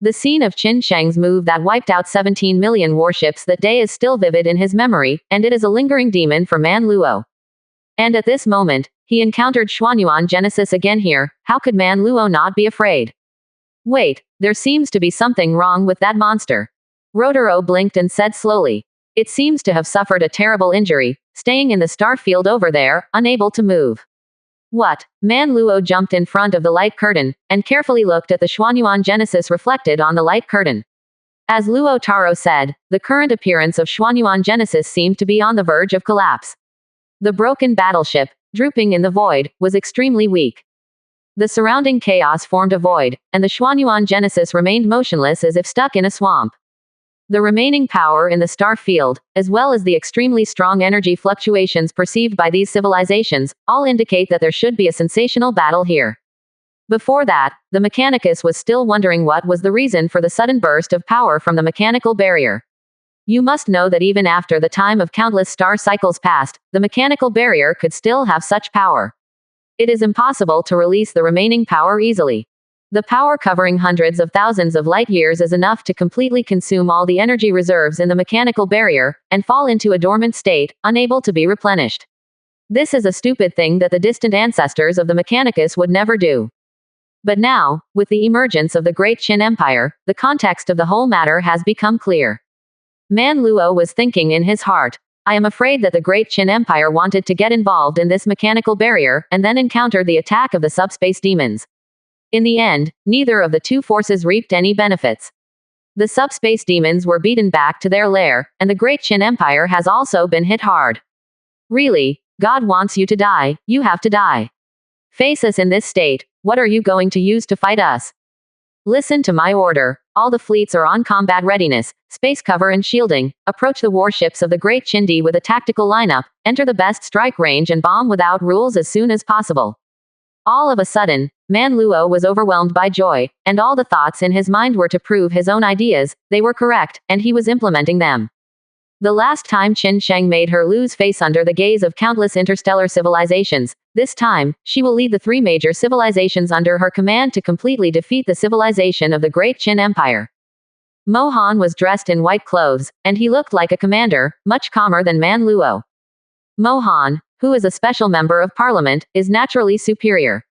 The scene of Qin Sheng's move that wiped out 17 million warships that day is still vivid in his memory, and it is a lingering demon for Man Luo. And at this moment, he encountered Xuanyuan Genesis again here. How could Man Luo not be afraid? Wait, there seems to be something wrong with that monster. Rotaro blinked and said slowly. It seems to have suffered a terrible injury, staying in the star field over there, unable to move. What? Man Luo jumped in front of the light curtain, and carefully looked at the Xuanyuan Genesis reflected on the light curtain. As Luo Taro said, the current appearance of Xuanyuan Genesis seemed to be on the verge of collapse. The broken battleship, drooping in the void, was extremely weak. The surrounding chaos formed a void, and the Xuanyuan Genesis remained motionless as if stuck in a swamp. The remaining power in the star field, as well as the extremely strong energy fluctuations perceived by these civilizations, all indicate that there should be a sensational battle here. Before that, the Mechanicus was still wondering what was the reason for the sudden burst of power from the mechanical barrier. You must know that even after the time of countless star cycles passed, the mechanical barrier could still have such power. It is impossible to release the remaining power easily. The power covering hundreds of thousands of light years is enough to completely consume all the energy reserves in the mechanical barrier, and fall into a dormant state, unable to be replenished. This is a stupid thing that the distant ancestors of the Mechanicus would never do. But now, with the emergence of the Great Qin Empire, the context of the whole matter has become clear. Man Luo was thinking in his heart, I am afraid that the Great Qin Empire wanted to get involved in this mechanical barrier, and then encountered the attack of the subspace demons. In the end, neither of the two forces reaped any benefits. The subspace demons were beaten back to their lair, and the Great Qin Empire has also been hit hard. Really, God wants you to die, you have to die. Face us in this state, what are you going to use to fight us? Listen to my order. All the fleets are on combat readiness, space cover and shielding, approach the warships of the Great Chindi with a tactical lineup, enter the best strike range and bomb without rules as soon as possible. All of a sudden, Man Luo was overwhelmed by joy, and all the thoughts in his mind were to prove his own ideas, they were correct, and he was implementing them. The last time Qin Sheng made her lose face under the gaze of countless interstellar civilizations, this time, she will lead the 3 major civilizations under her command to completely defeat the civilization of the Great Qin Empire. Mohan was dressed in white clothes, and he looked like a commander, much calmer than Man Luo. Mohan, who is a special member of parliament, is naturally superior.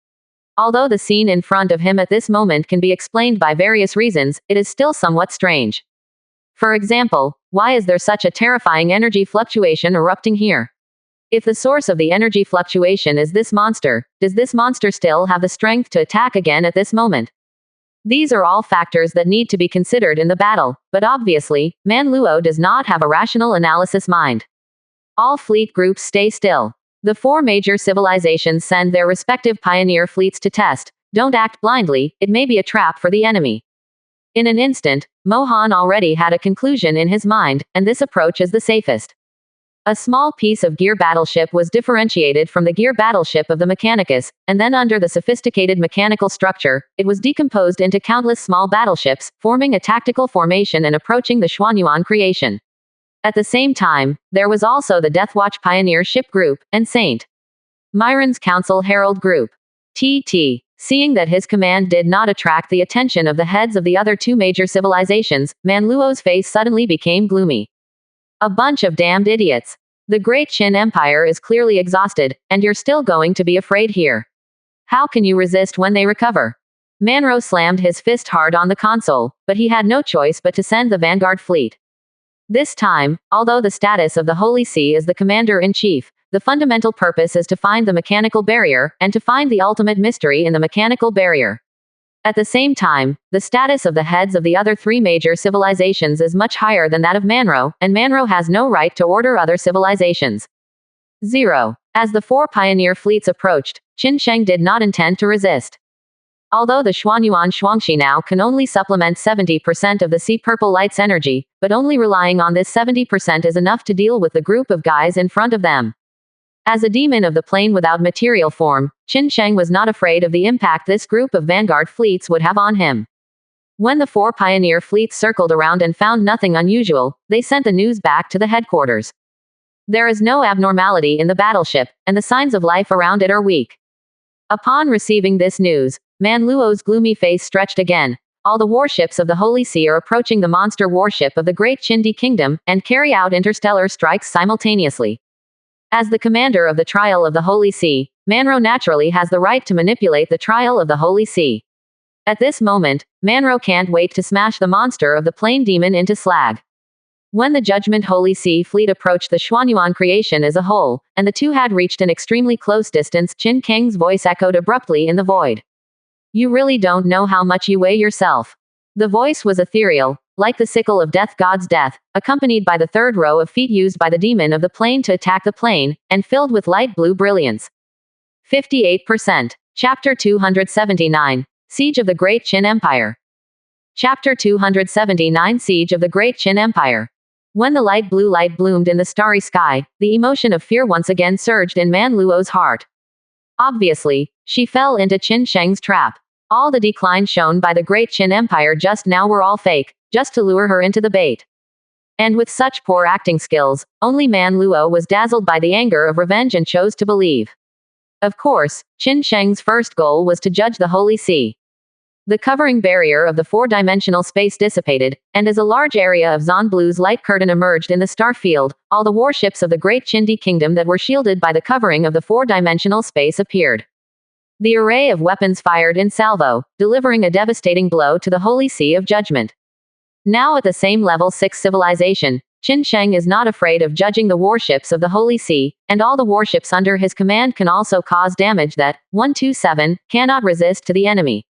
Although the scene in front of him at this moment can be explained by various reasons, it is still somewhat strange. For example, why is there such a terrifying energy fluctuation erupting here? If the source of the energy fluctuation is this monster, does this monster still have the strength to attack again at this moment? These are all factors that need to be considered in the battle, but obviously, Man Luo does not have a rational analysis mind. All fleet groups stay still. The 4 major civilizations send their respective pioneer fleets to test. Don't act blindly, it may be a trap for the enemy. In an instant, Mohan already had a conclusion in his mind, and this approach is the safest. A small piece of gear battleship was differentiated from the gear battleship of the Mechanicus, and then under the sophisticated mechanical structure, it was decomposed into countless small battleships, forming a tactical formation and approaching the Xuanyuan creation. At the same time, there was also the Deathwatch Pioneer Ship Group, and St. Myron's Council Herald Group. T.T. Seeing that his command did not attract the attention of the heads of the other 2 major civilizations, Man Luo's face suddenly became gloomy. A bunch of damned idiots. The Great Qin Empire is clearly exhausted, and you're still going to be afraid here. How can you resist when they recover? Manro slammed his fist hard on the console, but he had no choice but to send the vanguard fleet. This time, although the status of the Holy See is the commander-in-chief, the fundamental purpose is to find the mechanical barrier, and to find the ultimate mystery in the mechanical barrier. At the same time, the status of the heads of the other 3 major civilizations is much higher than that of Manro, and Manro has no right to order other civilizations. 0. As the 4 pioneer fleets approached, Qin Sheng did not intend to resist. Although the Xuanyuan Shuangxi now can only supplement 70% of the Sea Purple Light's energy, but only relying on this 70% is enough to deal with the group of guys in front of them. As a demon of the plane without material form, Qin Sheng was not afraid of the impact this group of vanguard fleets would have on him. When the 4 pioneer fleets circled around and found nothing unusual, they sent the news back to the headquarters. There is no abnormality in the battleship, and the signs of life around it are weak. Upon receiving this news, Man Luo's gloomy face stretched again. All the warships of the Holy See are approaching the monster warship of the Great Qindi Kingdom, and carry out interstellar strikes simultaneously. As the commander of the trial of the Holy See, Manro naturally has the right to manipulate the trial of the Holy See. At this moment, Manro can't wait to smash the monster of the plane demon into slag. When the Judgment Holy See fleet approached the Xuanyuan creation as a whole, and the 2 had reached an extremely close distance, Qin Kang's voice echoed abruptly in the void. You really don't know how much you weigh yourself. The voice was ethereal, like the sickle of death god's death, accompanied by the 3rd row of feet used by the demon of the plane to attack the plane, and filled with light blue brilliance. 58%. Chapter 279. Siege of the Great Qin Empire. Chapter 279. Siege of the Great Qin Empire. When the light blue light bloomed in the starry sky, the emotion of fear once again surged in Man Luo's heart. Obviously, she fell into Qin Sheng's trap. All the decline shown by the Great Qin Empire just now were all fake, just to lure her into the bait. And with such poor acting skills, only Man Luo was dazzled by the anger of revenge and chose to believe. Of course, Qin Sheng's first goal was to judge the Holy See. The covering barrier of the 4-dimensional space dissipated, and as a large area of Zon Blue's light curtain emerged in the star field, all the warships of the Great Qindi Kingdom that were shielded by the covering of the 4-dimensional space appeared. The array of weapons fired in salvo, delivering a devastating blow to the Holy See of Judgment. Now at the same level 6 civilization, Qin Sheng is not afraid of judging the warships of the Holy See, and all the warships under his command can also cause damage that, 127, cannot resist to the enemy.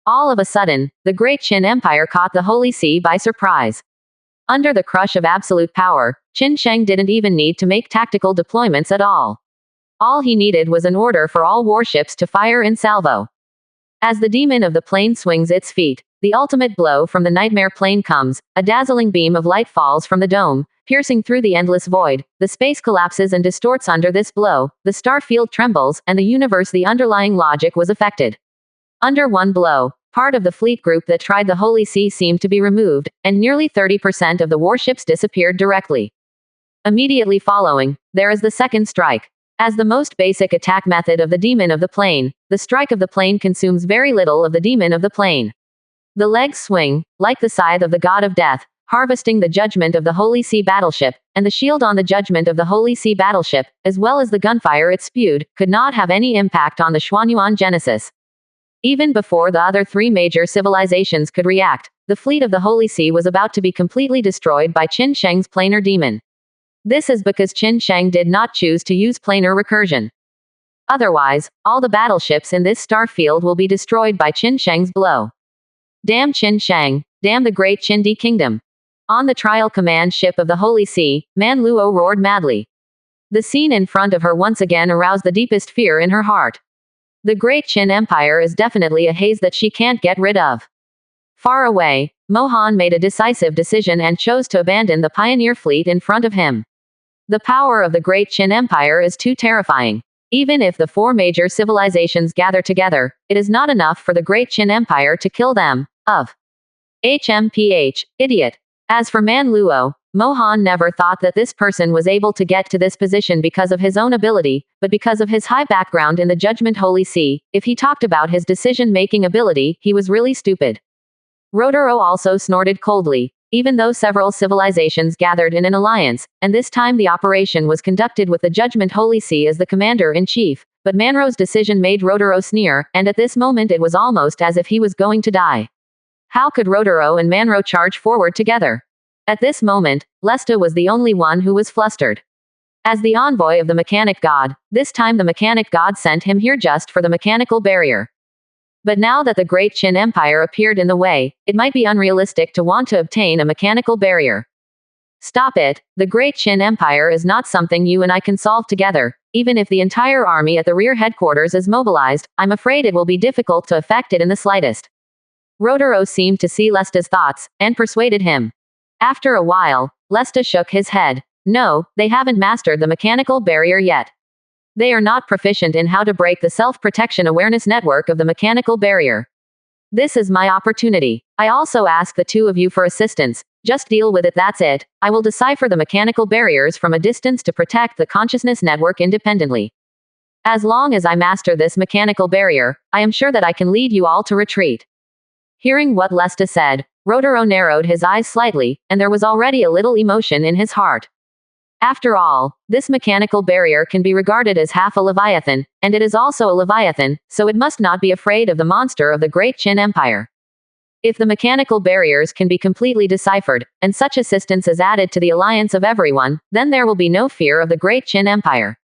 All of a sudden, the Great Qin Empire caught the Holy See by surprise. Under the crush of absolute power, Qin Sheng didn't even need to make tactical deployments at all. All he needed was an order for all warships to fire in salvo. As the demon of the plane swings its feet, the ultimate blow from the nightmare plane comes, a dazzling beam of light falls from the dome, piercing through the endless void, the space collapses and distorts under this blow, the star field trembles, and the universe the underlying logic was affected. Under one blow, part of the fleet group that tried the Holy See seemed to be removed, and nearly 30% of the warships disappeared directly. Immediately following, there is the second strike. As the most basic attack method of the demon of the plane, the strike of the plane consumes very little of the demon of the plane. The legs swing, like the scythe of the god of death, harvesting the judgment of the Holy See battleship, and the shield on the judgment of the Holy See battleship, as well as the gunfire it spewed, could not have any impact on the Xuanyuan Genesis. Even before the other 3 major civilizations could react, the fleet of the Holy See was about to be completely destroyed by Qin Sheng's planar demon. This is because Qin Sheng did not choose to use planar recursion. Otherwise, all the battleships in this star field will be destroyed by Qin Sheng's blow. Damn Qin Sheng, damn the great Qindi kingdom. On the trial command ship of the Holy See, Man Luo roared madly. The scene in front of her once again aroused the deepest fear in her heart. The great Qin Empire is definitely a haze that she can't get rid of. Far away, Mohan made a decisive decision and chose to abandon the pioneer fleet in front of him. The power of the great Qin Empire is too terrifying. Even if the four major civilizations gather together, it is not enough for the great Qin Empire to kill them. Of HMPH, idiot. As for Man Luo, Mohan never thought that this person was able to get to this position because of his own ability, but because of his high background in the Judgment Holy See. If he talked about his decision-making ability, he was really stupid. Rotaro also snorted coldly. Even though several civilizations gathered in an alliance, and this time the operation was conducted with the Judgment Holy See as the commander-in-chief, but Manro's decision made Rotaro sneer, and at this moment it was almost as if he was going to die. How could Rotaro and Manro charge forward together? At this moment, Lesta was the only one who was flustered. As the envoy of the mechanic god, this time the mechanic god sent him here just for the mechanical barrier. But now that the great Qin Empire appeared in the way, it might be unrealistic to want to obtain a mechanical barrier. Stop it, the great Qin Empire is not something you and I can solve together. Even if the entire army at the rear headquarters is mobilized, I'm afraid it will be difficult to affect it in the slightest. Rotaro seemed to see Lesta's thoughts, and persuaded him. After a while, Lesta shook his head. No, they haven't mastered the mechanical barrier yet. They are not proficient in how to break the self-protection awareness network of the mechanical barrier. This is my opportunity. I also ask the two of you for assistance. Just deal with it, that's it. I will decipher the mechanical barriers from a distance to protect the consciousness network independently. As long as I master this mechanical barrier, I am sure that I can lead you all to retreat. Hearing what Lesta said, Rotaro narrowed his eyes slightly, and there was already a little emotion in his heart. After all, this mechanical barrier can be regarded as half a Leviathan, and it is also a Leviathan, so it must not be afraid of the monster of the great Qin Empire. If the mechanical barriers can be completely deciphered, and such assistance is added to the alliance of everyone, then there will be no fear of the great Qin Empire.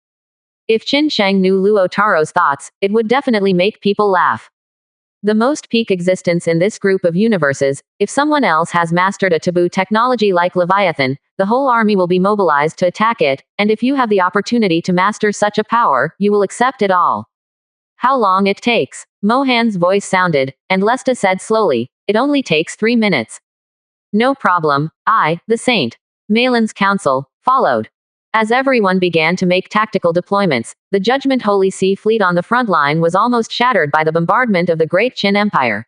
If Qin Sheng knew Luo Taro's thoughts, it would definitely make people laugh. The most peak existence in this group of universes, if someone else has mastered a taboo technology like Leviathan, the whole army will be mobilized to attack it, and if you have the opportunity to master such a power, you will accept it all. How long it takes? Mohan's voice sounded, and Lesta said slowly, it only takes 3 minutes. No problem, I, the saint. Malin's counsel, followed. As everyone began to make tactical deployments, the Judgment Holy See fleet on the front line was almost shattered by the bombardment of the great Qin Empire.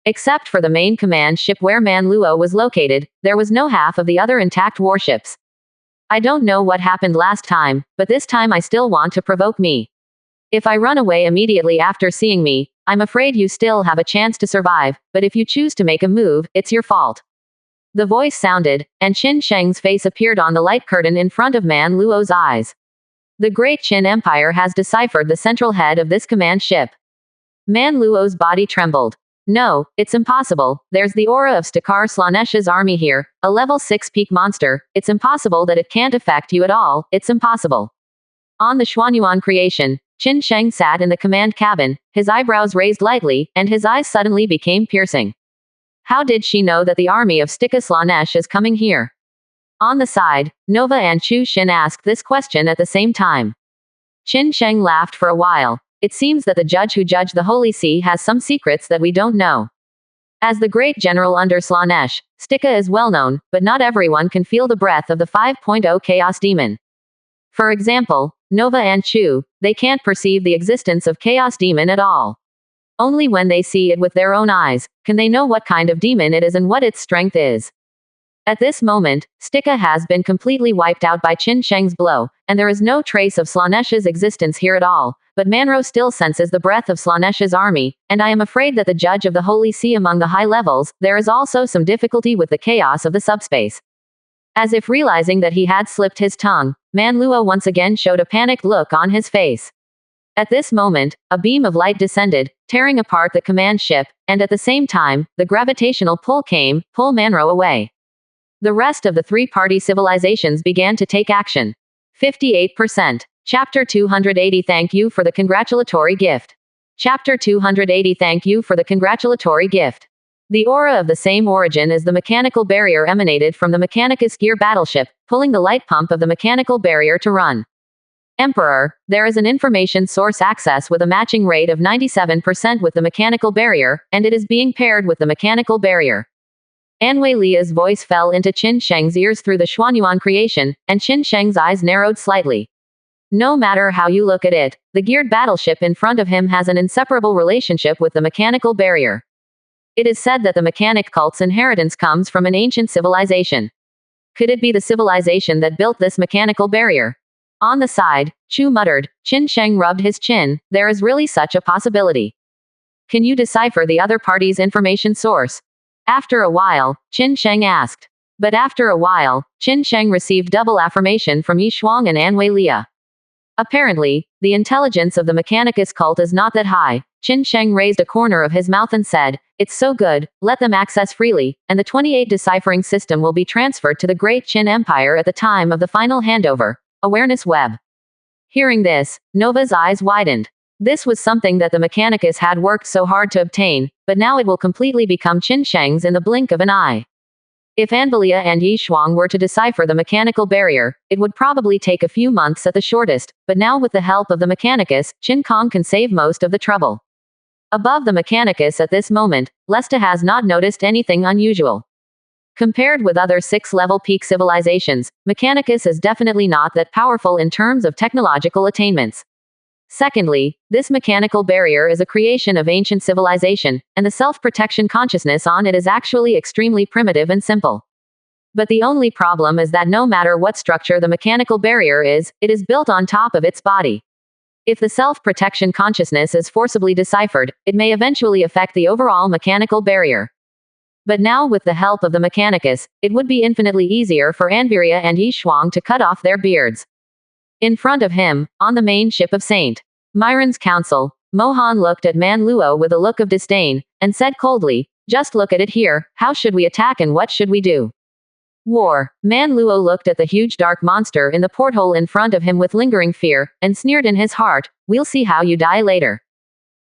Except for the main command ship where Man Luo was located, there was no half of the other intact warships. I don't know what happened last time, but this time I still want to provoke me. If I run away immediately after seeing me, I'm afraid you still have a chance to survive, but if you choose to make a move, it's your fault. The voice sounded, and Qin Sheng's face appeared on the light curtain in front of Man Luo's eyes. The great Qin Empire has deciphered the central head of this command ship. Man Luo's body trembled. No, it's impossible. There's the aura of Stakar Slanesh's army here, a level 6 peak monster. It's impossible that it can't affect you at all. It's impossible. On the Xuanyuan creation, Qin Sheng sat in the command cabin, his eyebrows raised lightly, and his eyes suddenly became piercing. How did she know that the army of Stika Slanesh is coming here? On the side, Nova and Chu Xin asked this question at the same time. Qin Sheng laughed for a while. It seems that the judge who judged the Holy See has some secrets that we don't know. As the great general under Slanesh, Stika is well known, but not everyone can feel the breath of the 5.0 Chaos Demon. For example, Nova and Chu, they can't perceive the existence of Chaos Demon at all. Only when they see it with their own eyes, can they know what kind of demon it is and what its strength is. At this moment, Stika has been completely wiped out by Qin Sheng's blow, and there is no trace of Slanesh's existence here at all, but Manro still senses the breath of Slanesh's army, and I am afraid that the judge of the Holy See among the high levels, there is also some difficulty with the chaos of the subspace. As if realizing that he had slipped his tongue, Man Luo once again showed a panicked look on his face. At this moment, a beam of light descended, tearing apart the command ship, and at the same time, the gravitational pull Manro away. The rest of the three-party civilizations began to take action. 58%. Chapter 280 Thank you for the congratulatory gift. Chapter 280 Thank you for the congratulatory gift. The aura of the same origin as the mechanical barrier emanated from the Mechanicus gear battleship, pulling the light pump of the mechanical barrier to run. Emperor, there is an information source access with a matching rate of 97% with the mechanical barrier, and it is being paired with the mechanical barrier. Anwei Lia's voice fell into Qin Sheng's ears through the Xuanyuan creation, and Qin Sheng's eyes narrowed slightly. No matter how you look at it, the geared battleship in front of him has an inseparable relationship with the mechanical barrier. It is said that the mechanic cult's inheritance comes from an ancient civilization. Could it be the civilization that built this mechanical barrier? On the side, Chu muttered. Qin Sheng rubbed his chin. There is really such a possibility. Can you decipher the other party's information source? After a while, Qin Sheng asked. But after a while, Qin Sheng received double affirmation from Yi Shuang and Anwei Lia. Apparently, the intelligence of the Mechanicus cult is not that high. Qin Sheng raised a corner of his mouth and said, "It's so good, let them access freely, and the 28 deciphering system will be transferred to the Great Qin Empire at the time of the final handover." Awareness web. Hearing this, Nova's eyes widened. This was something that the Mechanicus had worked so hard to obtain, but now it will completely become Qin Sheng's in the blink of an eye. If Anvalia and Yi Shuang were to decipher the mechanical barrier, it would probably take a few months at the shortest, but now with the help of the Mechanicus, Qin Kong can save most of the trouble. Above the Mechanicus at this moment, Lesta has not noticed anything unusual. Compared with other 6-level peak civilizations, Mechanicus is definitely not that powerful in terms of technological attainments. Secondly, this mechanical barrier is a creation of ancient civilization, and the self-protection consciousness on it is actually extremely primitive and simple. But the only problem is that no matter what structure the mechanical barrier is, it is built on top of its body. If the self-protection consciousness is forcibly deciphered, it may eventually affect the overall mechanical barrier. But now with the help of the Mechanicus, it would be infinitely easier for Anviria and Yi Shuang to cut off their beards. In front of him, on the main ship of Saint Myron's council, Mohan looked at Man Luo with a look of disdain, and said coldly, "Just look at it here, how should we attack and what should we do?" War. Man Luo looked at the huge dark monster in the porthole in front of him with lingering fear, and sneered in his heart, "We'll see how you die later."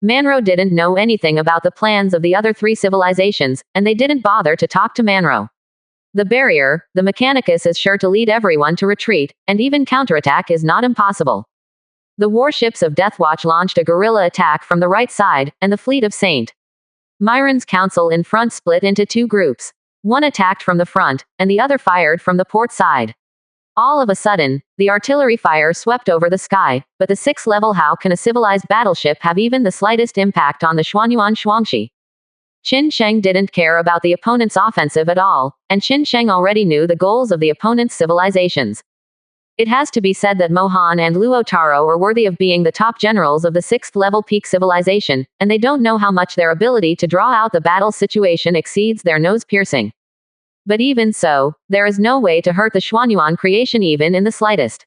Manro didn't know anything about the plans of the other 3 civilizations, and they didn't bother to talk to Manro. The barrier, the Mechanicus is sure to lead everyone to retreat, and even counterattack is not impossible. The warships of Deathwatch launched a guerrilla attack from the right side, and the fleet of Saint Myron's council in front split into 2 groups. One attacked from the front, and the other fired from the port side. All of a sudden, the artillery fire swept over the sky, but the 6th level, how can a civilized battleship have even the slightest impact on the Xuanyuan Xuangxi? Qin Sheng didn't care about the opponent's offensive at all, and Qin Sheng already knew the goals of the opponent's civilizations. It has to be said that Mohan and Luo Taro are worthy of being the top generals of the 6th level peak civilization, and they don't know how much their ability to draw out the battle situation exceeds their nose piercing. But even so, there is no way to hurt the Xuanyuan creation even in the slightest.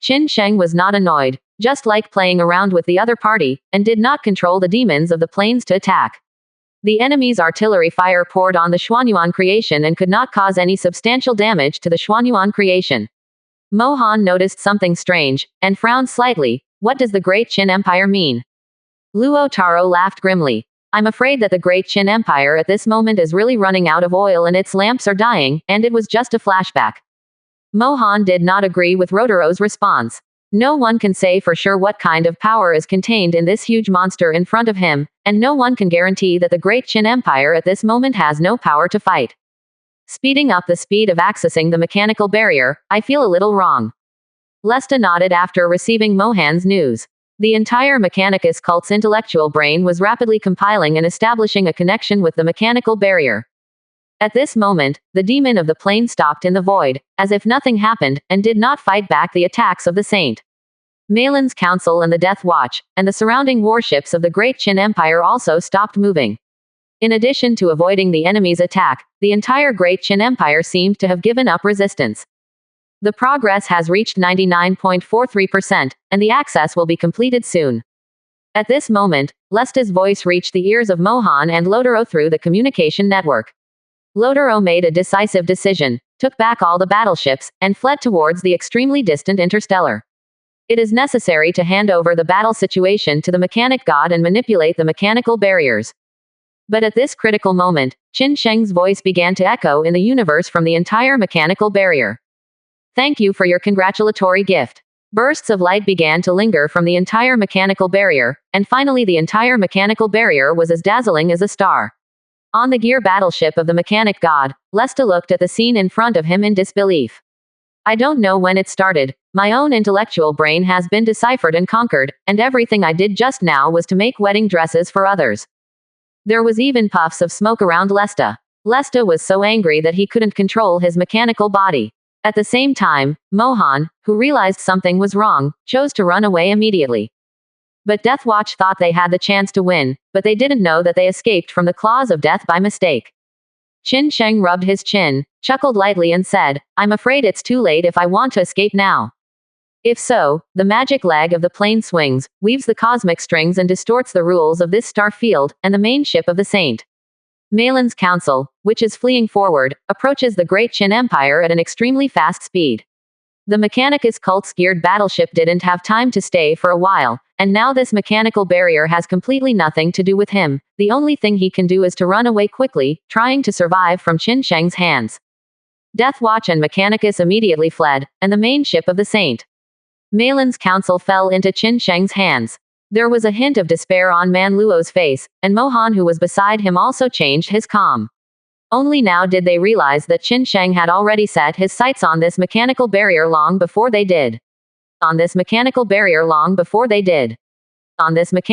Qin Sheng was not annoyed, just like playing around with the other party, and did not control the demons of the plains to attack. The enemy's artillery fire poured on the Xuanyuan creation and could not cause any substantial damage to the Xuanyuan creation. Mohan noticed something strange, and frowned slightly. What does the Great Qin Empire mean? Luo Taro laughed grimly. I'm afraid that the Great Qin Empire at this moment is really running out of oil and its lamps are dying, and it was just a flashback. Mohan did not agree with Rotaro's response. No one can say for sure what kind of power is contained in this huge monster in front of him, and no one can guarantee that the Great Qin Empire at this moment has no power to fight. Speeding up the speed of accessing the mechanical barrier, I feel a little wrong. Lesta nodded after receiving Mohan's news. The entire Mechanicus cult's intellectual brain was rapidly compiling and establishing a connection with the mechanical barrier. At this moment, the demon of the plane stopped in the void, as if nothing happened, and did not fight back the attacks of the Saint Malin's council and the Death Watch, and the surrounding warships of the Great Qin Empire also stopped moving. In addition to avoiding the enemy's attack, the entire Great Qin Empire seemed to have given up resistance. The progress has reached 99.43%, and the access will be completed soon. At this moment, Lesta's voice reached the ears of Mohan and Lotaro through the communication network. Lotaro made a decisive decision, took back all the battleships, and fled towards the extremely distant interstellar. It is necessary to hand over the battle situation to the mechanic god and manipulate the mechanical barriers. But at this critical moment, Qin Sheng's voice began to echo in the universe from the entire mechanical barrier. Thank you for your congratulatory gift. Bursts of light began to linger from the entire mechanical barrier, and finally the entire mechanical barrier was as dazzling as a star. On the gear battleship of the mechanic god, Lesta looked at the scene in front of him in disbelief. I don't know when it started. My own intellectual brain has been deciphered and conquered, and everything I did just now was to make wedding dresses for others. There was even puffs of smoke around Lesta. Lesta was so angry that he couldn't control his mechanical body. At the same time, Mohan, who realized something was wrong, chose to run away immediately. But Deathwatch thought they had the chance to win, but they didn't know that they escaped from the claws of death by mistake. Qin Sheng rubbed his chin, chuckled lightly and said, I'm afraid it's too late if I want to escape now. If so, the magic leg of the plane swings, weaves the cosmic strings and distorts the rules of this star field, and the main ship of the saint. Malin's council, which is fleeing forward, approaches the Great Qin Empire at an extremely fast speed. The Mechanicus cult's geared battleship didn't have time to stay for a while, and now this mechanical barrier has completely nothing to do with him. The only thing he can do is to run away quickly, trying to survive from Qin Sheng's hands. Deathwatch and Mechanicus immediately fled, and the main ship of the saint. Malin's council fell into Qin Sheng's hands. There was a hint of despair on Man Luo's face, and Mohan who was beside him also changed his calm. Only now did they realize that Qin Sheng had already set his sights on this mechanical barrier long before they did. On this mechanical barrier long before they did. On this mechanical